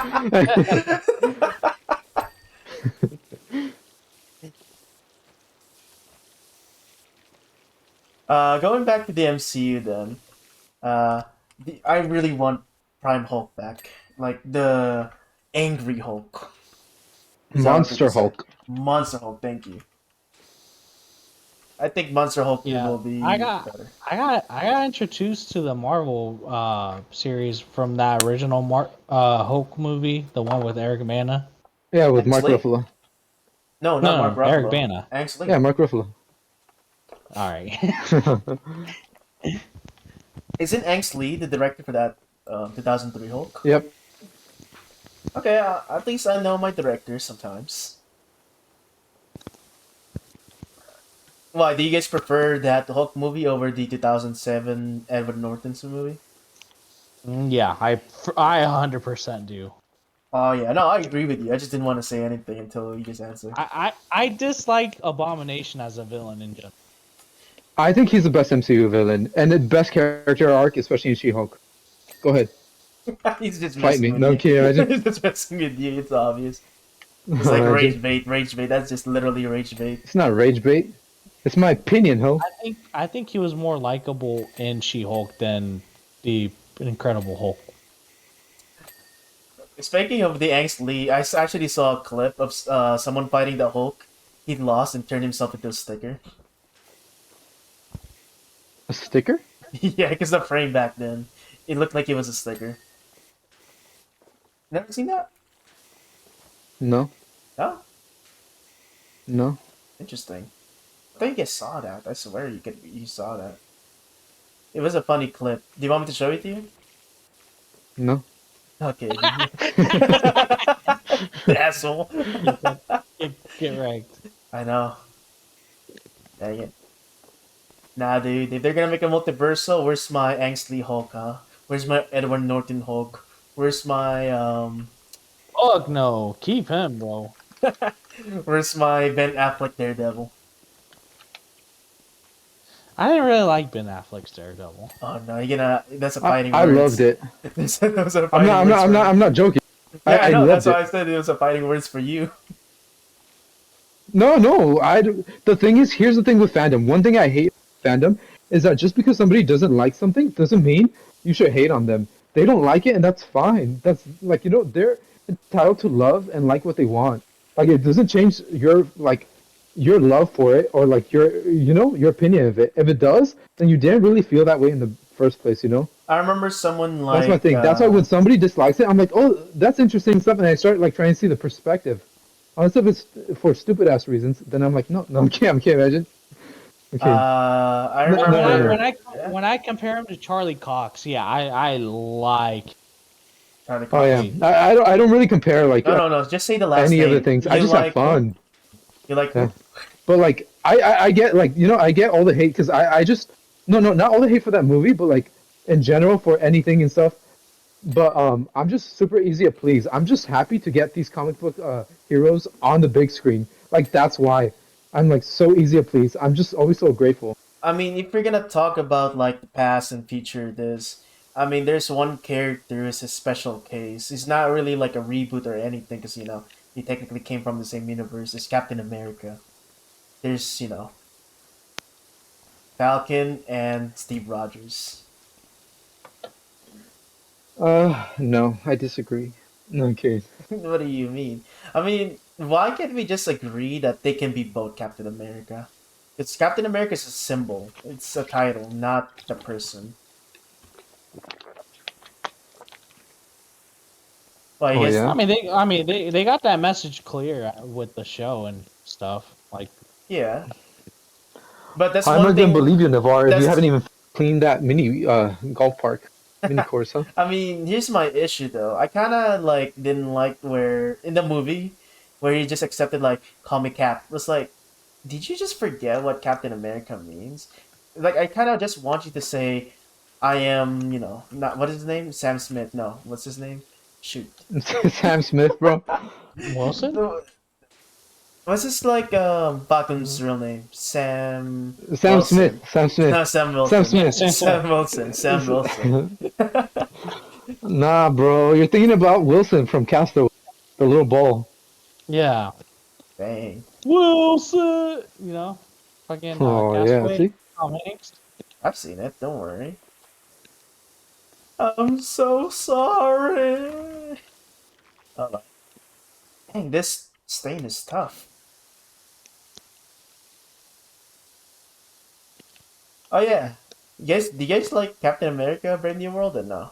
Going back to the MCU then, I really want Prime Hulk back, like the angry Hulk. Is that what Monster you said? Hulk. Monster Hulk. Thank you. I think Monster Hulk Yeah, will be I got better. I got introduced to the Marvel series from that original Hulk movie, the one with Eric Bana. Yeah, with Mark Actually? Ruffalo. No, not Mark No, Eric Ruffalo. Bana. Actually, Yeah, Mark Ruffalo. All right. isn't Angst Lee the director for that 2003 Hulk? Yep. Okay, at least I know my director sometimes. Why, do you guys prefer that Hulk movie over the 2007 Edward Norton's movie? Yeah, I 100% do. Oh yeah, no, I agree with you. I just didn't want to say anything until you just answered. I dislike Abomination as a villain in general. I think he's the best MCU villain and the best character arc, especially in She-Hulk. Go ahead. He's just Fight messing me. with No, you. kidding. He's just messing with you. It's obvious. It's like rage bait, rage bait. That's just literally rage bait. It's not rage bait. It's my opinion, ho. I think he was more likable in She-Hulk than the Incredible Hulk. Speaking of the Angst Lee, I actually saw a clip of someone fighting the Hulk. He lost and turned himself into a sticker. A sticker? Yeah, because the frame back then, it looked like it was a sticker. Never seen that? No. No? No. Interesting. I thought you guys saw that. I swear you saw that. It was a funny clip. Do you want me to show it to you? No. Okay. Asshole. Get wrecked. I know. Dang it. Nah, dude. If they're gonna make a multiversal, where's my Angstly Hulk, huh? Where's my Edward Norton Hulk? Where's my Fuck no, keep him, bro. Where's my Ben Affleck Daredevil? I didn't really like Ben Affleck's Daredevil. Oh no, you're gonna. That's a I fighting. I words. loved it. Those are I'm fighting words for me. not joking. Yeah, I I know. That's loved why it. I said it was a fighting words for you. No, the thing is, here's the thing with fandom. One thing I hate fandom is that just because somebody doesn't like something doesn't mean you should hate on them. They don't like it, and that's fine. That's like, they're entitled to love and like what they want. Like it doesn't change your love for it or like your opinion of it. If it does, then you didn't really feel that way in the first place. I remember someone That's my like, thing. That's why when somebody dislikes it, I'm like, oh, that's interesting stuff, and I start like trying to see the perspective. Unless if it's for stupid ass reasons, then I'm like, no, I can't imagine. Okay, I no, When no, I no, no. remember. when I Yeah, when I compare him to Charlie Cox, yeah, I like. Charlie Oh yeah, Cox. Wait, I don't really compare like No, no, no. Just say the last any of the name. things. I You just have like who? fun. You like Yeah, who? but like I get like I get all the hate because I just no, not all the hate for that movie, but like in general for anything and stuff. But I'm just super easy to please. I'm just happy to get these comic book heroes on the big screen. Like that's why I'm like so easy to please. I'm just always so grateful. I mean, if we're gonna talk about like the past and future, this. I mean, there's one character is a special case. It's not really like a reboot or anything, because he technically came from the same universe as Captain America. There's Falcon and Steve Rogers. No, I disagree. Okay. What do you mean? I mean, why can't we just agree that they can be both Captain America? It's Captain America is a symbol. It's a title, not the person. Well, I Oh guess yeah. they got that message clear with the show and stuff. Like, yeah. But that's How am I one gonna thing. believe you, Navarre, if you haven't That's even cleaned that mini golf park, mini course, huh? I mean, here's my issue though. I kind of like didn't like where in the movie where he just accepted like call me Cap. It was like, did you just forget what Captain America means? Like I kind of just want you to say, I am, not what is his name? Sam Smith. No, what's his name? Shoot. Sam Smith, bro. Wilson? What's his like Falcon's real name? Sam Sam Smith. Wilson. Sam Smith. No, Sam Sam Wilson. Yeah, Smith. same thing. Sam Wilson. Sam Wilson. Nah, bro. You're thinking about Wilson from Castaway, the little ball. Yeah, Dang. Wilson. Fucking Oh yeah, Castaway. see? Tom Hanks. I've seen it. Don't worry. I'm so sorry. Oh, dang, this stain is tough. Oh yeah. Do you guys like Captain America: Brave New World or no?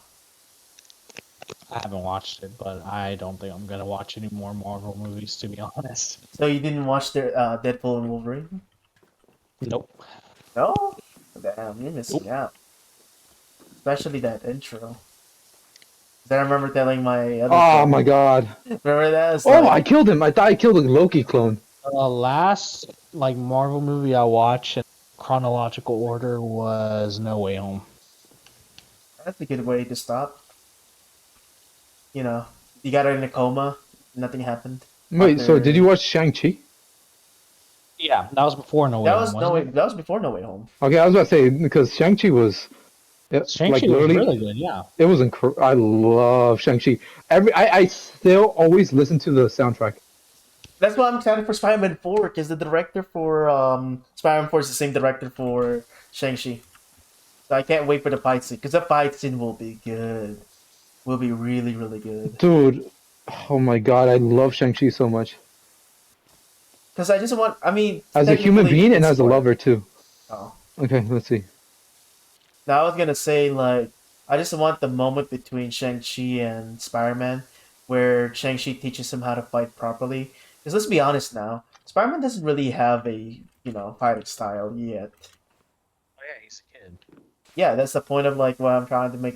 I haven't watched it, but I don't think I'm gonna watch any more Marvel movies, to be honest. So you didn't watch the Deadpool and Wolverine? Nope. No? Damn, you're missing Nope. out. Especially that intro. Then I remember telling my other Oh friend. my god. Remember that? It's Oh, I like, killed him. I thought I killed a Loki clone. The last Marvel movie I watched in chronological order was No Way Home. that's a good way to stop. You got her in a coma. Nothing happened. Wait, so did After you watch Shang-Chi? Yeah, that was before No Way that Home, was wasn't it? that was before No Way Home. Okay, I was about to say because Shang-Chi was like Shang-Chi was literally really good, yeah. it was incredible. I love Shang-Chi. I still always listen to the soundtrack. That's why I'm excited for Spider-Man 4, because the director for Spider-Man 4 is the same director for Shang-Chi. So I can't wait for the fight scene, because the fight scene will be good. Will be really, really good. Dude, oh my god, I love Shang-Chi so much. Because I just want, I mean, As a human technically, being and it's as a spoiler. lover too. Oh. Okay, let's see. Now I was gonna say, like, I just want the moment between Shang-Chi and Spider-Man where Shang-Chi teaches him how to fight properly. Because let's be honest now, Spider-Man doesn't really have a, fighting style yet. Oh yeah, he's a kid. Yeah, that's the point of, like, what I'm trying to make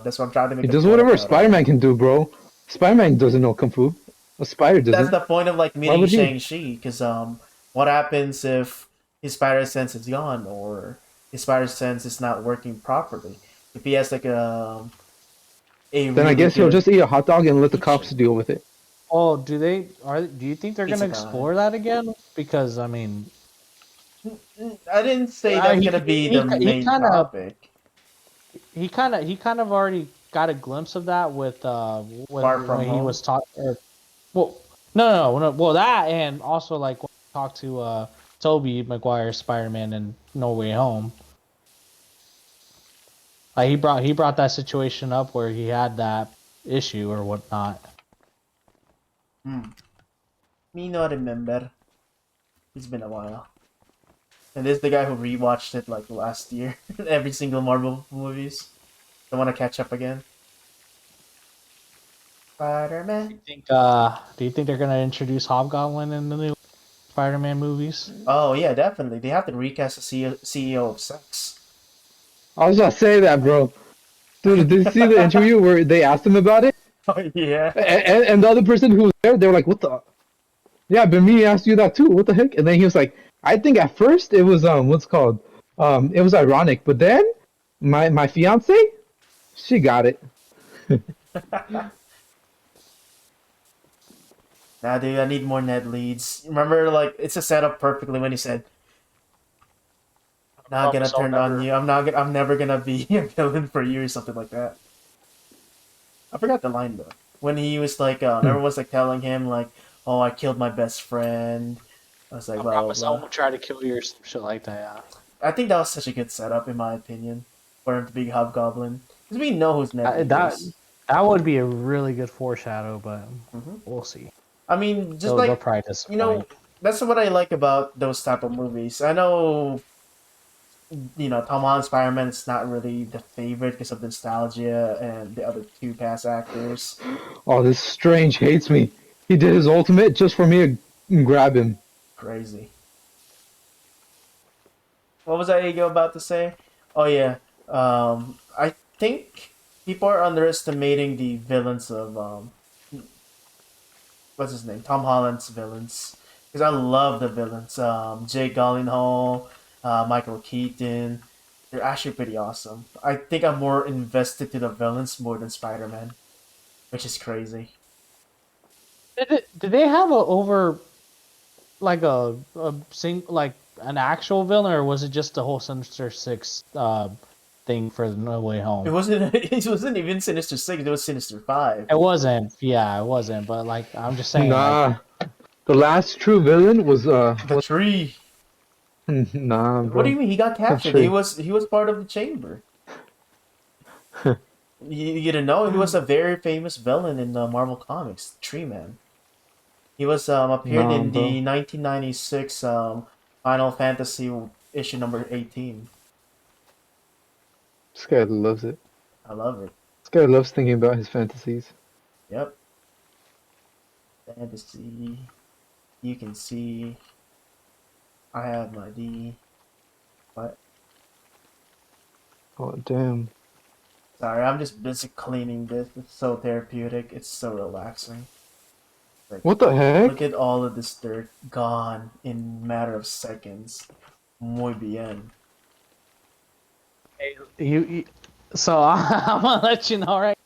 that's what I'm trying to He make a does point whatever about. Spider-Man can do, bro. Spider-Man doesn't know Kung Fu. A spider That's doesn't. the point of, like, Why meeting would he? Shang-Chi, because, what happens if his spider sense is gone, or his spider sense is not working properly? If he has, like, a Then I really guess he'll good just eat a hot dog and let the cops teacher. deal with it. Oh, do you think they're Pizza gonna explore time. that again? Because I mean, I didn't say that's he gonna be he the he main kind of topic. he kind of already got a glimpse of that with Far From when he Home. was talking. Well, no. Well, that and also like when he talked to Toby Maguire, Spider-Man, and No Way Home. Like he brought that situation up where he had that issue or whatnot. Me not remember. It's been a while. And this is the guy who rewatched it like last year. Every single Marvel movies. I want to catch up again. Spider-Man. Do you think they're gonna introduce Hobgoblin in the new Spider-Man movies? Oh yeah, definitely. They have to recast the CEO of Sex. I was about to say that, bro. Dude, did you see the interview where they asked him about it? Oh yeah. And the other person who was there, they were like, "What the? Yeah, but me asked you that too. What the heck?" And then he was like, "I think at first it was what's it called it was ironic, but then my fiance, she got it." Nah, dude, I need more Ned leads. Remember, like, it's a setup perfectly when he said, "Not gonna turn on you. I'm never gonna be a villain for you," or something like that. I forgot the line though. When he was like, everyone's like telling him like, "Oh, I killed my best friend." I was like, I blah blah promise I blah. won't try to kill you or some shit like that. Yeah. I think that was such a good setup, in my opinion, for him to be Hobgoblin, because we know who's Ned Leeds That is. that would be a really good foreshadow, but we'll see. I mean, just They'll like, probably you know, disappoint. that's what I like about those type of movies. I know, Tom Holland's Spider-Man is not really the favorite because of nostalgia and the other two past actors. Oh, this Strange hates me. He did his ultimate just for me to grab him. Crazy. What was I about to say? Oh yeah, I think people are underestimating the villains of what's his name? Tom Holland's villains. Because I love the villains. Jake Gyllenhaal, Michael Keaton. They're actually pretty awesome. I think I'm more invested to the villains more than Spider-Man, which is crazy. Did they have a over like a like an actual villain, or was it just the whole Sinister Six thing for No Way Home? It wasn't. It wasn't even Sinister Six. It was Sinister Five. It wasn't. Yeah, it wasn't. But like, I'm just saying, like, Nah, the last true villain was The tree. nah, What do bro. you mean? He got Not captured. true. He was part of the chamber. You didn't know he was a very famous villain in Marvel Comics, Tree Man. He was appeared Nah, in bro. the 1996 Final Fantasy issue number 18. This guy loves it. I love it. This guy loves thinking about his fantasies. Yep. Fantasy. You can see. I have my D. What? Oh, damn. Sorry, I'm just busy cleaning this. It's so therapeutic. It's so relaxing. Like, What the look heck? at all of this dirt gone in a matter of seconds. Muy bien. you so I'm gonna let you know, right?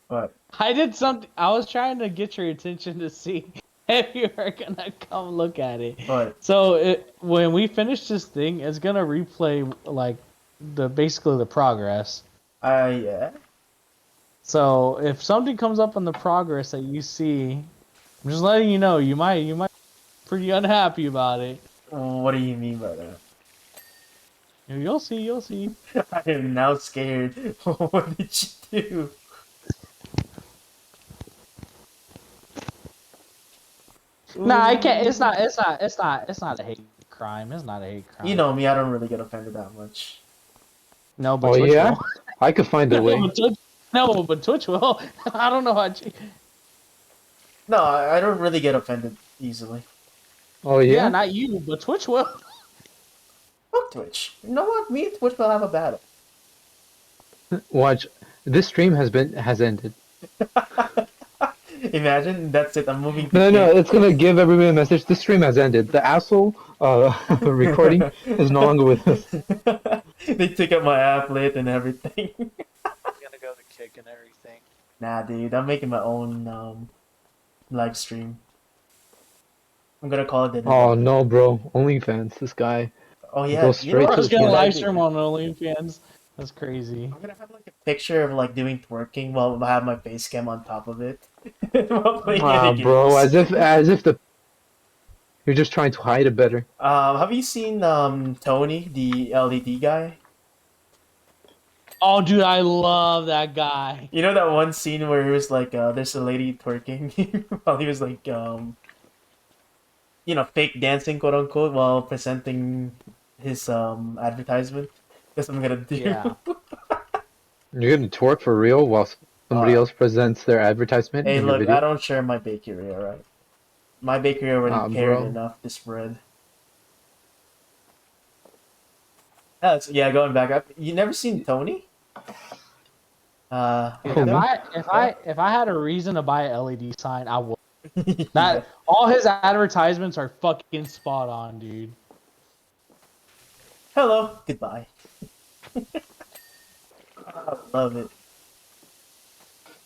But I did something. I was trying to get your attention to see if you were gonna come look at it. but So when we finish this thing, it's gonna replay like basically the progress. yeah. So if something comes up on the progress that you see, I'm just letting you know. You might be pretty unhappy about it. What do you mean by that? You'll see. You'll see. I am now scared. What did you do? Nah, I can't. It's not. It's not. It's not. It's not a hate crime. It's not a hate crime. You know me, I don't really get offended that much. No, but Oh, Twitch yeah? will. I could find a No, way. but Twitch will. I don't know how. No, I don't really get offended easily. Oh, Yeah, yeah? not you, but Twitch will. Fuck Twitch. You know what? Me and Twitch will have a battle. Watch. This stream has ended. Imagine, that's it. I'm moving to No, it's gonna give everybody a message. This stream has ended. The asshole recording is no longer with us. They took up my applet and everything. Gonna go to kick and everything. Nah, dude, I'm making my own live stream. I'm gonna call it the. Oh no, bro. OnlyFans. This guy. Oh He yeah, goes you know straight what? to Bro's the gonna point. live stream on OnlyFans. That's crazy. I'm gonna have like a picture of like doing twerking while I have my face cam on top of it while playing any Bro, games. as if you're just trying to hide it better. Have you seen Tony, the LED guy? Oh, dude, I love that guy. You know that one scene where he was like, there's a lady twerking while he was like, fake dancing, quote unquote, while presenting his advertisement. That's what I'm gonna do. Yeah. You're gonna twerk for real while somebody Uh, else presents their advertisement Hey, in your look, video? I don't share my bakery, alright? My bakery already cared Bro. enough to spread. Yeah, going back up. You never seen Tony? Dude, Oh, if I had a reason to buy an LED sign, I would. Yeah. That all his advertisements are fucking spot on, dude. Hello, goodbye. I love it.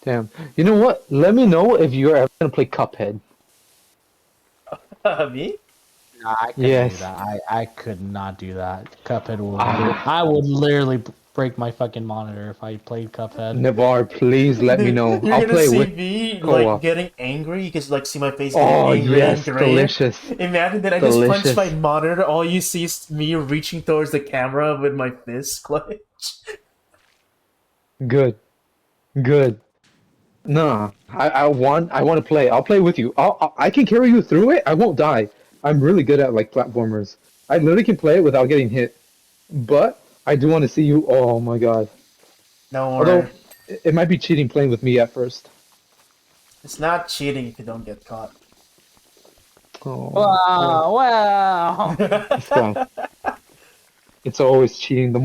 damn. You know what? Let me know if you're ever gonna play Cuphead. Me? Nah, I couldn't Yes. do that. I could not do that. Cuphead would. I would literally break my fucking monitor if I played Cuphead. Navar, please let me Dude, know. you're I'll gonna play see with me like co-op. getting angry. You can like see my face getting Oh angry yes, and gray. delicious. Imagine that I just punched Delicious. my monitor. All you see is me reaching towards the camera with my fist clenched. Good. Good. Nah, I want to play. I'll play with you. I can carry you through it. I won't die. I'm really good at like platformers. I literally can play it without getting hit. But I do want to see you. Oh my god. Don't Although worry, it might be cheating playing with me at first. it's not cheating if you don't get caught. Oh, Wow! this guy. It's always cheating. The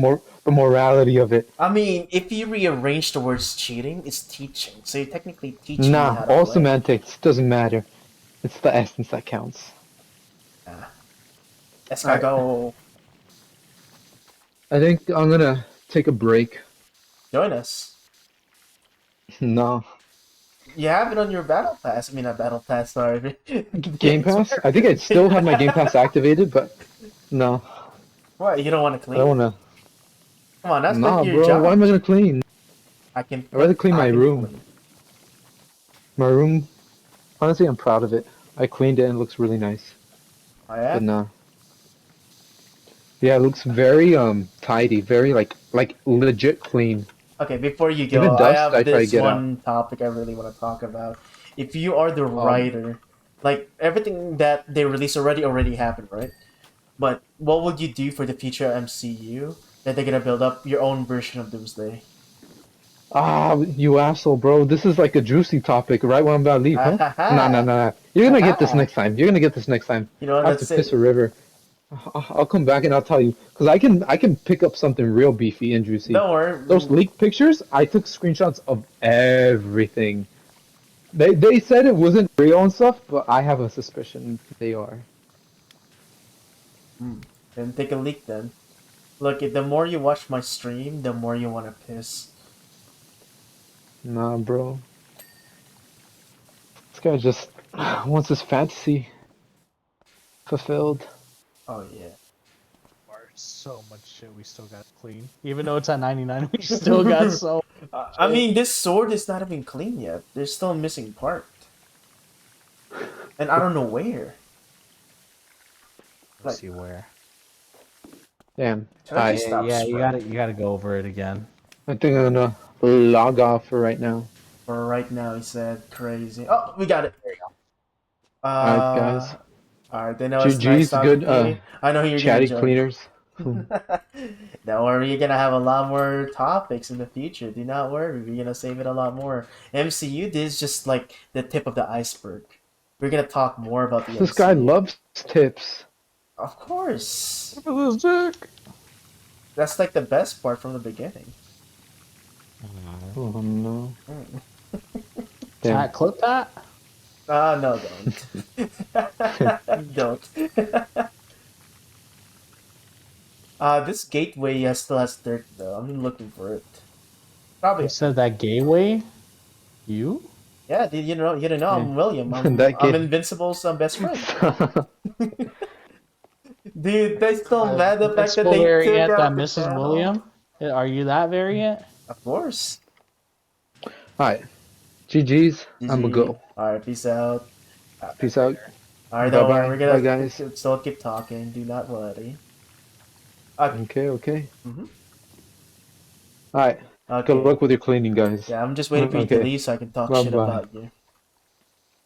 morality of it. I mean, if you rearrange the words cheating, it's teaching. So you're technically teaching me Nah, how to all play. semantics doesn't matter. It's the essence that counts. Escargot, I think I'm gonna take a break. join us. No. You have it on your battle pass. I mean, not battle pass. Sorry, Game Pass? I think I still have my Game Pass activated, but no. What? You don't want to I don't clean? wanna. Come on, that's Nah, like your bro. job. Why am I gonna clean? I can. I'd rather clean I my can room. clean. My room. Honestly, I'm proud of it. I cleaned it and it looks really nice. Oh yeah. But nah. Yeah, it looks very tidy, very like legit clean. Okay, before you Even go, I dust, have I try to this get out. one topic I really want to talk about. If you are the Um, writer, like everything that they release already happened, right? But what would you do for the future MCU that they're gonna build up your own version of Doomsday? You asshole, bro. This is like a juicy topic right when I'm about to leave, Ah huh? ha Nah, nah, ha! nah, nah. You're gonna get this Ha. next time. You're gonna get this next time. You know what? I have to Let's piss say a river. I'll come back and I'll tell you, cause I can pick up something real beefy and juicy. don't worry. Those leaked pictures, I took screenshots of everything. They said it wasn't real and stuff, but I have a suspicion they are. Then take a leak then. Look, the more you watch my stream, the more you want to piss. Nah, bro. This guy just wants his fantasy fulfilled. Oh yeah. So much shit we still got to clean. Even though it's at 99, we still got so. I mean, this sword is not even clean yet. There's still a missing part, and I don't know where. Let's see where. Damn. Should I just I stop Yeah, spreading you gotta go over it again. think I'm gonna log off for right now. for right now? He said crazy. Oh, we got it. There you go. Alright, guys. All right, then it was nice GG's talking good. to you. I know you're Chatty gonna join. cleaners. Don't worry, you're gonna have a lot more topics in the future. Do not worry, we're gonna save it a lot more. MCU, this is just like the tip of the iceberg. We're gonna talk more about the This MCU. guy loves tips. Of course. Look at this dick. That's like the best part from the beginning. Oh no. Damn. Chat, clip that. No, don't. Don't. This gateway still has dirt though. I'm looking for it. Probably. You said that gateway. You? Yeah, did you know? You didn't know I'm William. I'm That kid. Invincible's best friend. Dude, they still mad the fact that they Spoiler took yet out that the Mrs. channel. William. Are you that variant? Of course. Alright. GG's. I'm gonna GG. go. Alright, peace out. Peace out. Alright, Bye don't worry. bye. We're Bye gonna guys. still keep talking. Do not worry. Okay. Okay, okay. Mm-hmm. Alright. Good Okay. luck with your cleaning, guys. Yeah, I'm just waiting for you to Okay. leave so I can talk Bye shit bye. about you.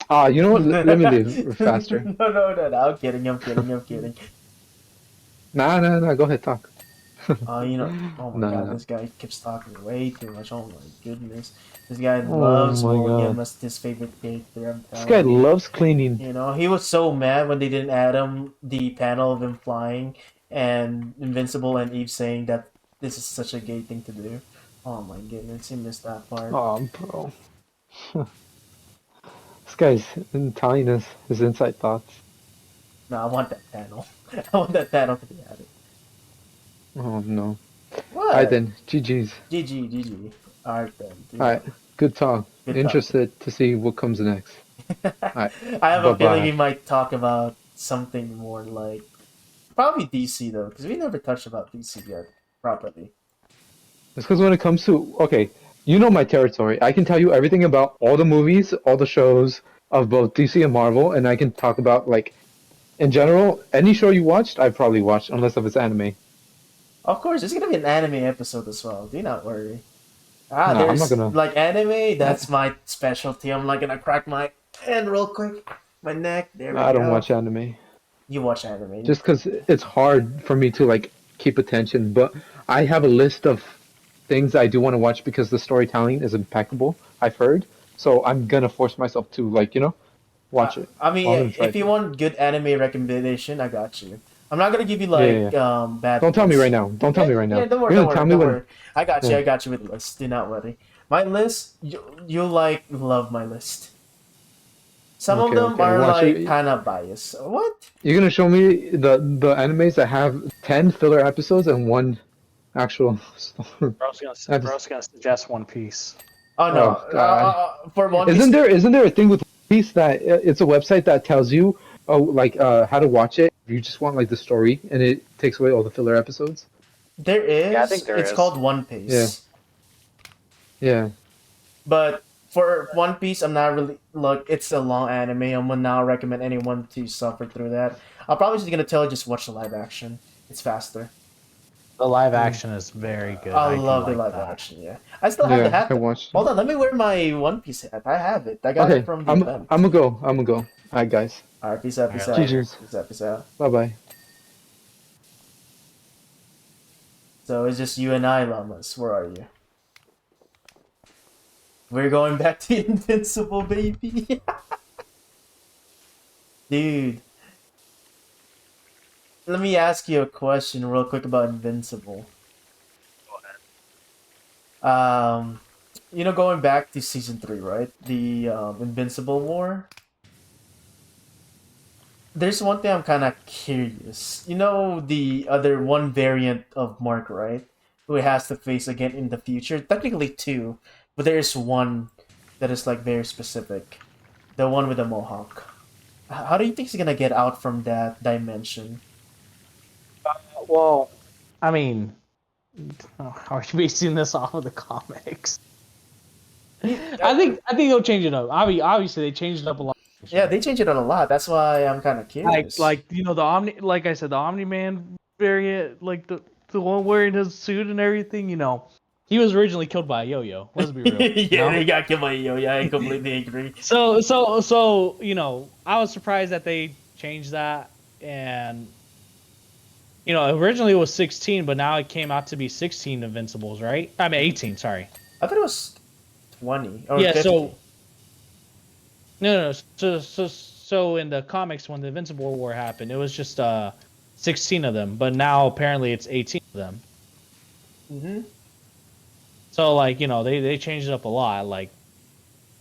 Ah, you know what? No, Let me leave faster. no. I'm kidding. I'm kidding. I'm kidding. Nah. Go ahead, talk. Oh my Nah, god, nah. this guy keeps talking way too much. Oh my goodness. This guy Oh loves my William god. as his favorite character, I'm This guy telling you. loves cleaning. You know, he was so mad when they didn't add him the panel of him flying and Invincible and Eve saying that this is such a gay thing to do. Oh my goodness, he missed that part. Oh, bro. This guy's telling us his inside thoughts. No, I want that panel. I want that panel to be added. Oh no. Alright What? then. GG's. GG. Alright then, do Alright. that. Good talk. Good talk. Interested to see what comes next. Alright. I have Bye a feeling we bye. might talk about something more like probably DC though, because we never touched about DC yet properly. It's because when it comes to okay, you know my territory. I can tell you everything about all the movies, all the shows of both DC and Marvel, and I can talk about like in general any show you watched. I probably watched unless if it's anime. Of course, there's gonna be an anime episode as well. Do not worry. Ah, Nah, I'm not there's gonna. like anime. That's my specialty. I'm like gonna crack my hand real quick. My neck. There we I don't go. watch anime You watch anime. just because it's hard for me to like keep attention. But I have a list of things I do want to watch because the storytelling is impeccable. I've heard, so I'm gonna force myself to like watch it. I mean, Well, I'm gonna try if you to. want good anime recommendation, I got you. I'm not gonna give you Yeah. like bad Don't tell me lists. right now. Don't tell Yeah, me right yeah. now. Don't worry. You're Don't gonna worry. tell me Don't when. worry. I got you. Yeah. I got you with lists. Do not worry. My list, you like love my list. Some of Okay, them okay. are Watch like it. kind of biased. What? You're gonna show me the animes that have 10 filler episodes and one actual episode. Bro's gonna suggest One Piece. Oh no. Oh God. For One Isn't Piece, there a thing with One Piece that it's a website that tells you how to watch it? You just want like the story and it takes away all the filler episodes. there Yeah, I think is. there It's is. called One Yeah. Piece. Yeah. But for One Piece, I'm not really look. It's a long anime. I'm gonna not recommend anyone to suffer through that. I'm probably just gonna tell you just watch the live action. It's faster. The live action is very good. I I do love the like live that. action. Yeah, I still have the Yeah, I hat. watched. Hold on, let me wear my One Piece hat. I have it. I got it Okay, from the I'm event. I'm gonna go. I'm gonna go. All right, guys. All right, peace out, peace Yeah, out, later. GG's. peace out, peace out. Bye bye. So it's just you and I, Llamas. Where are you? We're going back to Invincible, baby. Dude, let me ask you a question real quick about Invincible. Um, going back to season 3, right? The Invincible War. There's one thing I'm kind of curious. You know the other one variant of Mark, right? Who he has to face again in the future. Technically two, but there's one that is like very specific. The one with the mohawk. How do you think he's gonna get out from that dimension? Well, I mean, how are you basing this off of the comics? I think they'll change it up. Obviously, they changed it up a lot. Yeah, they changed it a lot. That's why I'm kind of curious. Like the Omni, like I said, the Omni Man variant, like the one wearing his suit and everything. He was originally killed by a yo-yo. Let's be real. Yeah, they got killed by yo. Yeah, I completely agree. So I was surprised that they changed that, and originally it was 16, but now it came out to be 16 Invincibles, right? I mean 18. Sorry. I thought it was 20 or Yeah. 50. So no. So in the comics, when the Invincible War happened, it was just 16 of them, but now apparently it's 18 of them. Mm-hmm. So they changed it up a lot. Like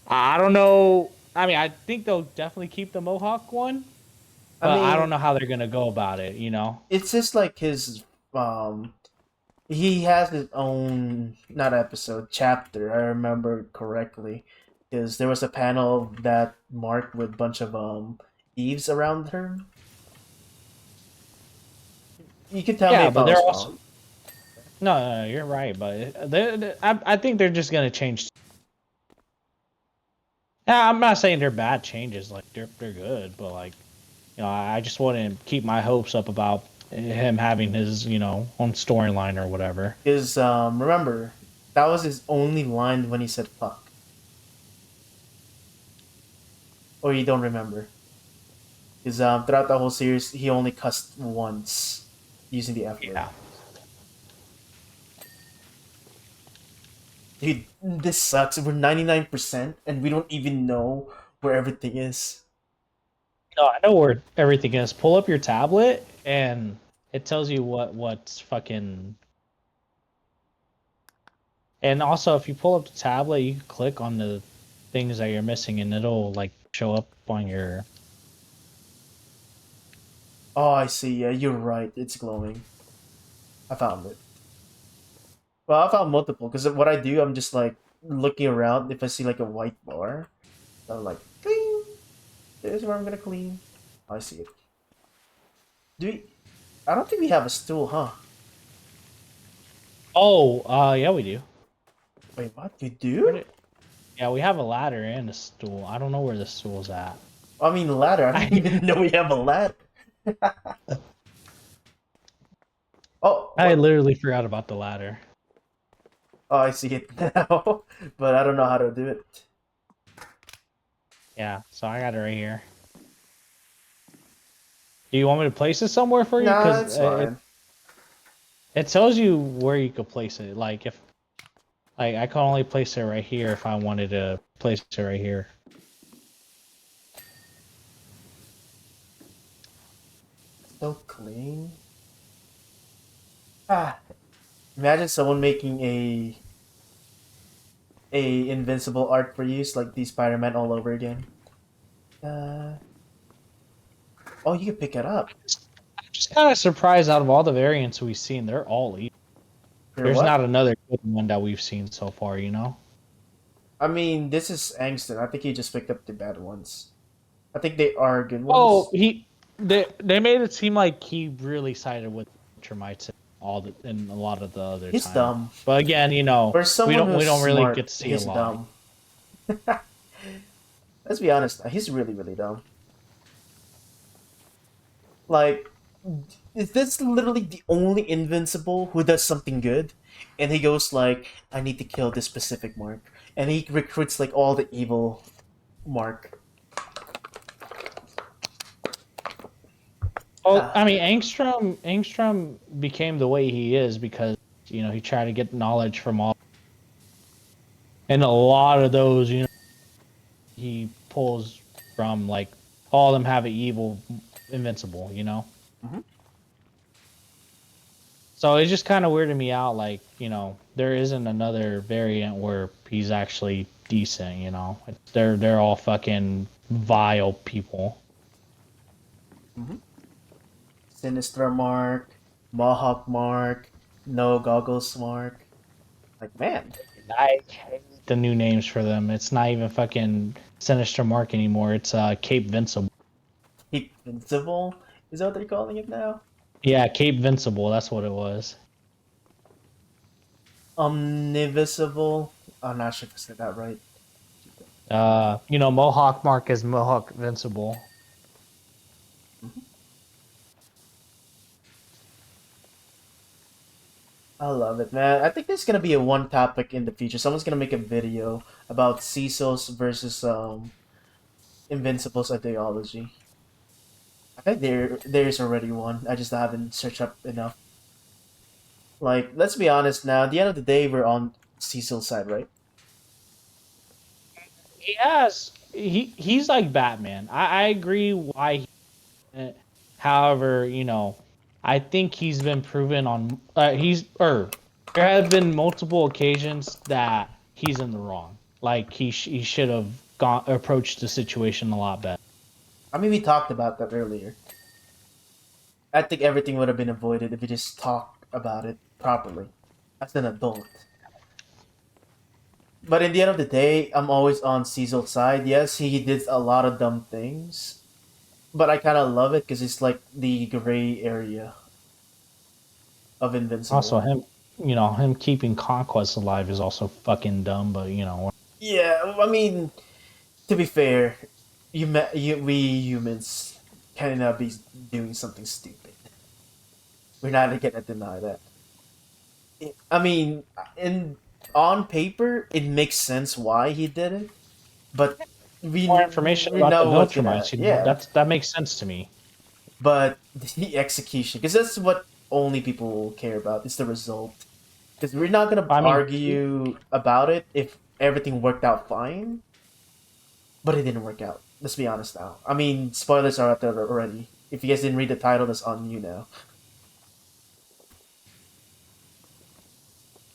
I don't know. I mean, I think they'll definitely keep the Mohawk one, but I don't know how they're gonna go about it. It's just like his he has his own not episode chapter. I remember correctly, because there was a panel that marked with a bunch of Eves around her. You can tell me Yeah, if but I they're was also wrong. No, you're right, but I think they're just gonna change. Yeah, I'm not saying they're bad changes. Like they're good, but like I just wouldn't keep my hopes up about him having his own storyline or whatever. Because remember, that was his only line when he said "fuck." Or you don't remember? Because throughout the whole series, he only cussed once using the F word. Yeah. Dude, this sucks. We're 99% and we don't even know where everything is. No, I know where everything is. Pull up your tablet and it tells you what's fucking. And also, if you pull up the tablet, you can click on the things that you're missing, and it'll like show up on your. Oh, I see. Yeah, you're right. It's glowing. I found it. Well, I found multiple because what I do, I'm just like looking around. If I see like a white bar, I'm like, clean. There's where I'm gonna clean. Oh, I see it. Do we? I don't think we have a stool, huh? Oh, yeah, we do. Wait, what? You Where do? did... Yeah, we have a ladder and a stool. I don't know where the stool's at. I mean, ladder. I didn't even know we have a ladder. Oh, I what? literally forgot about the ladder. Oh, I see it now, but I don't know how to do it. Yeah, so I got it right here. Do you want me to place it somewhere for you? Nah, Because it's fine. it tells you where you could place it. Like if, like I can only place it right here if I wanted to place it right here. So clean. Ah, imagine someone making a invincible art for use like the Spider-Man all over again. Uh, oh, you can pick it up. I'm just kind of surprised out of all the variants we've seen, they're all evil. Or There's what? not another good one that we've seen so far, you know? I mean, this is Angston. I think he just picked up the bad ones. I think they are good Oh, ones. they made it seem like he really sided with termites in a lot of the other He's time. dumb. But again, For someone we who's don't really smart, get to see a he's lot. dumb. Let's be honest. He's really, really dumb. Like, is this literally the only invincible who does something good? And he goes like, I need to kill this specific mark. And he recruits like all the evil mark. Well, Ah, I mean, Angstrom became the way he is because he tried to get knowledge from all, and a lot of those he pulls from like all of them have an evil invincible, mhm. So it's just kind of weirded me out, like there isn't another variant where he's actually decent, They're all fucking vile people. Sinistra mark, Mohawk mark, no goggles mark. Like, man, I hate the new names for them. It's not even fucking Sinister Mark anymore. It's Cape Vincible. invincible? Is that what they're calling it now? Yeah, Cape Vincible. That's what it was. Omnivisible? I'm not sure if I said that right. Mohawk Mark is Mohawk Vincible. I love it, man. I think there's gonna be a one topic in the future. Someone's gonna make a video about Cecil's versus Invincible's ideology. I think there's already one. I just haven't searched up enough. Like, let's be honest now. At the end of the day, we're on Cecil's side, right? He's like Batman. I agree why. However, I think he's been proven on. There have been multiple occasions that he's in the wrong. Like he should have gone approached the situation a lot better. I mean, we talked about that earlier. I think everything would have been avoided if we just talked about it properly as an adult. But in the end of the day, I'm always on Cecil's side. Yes, he did a lot of dumb things, but I kind of love it because it's like the gray area of Also, Invincible. you know, him keeping Conquest alive is also fucking dumb. But you know, Yeah, I mean, to be fair, we humans cannot be doing something stupid. We're not gonna deny that. I mean, in on paper, it makes sense why he did it, but more information we about the know what's gonna, Viltrumites. You know, yeah. that makes sense to me. But the execution, because that's what only people care about, is the result. Because we're not gonna I mean, argue about it if everything worked out fine, but it didn't work out. Let's be honest now. I mean, spoilers are out there already. If you guys didn't read the title, that's on you now.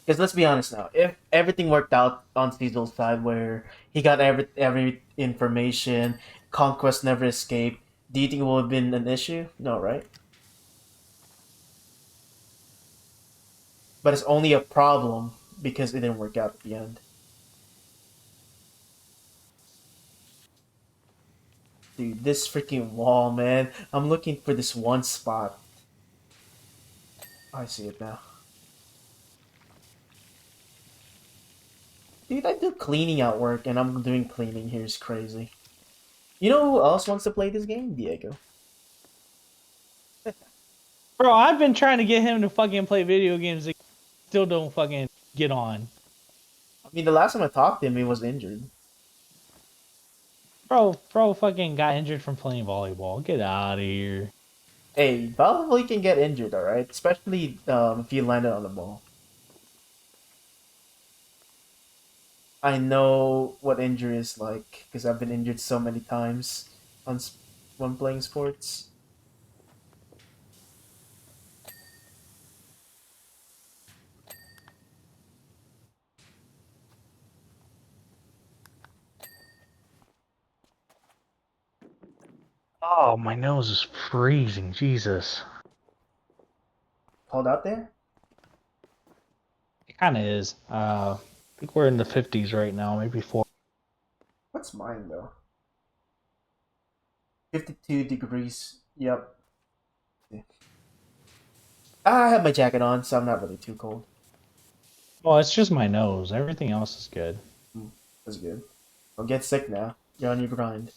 Because let's be honest now, if everything worked out on Cecil's side, where he got every information, Conquest never escaped, do you think it would have been an issue? No, right? But it's only a problem because it didn't work out at the end. Dude, this freaking wall, man. I'm looking for this one spot. I see it now. Dude, I do cleaning at work, and I'm doing cleaning here is crazy. You know who else wants to play this game? Diego. bro, I've been trying to get him to fucking play video games. Still don't fucking get on. I mean, the last time I talked to him, he was injured. Bro, fucking got injured from playing volleyball. Get out of here. Hey, volleyball can get injured, alright? Especially if you land it on the ball. I know what injury is like, because I've been injured so many times on when playing sports. Oh, my nose is freezing. Jesus. Called out there? It kind of is. I think we're in the 50s right now, maybe 4. What's mine, though? 52 degrees. Yep. I have my jacket on, so I'm not really too cold. Well, it's just my nose. Everything else is good. That's good. Don't get sick now. You're on your grind.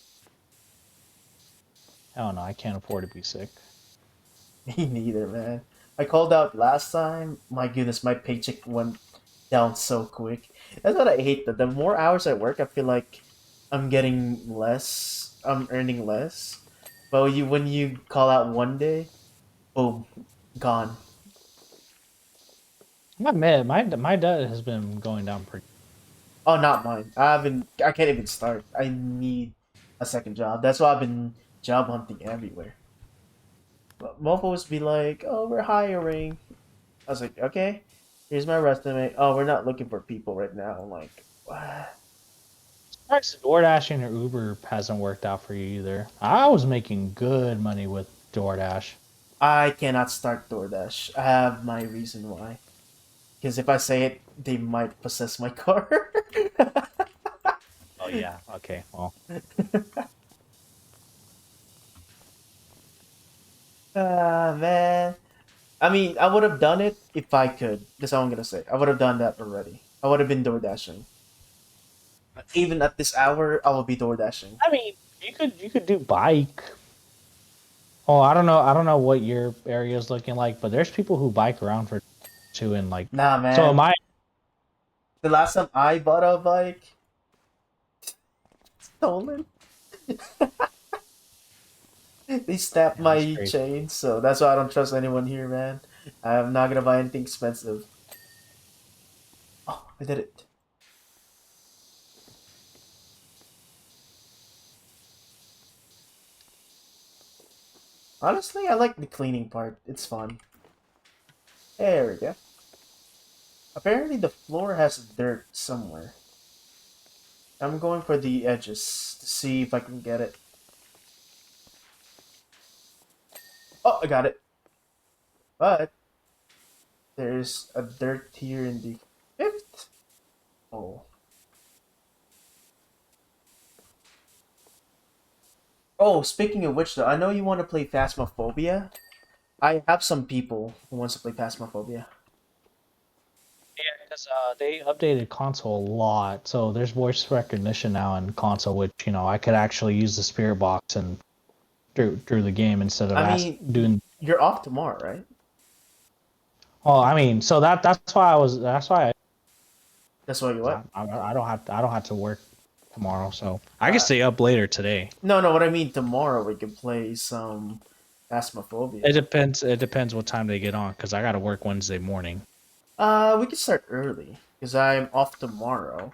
Hell no, I can't afford to be sick. Me neither, man. I called out last time. My goodness, my paycheck went down so quick. That's what I hate. That the more hours I work, I feel like I'm getting less. I'm earning less. But when you call out one day, boom, gone. My debt has been going down pretty. Oh, not mine. I haven't. I can't even start. I need a second job. That's why I've been job hunting everywhere. But mofos be like, "Oh, we're hiring." I was like, "Okay, here's my resume." Oh, we're not looking for people right now. I'm like, what? Surprised DoorDash or Uber hasn't worked out for you either. I was making good money with DoorDash. I cannot start DoorDash. I have my reason why. Because if I say it, they might possess my car. Oh yeah. Okay. Well, Ah, man. I mean, I would have done it if I could. That's all I'm gonna say. I would have done that already. I would have been door dashing. Even at this hour, I will be door dashing. I mean, you could do bike. Oh, I don't know what your area is looking like, but there's people who bike around for too and like. Nah, So man. my The last time I bought a bike, stolen. They snapped yeah, that's my crazy. chain, so that's why I don't trust anyone here, man. I'm not gonna buy anything expensive. Oh, I did it. Honestly, I like the cleaning part. It's fun. There we go. Apparently the floor has dirt somewhere. I'm going for the edges to see if I can get it. Oh, I got it. But there's a dirt here in the fifth. Oh. Oh, speaking of which though, I know you want to play Phasmophobia. I have some people who wants to play Phasmophobia. because they updated console a lot, so there's voice recognition now in console, which I could actually use the spirit box and through the game instead of I mean, doing. you're off tomorrow, right? Well, I mean, so that's why That's why you what? I don't have to work tomorrow, so I can Uh, stay up later today. no, what I mean tomorrow we can play some Phasmophobia. It depends what time they get on, because I got to work Wednesday morning. We can start early because I'm off tomorrow.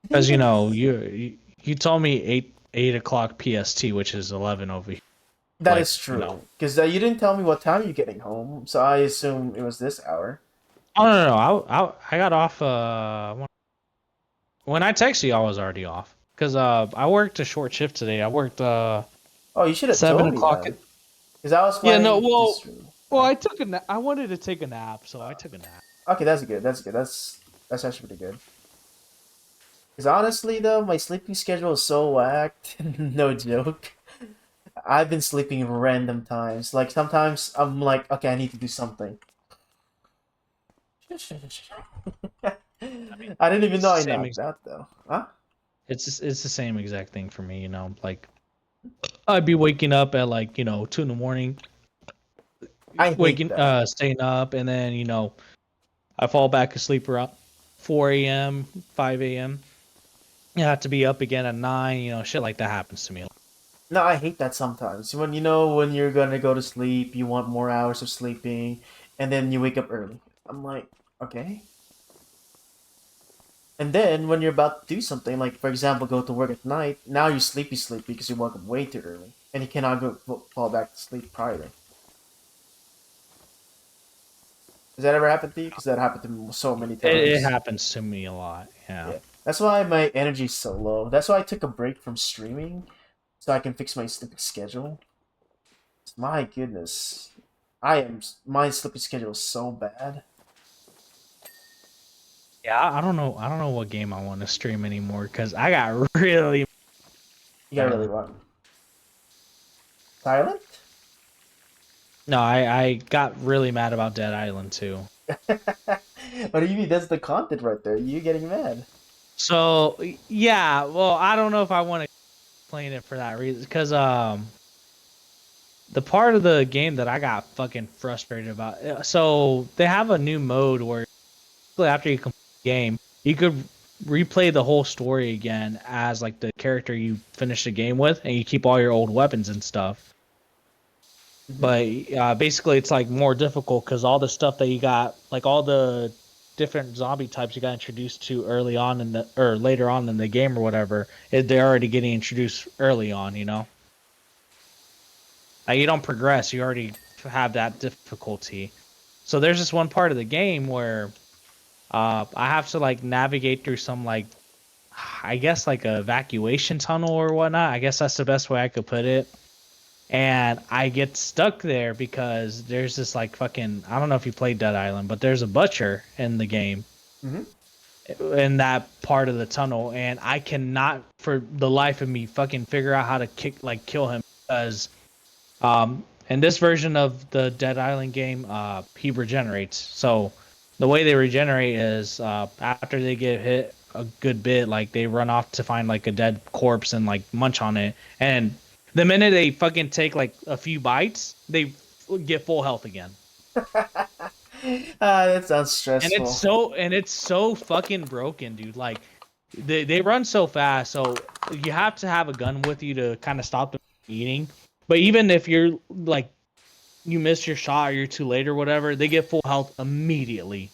I think Because even you told me 8 o'clock PST, which is 11 over here. that Like is true because you didn't tell me what time you're getting home, so I assume it was this hour. Oh no, I got off. When I texted you, I was already off because I worked a short shift today. I worked Oh, you should have seven told me o'clock. then because I was Yeah, no, planning to stream. I took a I wanted to take a nap, so I took a nap. Okay, that's good. That's good. That's actually pretty good. Because honestly, though, my sleeping schedule is so whacked. No joke. I've been sleeping random times. Like sometimes I'm like, okay, I need to do something. I didn't even It's know the I same. knocked out though. Huh? It's the same exact thing for me. Like I'd be waking up at 2 in the morning, I hate that. staying up, and then I fall back asleep around 4 a.m., 5 a.m. You have to be up again at 9. Shit like that happens to me. No, I hate that sometimes. When when you're gonna go to sleep, you want more hours of sleeping, and then you wake up early. I'm like, okay. And then when you're about to do something, like for example, go to work at night, now you're sleepy because you woke up way too early, and you cannot fall back to sleep prior. Has that ever happened to you? Because that happened to me so many It times. happens to me a lot. Yeah. Yeah, that's why my energy's so low. That's why I took a break from streaming, so I can fix my sleeping schedule. My goodness, my sleeping schedule is so bad. Yeah, I don't know. I don't know what game I want to stream anymore because I got really. You got really what? Silent? No, I got really mad about Dead Island too. What do you mean? That's the content right there. You getting mad? So yeah, well, I don't know if I want to explain it for that reason because the part of the game that I got fucking frustrated about. So they have a new mode where after you complete the game, you could replay the whole story again as like the character you finished the game with, and you keep all your old weapons and stuff. Mhm. But basically, it's like more difficult because all the stuff that you got, like all the different zombie types you got introduced to early on in the or later on in the game or whatever, they're already getting introduced early on. Like you don't progress, you already have that difficulty. So there's this one part of the game where I have to like navigate through some like I guess like a evacuation tunnel or whatnot. I guess that's the best way I could put it. And I get stuck there because there's this like fucking I don't know if you played Dead Island, but there's a butcher in the game Mhm. in that part of the tunnel, and I cannot for the life of me fucking figure out how to kill him because in this version of the Dead Island game, he regenerates. So the way they regenerate is after they get hit a good bit, like they run off to find like a dead corpse and like munch on it, and the minute they fucking take like a few bites, they get full health again. That sounds stressful. And it's so fucking broken, dude. Like they run so fast, so you have to have a gun with you to kind of stop them from eating. But even if you're like you miss your shot or you're too late or whatever, they get full health immediately.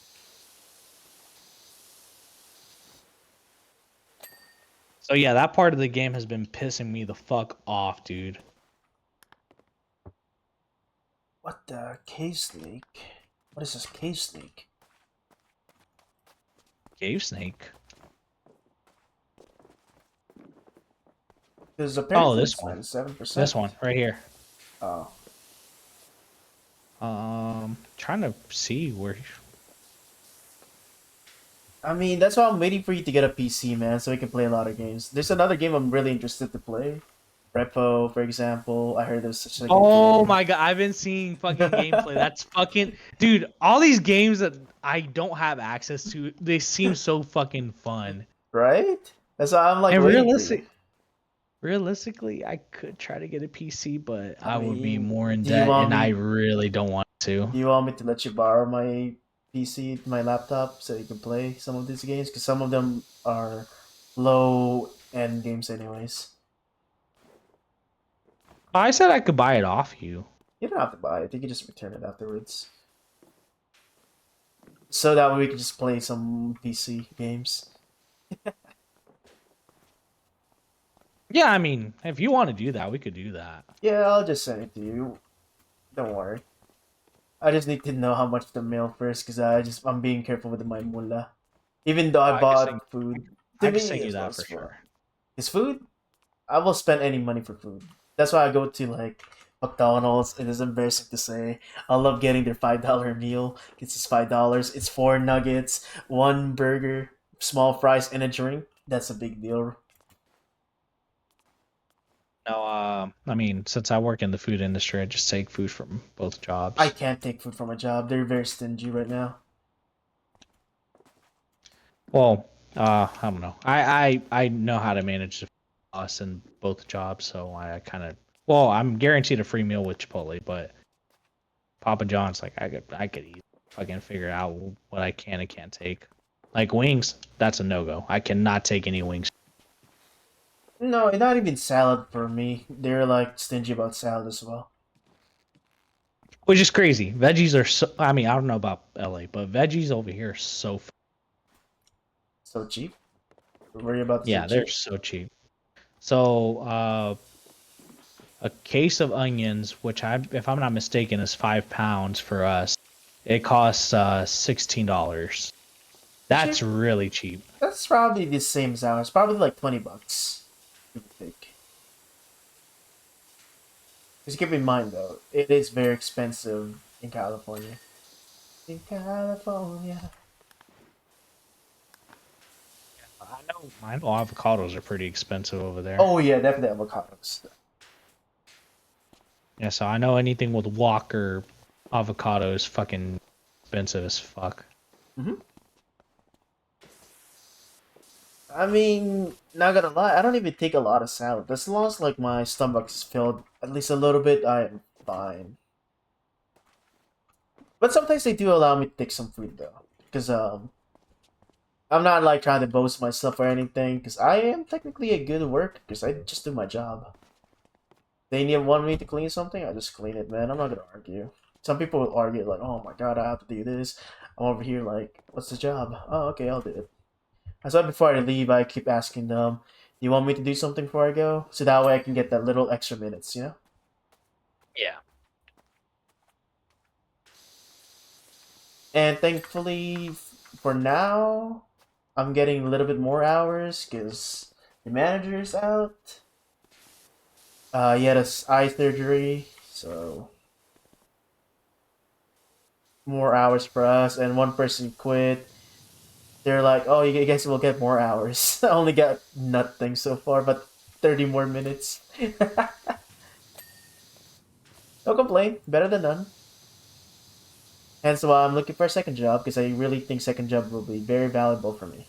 So yeah, that part of the game has been pissing me the fuck off, dude. What the cave snake? What is this cave snake? Cave snake. There's Oh, apparently this it's one. 97%. This one right here. Oh. Trying to see where. I mean, that's why I'm waiting for you to get a PC, man, so we can play a lot of games. There's another game I'm really interested to play. Repo, for example. I heard there's such a good Oh game. my god, I've been seeing fucking gameplay. That's fucking dude. All these games that I don't have access to, they seem so fucking fun. Right? That's why I'm like And waiting for you. realistically, I could try to get a PC, but I I would be mean, more in do you debt, want and I me? really don't want to. Do you want me to let you borrow my PC, my laptop, so you can play some of these games? Because some of them are low end games, anyways. I said I could buy it off you. You don't have to buy it. You can just return it afterwards. So that way we can just play some PC games. Yeah, I mean, if you want to do that, we could do that. Yeah, I'll just send it to you. Don't worry. I just need to know how much to mail first, because I'm being careful with my mullah. Even though I I could send, bought food, I to could me send you as well that as for for sure. his food. I will spend any money for food. That's why I go to like McDonald's. It is embarrassing to say. I love getting their $5 meal. It's just $5. It's 4 nuggets, one burger, small fries, and a drink. That's a big deal. No, I mean, since I work in the food industry, I just take food from both jobs. I can't take food from a job. They're very stingy right now. Well, I don't know. I know how to manage the costs in both jobs, so I kind of. Well, I'm guaranteed a free meal with Chipotle, but Papa John's like I could eat, fucking figure out what I can and can't take. Like wings, that's a no go. I cannot take any wings. No, not even salad for me. They're like stingy about salad as well. Which is crazy. Veggies are so. I mean, I don't know about LA, but veggies over here are so. So cheap. Worry about the Yeah, they're cheap. so cheap. So, a case of onions, which if I'm not mistaken, is £5 for us. It costs $16. That's Actually, really cheap. that's probably the same as ours. Probably like $20. Give or take. Just keep in mind though, it is very expensive in California. In California. I know avocados are pretty expensive over there. Oh yeah, definitely avocados. Yeah, so I know anything with Walker avocado is fucking expensive as fuck. Hmm. I mean, not gonna lie, I don't even take a lot of salad. As long as like my stomach is filled at least a little bit, I am fine. But sometimes they do allow me to take some food though, because I'm not like trying to boast myself or anything, because I am technically a good worker, because I just do my job. They need want me to clean something, I just clean it, man. I'm not gonna argue. Some people will argue like, "Oh my god, I have to do this." I'm over here like, "What's the job?" Oh, okay, I'll do it. That's why before I leave, I keep asking them, "Do you want me to do something before I go?" So that way I can get that little extra minutes, you know. Yeah. And thankfully, for now, I'm getting a little bit more hours because the manager's out. He had a eye surgery, so more hours for us. And one person quit. They're like, "Oh, you guys will get more hours." I only got nothing so far, but 30 more minutes. No complaint. Better than none. Hence why I'm looking for a second job because I really think second job will be very valuable for me.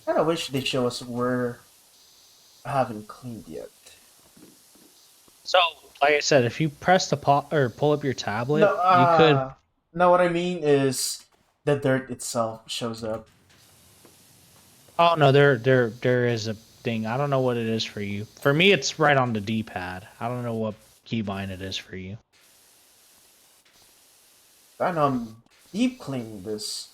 I kind of wish they show us where I haven't cleaned yet. So, like I said, if you press the or pull up your tablet, No, you could. no. What I mean is the dirt itself shows up. Oh no, there is a thing. I don't know what it is for you. For me, it's right on the D-pad. I don't know what keybind it is for you. I know I'm deep cleaning this.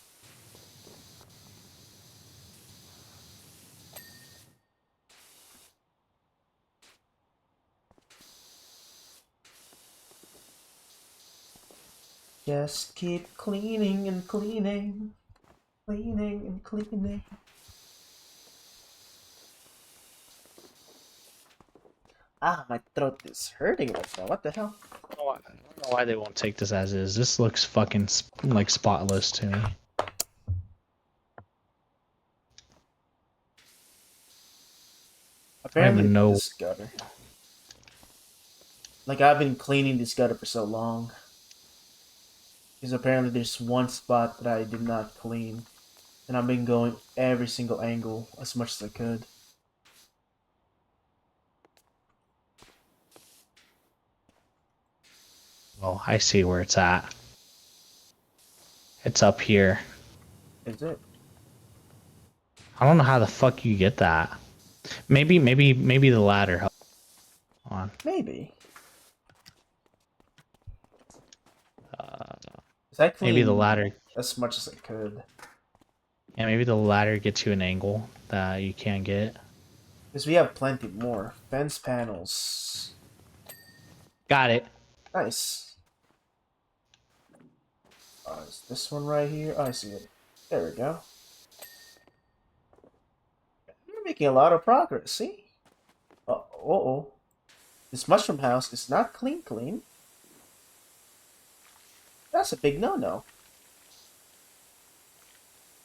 Just keep cleaning and cleaning, cleaning and cleaning. Ah, my throat is hurting right now. What the hell? don't know why they won't take this as is. This looks fucking like spotless to me. I don't Apparently, even know. this gutter. Like, I've been cleaning this gutter for so long. Because apparently there's one spot that I did not clean. And I've been going every single angle as much as I could. Well, I see where it's at. It's up here. Is it? I don't know how the fuck you get that. Maybe the ladder helps. Hold on. Maybe. Uh, 'Cause I maybe the cleaned ladder. as much as I could. Yeah, maybe the ladder gets you an angle that you can't get. Because we have plenty more. Fence panels. Got it. Nice. Is this one right here? Oh, I see it. There we go. You're making a lot of progress, see? Uh-oh. This mushroom house is not clean. That's a big no-no.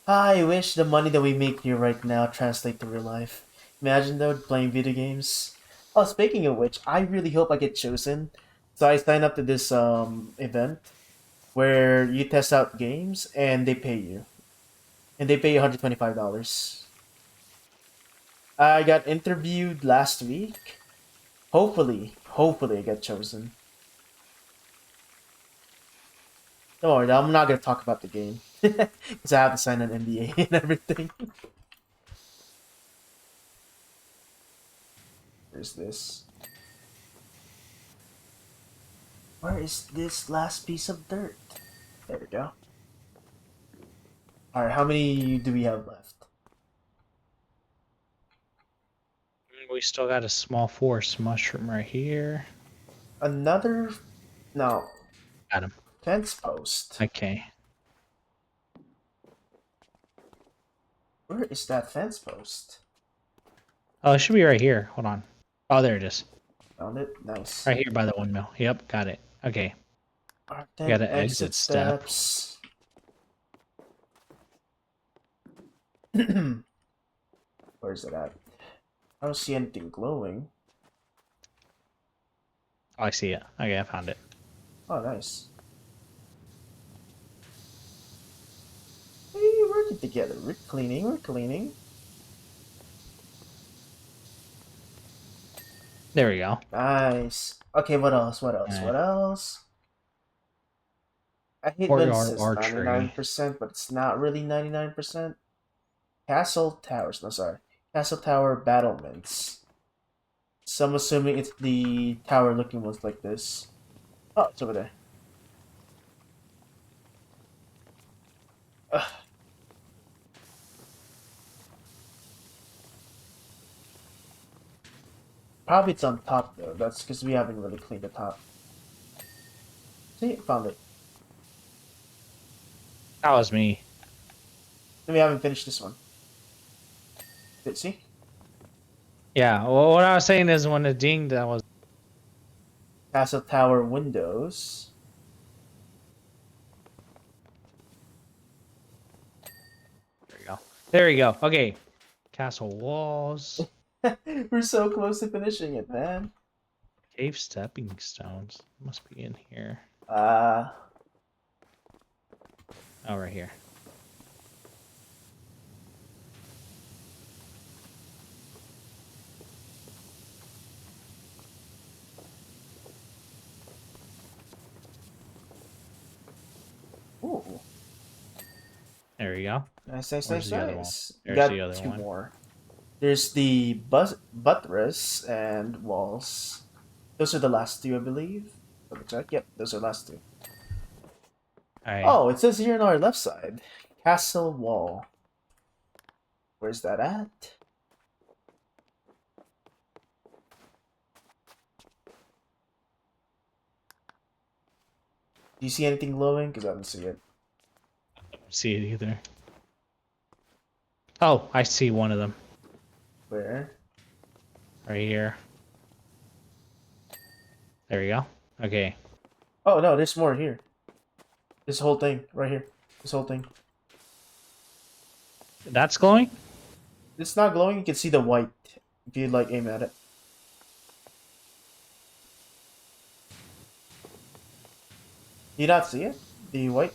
I wish the money that we make here right now translate to real life. Imagine though, playing video games. Oh, speaking of which, I really hope I get chosen. So I signed up to this event where you test out games and they pay you. And they pay you $125. I got interviewed last week. Hopefully I get chosen. Don't worry, I'm not gonna talk about the game. Because I have to sign an NDA and everything. Where's this? Where is this last piece of dirt? There we go. Alright, how many do we have left? We still got a small forest mushroom right here. Another... No. Got him. Fence post. Okay. Where is that fence post? Oh, it should be right here. Hold on. Oh, there it is. Found it? Nice. Right here by the windmill. Yep, got it. Okay. Alright, We then got an exit step. steps. Where's it at? I don't see anything glowing. Oh, I see it. Okay, I found it. Oh, nice. Hey, we're working together. We're cleaning. There we go. Nice. Okay, what else? Alright. What else? I hate when it Courtyard says archery. 99%, but it's not really 99%. Castle towers. No, sorry. Castle tower battlements. So I'm assuming it's the tower looking ones like this. Oh, it's over there. Ugh. Probably it's on top though. That's because we haven't really cleaned the top. See, found it. That was me. And we haven't finished this one. See? Yeah, well, what I was saying is when it dinged, that was... Castle tower windows. There we go. There we go. Okay. Castle walls. We're so close to finishing it, man. Cave stepping stones. Must be in here. Uh, Oh, right here. ooh. There we go. Nice. Where's the other one? You There's got the other two one. more. There's the buttress and walls. Those are the last two, I believe. Double check. Yep, those are the last two. Alright. Oh, it says here on our left side. Castle wall. Where's that at? Do you see anything glowing? Because I don't see it. I don't see it either. Oh, I see one of them. Where? Right here. There we go. Okay. Oh no, there's more here. This whole thing right here. This whole thing. That's glowing? It's not glowing. You can see the white if you like aim at it. You not see it? The white.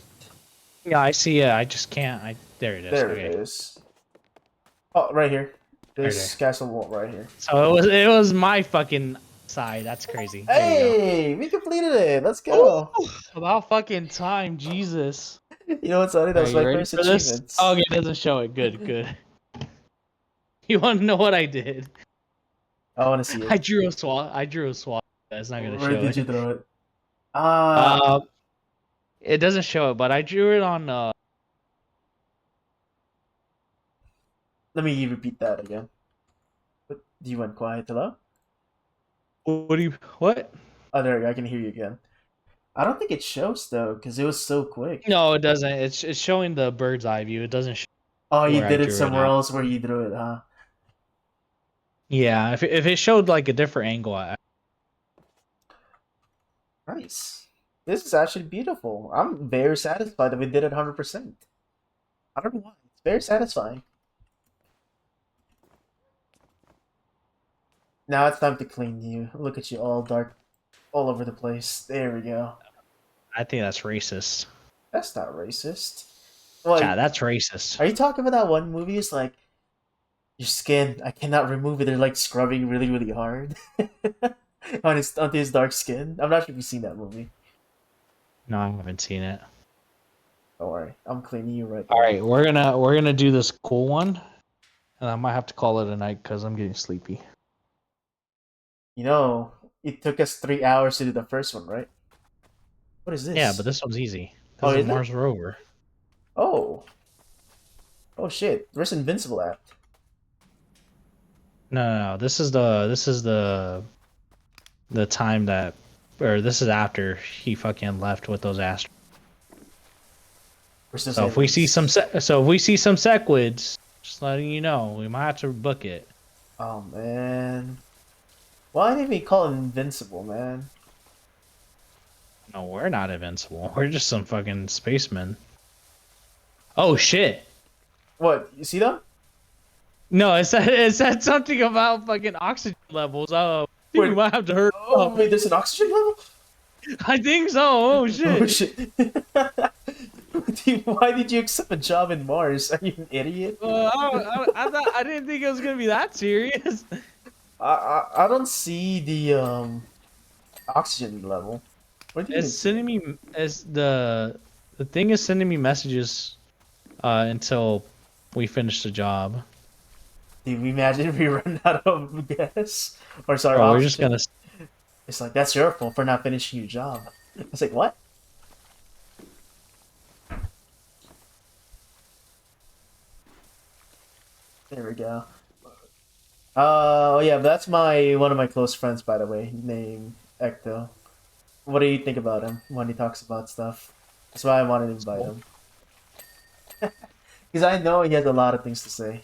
Yeah, I see it. I just can't. There it is. There Okay. it is. Oh, right here. Right This castle wall right here. So it was my fucking side. That's crazy. There you go. Hey, we completed it. Let's go. About fucking time, Jesus. You know what's funny? That Are was you my ready first for this? achievements. Oh, okay, it doesn't show it. Good, good. You want to know what I did? I want to see I it. drew a swat. It's not gonna Where show did it. you throw it? It doesn't show it, but I drew it on. Let me repeat that again. You went quiet. Hello? What do you? What? Oh, there you go. I can hear you again. I don't think it shows though, because it was so quick. No, it doesn't. It's showing the bird's eye view. It doesn't show Oh, you where I did it drew it somewhere at. else where you threw it, huh? Yeah, if it showed like a different angle, Nice. This is actually beautiful. I'm very satisfied that we did it 100%. I don't know why. It's very satisfying. Now it's time to clean you. Look at you all dark all over the place. There we go. I think that's racist. That's not racist. Well, Yeah, that's racist. are you talking about that one movie? It's like, your skin, I cannot remove it. They're like scrubbing really, really hard onto his dark skin. I'm not sure if you've seen that movie. No, I haven't seen it. Don't worry, I'm cleaning you right now. All right, we're gonna do this cool one, and I might have to call it a night because I'm getting sleepy. You know, it took us 3 hours to do the first one, right? What is this? Yeah, but this one's easy. Oh, This is is it? Mars rover. Oh. Oh shit. Where's Invincible at? No. This is the time that, or this is after he fucking left with those astros. Where's those So if we see aliens? some sequids, just letting you know, we might have to book it. Oh man. Why didn't we call it Invincible, man? No, we're not invincible. We're just some fucking spacemen. Oh shit. What? You see them? No, it said something about fucking oxygen levels. Oh, I think we Wait. might have to hurry Oh, up. wait, there's an oxygen level? I think so. Oh shit. Oh shit. Dude, why did you accept a job in Mars? Are you an idiot? I didn't think it was gonna be that serious. I don't see the oxygen level. Where do you It's sending me as the thing is sending me messages until we finish the job. Did we imagine if we run out of gas? Or sorry, Bro, we're oxygen? just gonna. It's like, that's your fault for not finishing your job. I was like, what? There we go. Oh yeah, that's one of my close friends, by the way, named Ecto. What do you think about him when he talks about stuff? That's why I wanted to invite him. Because I know he has a lot of things to say.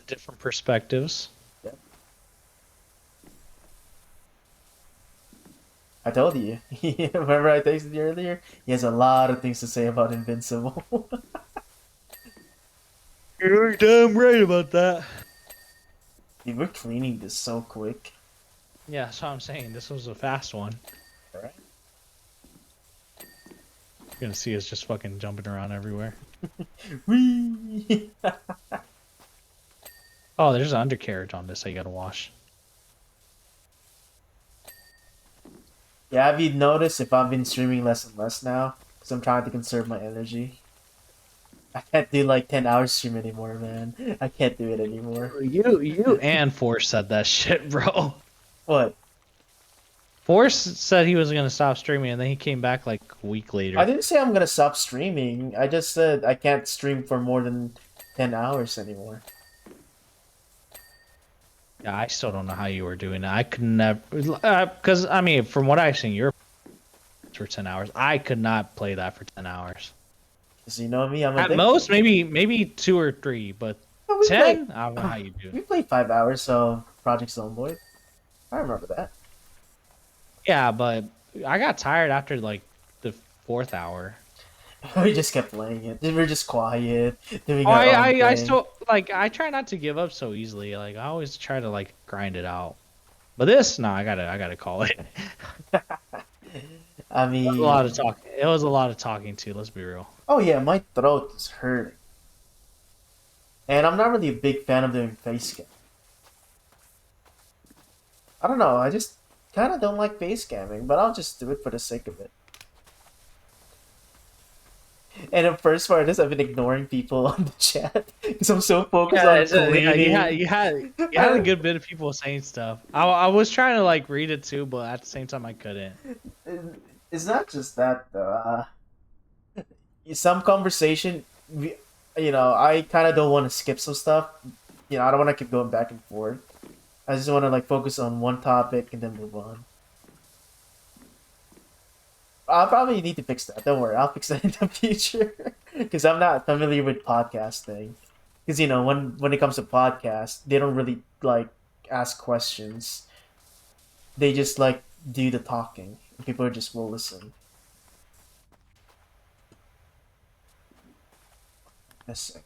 Different perspectives. Yep. I told you. Remember I texted you earlier? He has a lot of things to say about Invincible. You're damn right about that. Dude, we're cleaning this so quick. Yeah, that's what I'm saying. This was a fast one. Alright. You're gonna see us just fucking jumping around everywhere. Whee! Oh, there's an undercarriage on this that you gotta wash. Yeah, have you noticed if I've been streaming less and less now? Because I'm trying to conserve my energy. I can't do like 10 hours stream anymore, man. I can't do it anymore. You and Force said that shit, bro. What? Force said he was gonna stop streaming, and then he came back like a week later. I didn't say I'm gonna stop streaming. I just said I can't stream for more than 10 hours anymore. Yeah, I still don't know how you were doing that. I could never, because I mean, from what I've seen, you're for 10 hours. I could not play that for 10 hours. Because you know me, I'm At addicted. most, maybe 2 or 3, but Oh, we 10, played- I don't know how you do We it. played 5 hours of Project Zomboid. I remember that. Yeah, but I got tired after like the 4th hour. We just kept playing it. We were just quiet, doing Oh, our own I thing. still like I try not to give up so easily. Like I always try to like grind it out. But this, no, I gotta call it. I It was a lot of mean, talking. It was a lot of talking too. Let's be real. oh yeah, my throat is hurting, and I'm not really a big fan of doing face cam. I don't know. I just kind of don't like face camming, but I'll just do it for the sake of it. And the first part is I've been ignoring people on the chat because I'm so focused Yeah, on yeah, cleaning. you had a good bit of people saying stuff. I was trying to like read it too, but at the same time I couldn't. It's not just that though. Some conversation, I kind of don't want to skip some stuff. I don't want to keep going back and forth. I just want to like focus on one topic and then move on. I'll probably need to fix that. Don't worry, I'll fix that in the future because I'm not familiar with podcasting. Because when it comes to podcasts, they don't really like ask questions. They just like do the talking. People just will listen. That's it.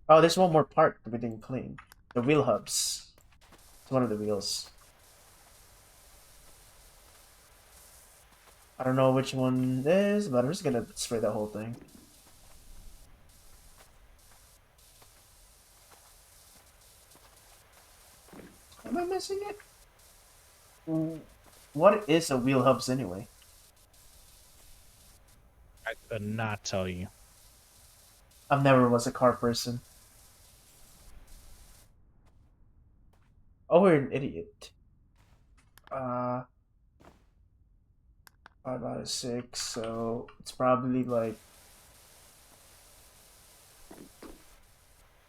Oh, there's one more part that we didn't clean. The wheel hubs. It's one of the wheels. I don't know which one it is, but I'm just gonna spray the whole thing. Am I missing it? What is a wheel hubs anyway? I could not tell you. I've never was a car person. Oh, we're an idiot. 5 out of 6, so it's probably like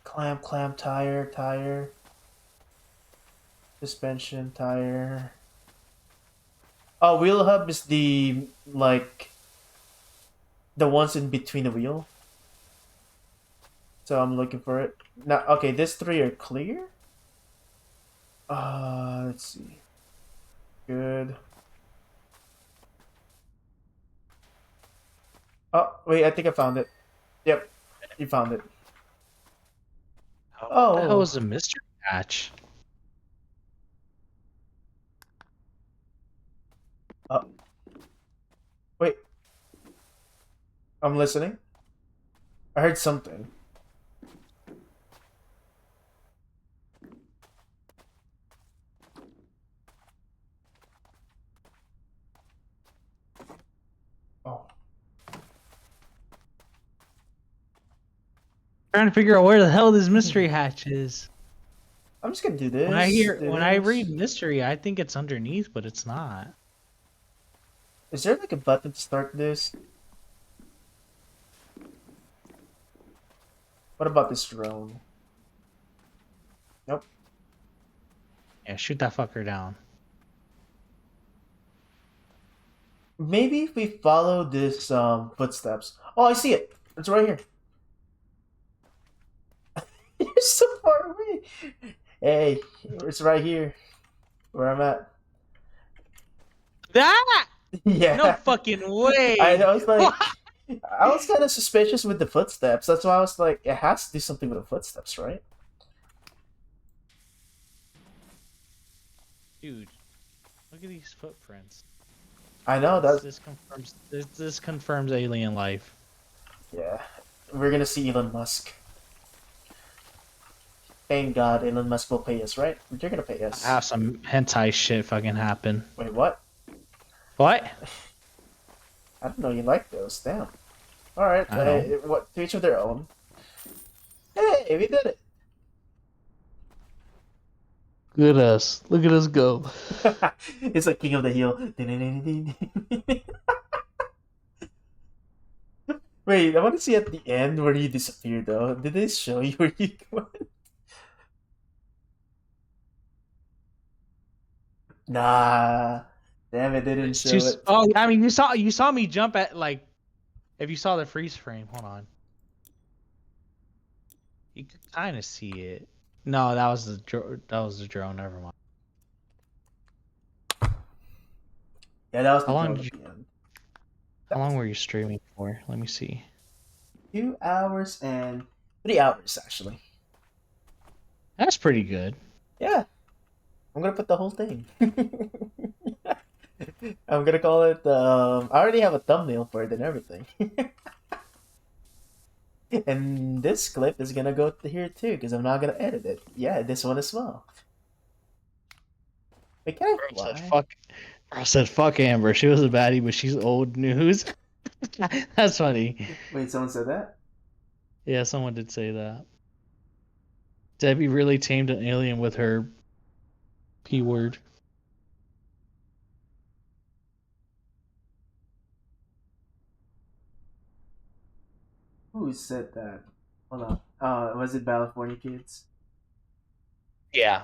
clamp, tire, suspension, tire. Oh, wheel hub is the like the ones in between the wheel. So I'm looking for it. Now, okay, these three are clear. Let's see. Good. Oh, wait, I think I found it. Yep, you found it. What the hell Oh, is a mystery hatch? uh, wait, I'm listening. I heard something. Oh, Trying to figure out where the hell this mystery hatch is. I'm just gonna do When I read this. mystery, I think it's underneath, but it's not. Is there like a button to start this? What about this drone? Nope. Yeah, shoot that fucker down. Maybe if we follow this footsteps. Oh, I see it. It's right here. You're so far away. Hey, it's right here where I'm at. That? Yeah. No fucking way. I was like, I was kind of suspicious with the footsteps. That's why I was like, it has to do something with the footsteps, right? Dude, look at these footprints. I know that. This confirms alien life. Yeah, we're gonna see Elon Musk. Thank God, Elon Musk will pay us, right? You're gonna pay us. Have some hentai shit fucking happen. Wait, what? What? I don't know. You like those? Damn. All right. I don't. What? To each of their own. Hey, we did it. Look at us. Look at us go. It's like King of the Hill. Wait, I want to see at the end where you disappeared though. Did they show you where you went? Nah. Damn it, they didn't show it. Oh, I mean, you saw me jump at like, if you saw the freeze frame. Hold on. You could kind of see it. No, that was the drone. Never mind. Yeah, that was the How long joke did at you? the end. How long were you streaming for? Let me see. 2 hours and 3 hours actually. That's pretty good. Yeah, I'm gonna put the whole thing. I'm gonna call it. I already have a thumbnail for it and everything. And this clip is gonna go here too because I'm not gonna edit it. Yeah, this one as well. Wait, can I Bro said fly? fuck. Bro said fuck Amber. She was a baddie, but she's old news. That's funny. Wait, someone said that? Yeah, someone did say that. Debbie really tamed an alien with her P word. Who said that? Hold on. Was it California Kids? Yeah.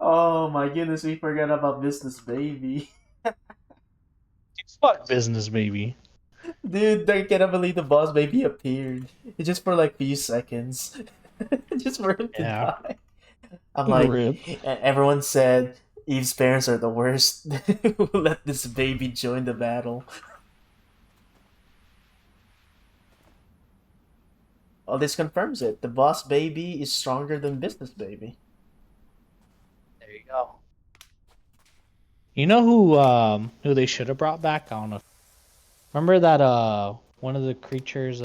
Oh my goodness, we forgot about Business Baby. Fuck business, baby. Dude, I cannot believe the boss baby appeared. It's just for like few seconds. Just for him to Yeah. die. I'm like, Rip. everyone said Eve's parents are the worst who let this baby join the battle. Well, this confirms it. The boss baby is stronger than Business Baby. There you go. You know who they should have brought back? I don't know. Remember that one of the creatures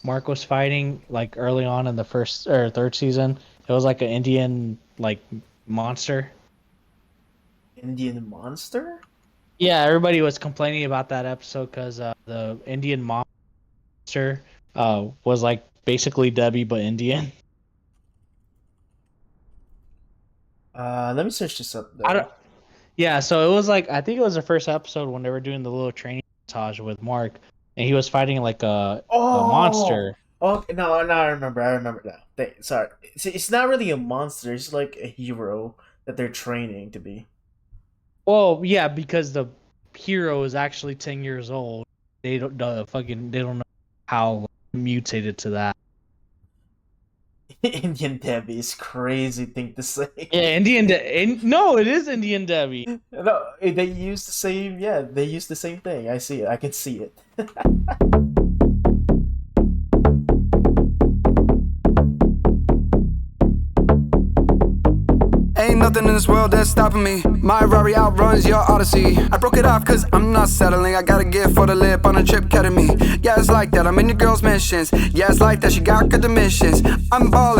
Mark was fighting like early on in the first or third season? It was like an Indian like monster. Indian monster? Yeah, everybody was complaining about that episode because the Indian monster was like basically Debbie but Indian. Let me search this up I though. don't. Yeah, so it was like I think it was the first episode when they were doing the little training montage with Mark, and he was fighting like a Oh, monster. okay. No, no, I remember. I remember now. Sorry, it's not really a monster. It's like a hero that they're training to be. Well, yeah, because the hero is actually 10 years old. They don't they don't know how mutated to that. Indian Debbie is crazy thing to say. Yeah, no, it is Indian Debbie. No, they use the same. Yeah, they use the same thing. I see it. I can see it. Ain't nothing in this world that's stopping me. My Rari outruns your Odyssey. I broke it off cause I'm not settling. I gotta get for the lip on a trip ketamine. Yeah, it's like that. I'm in your girl's missions. Yeah, it's like that. She got good dimensions. I'm balling.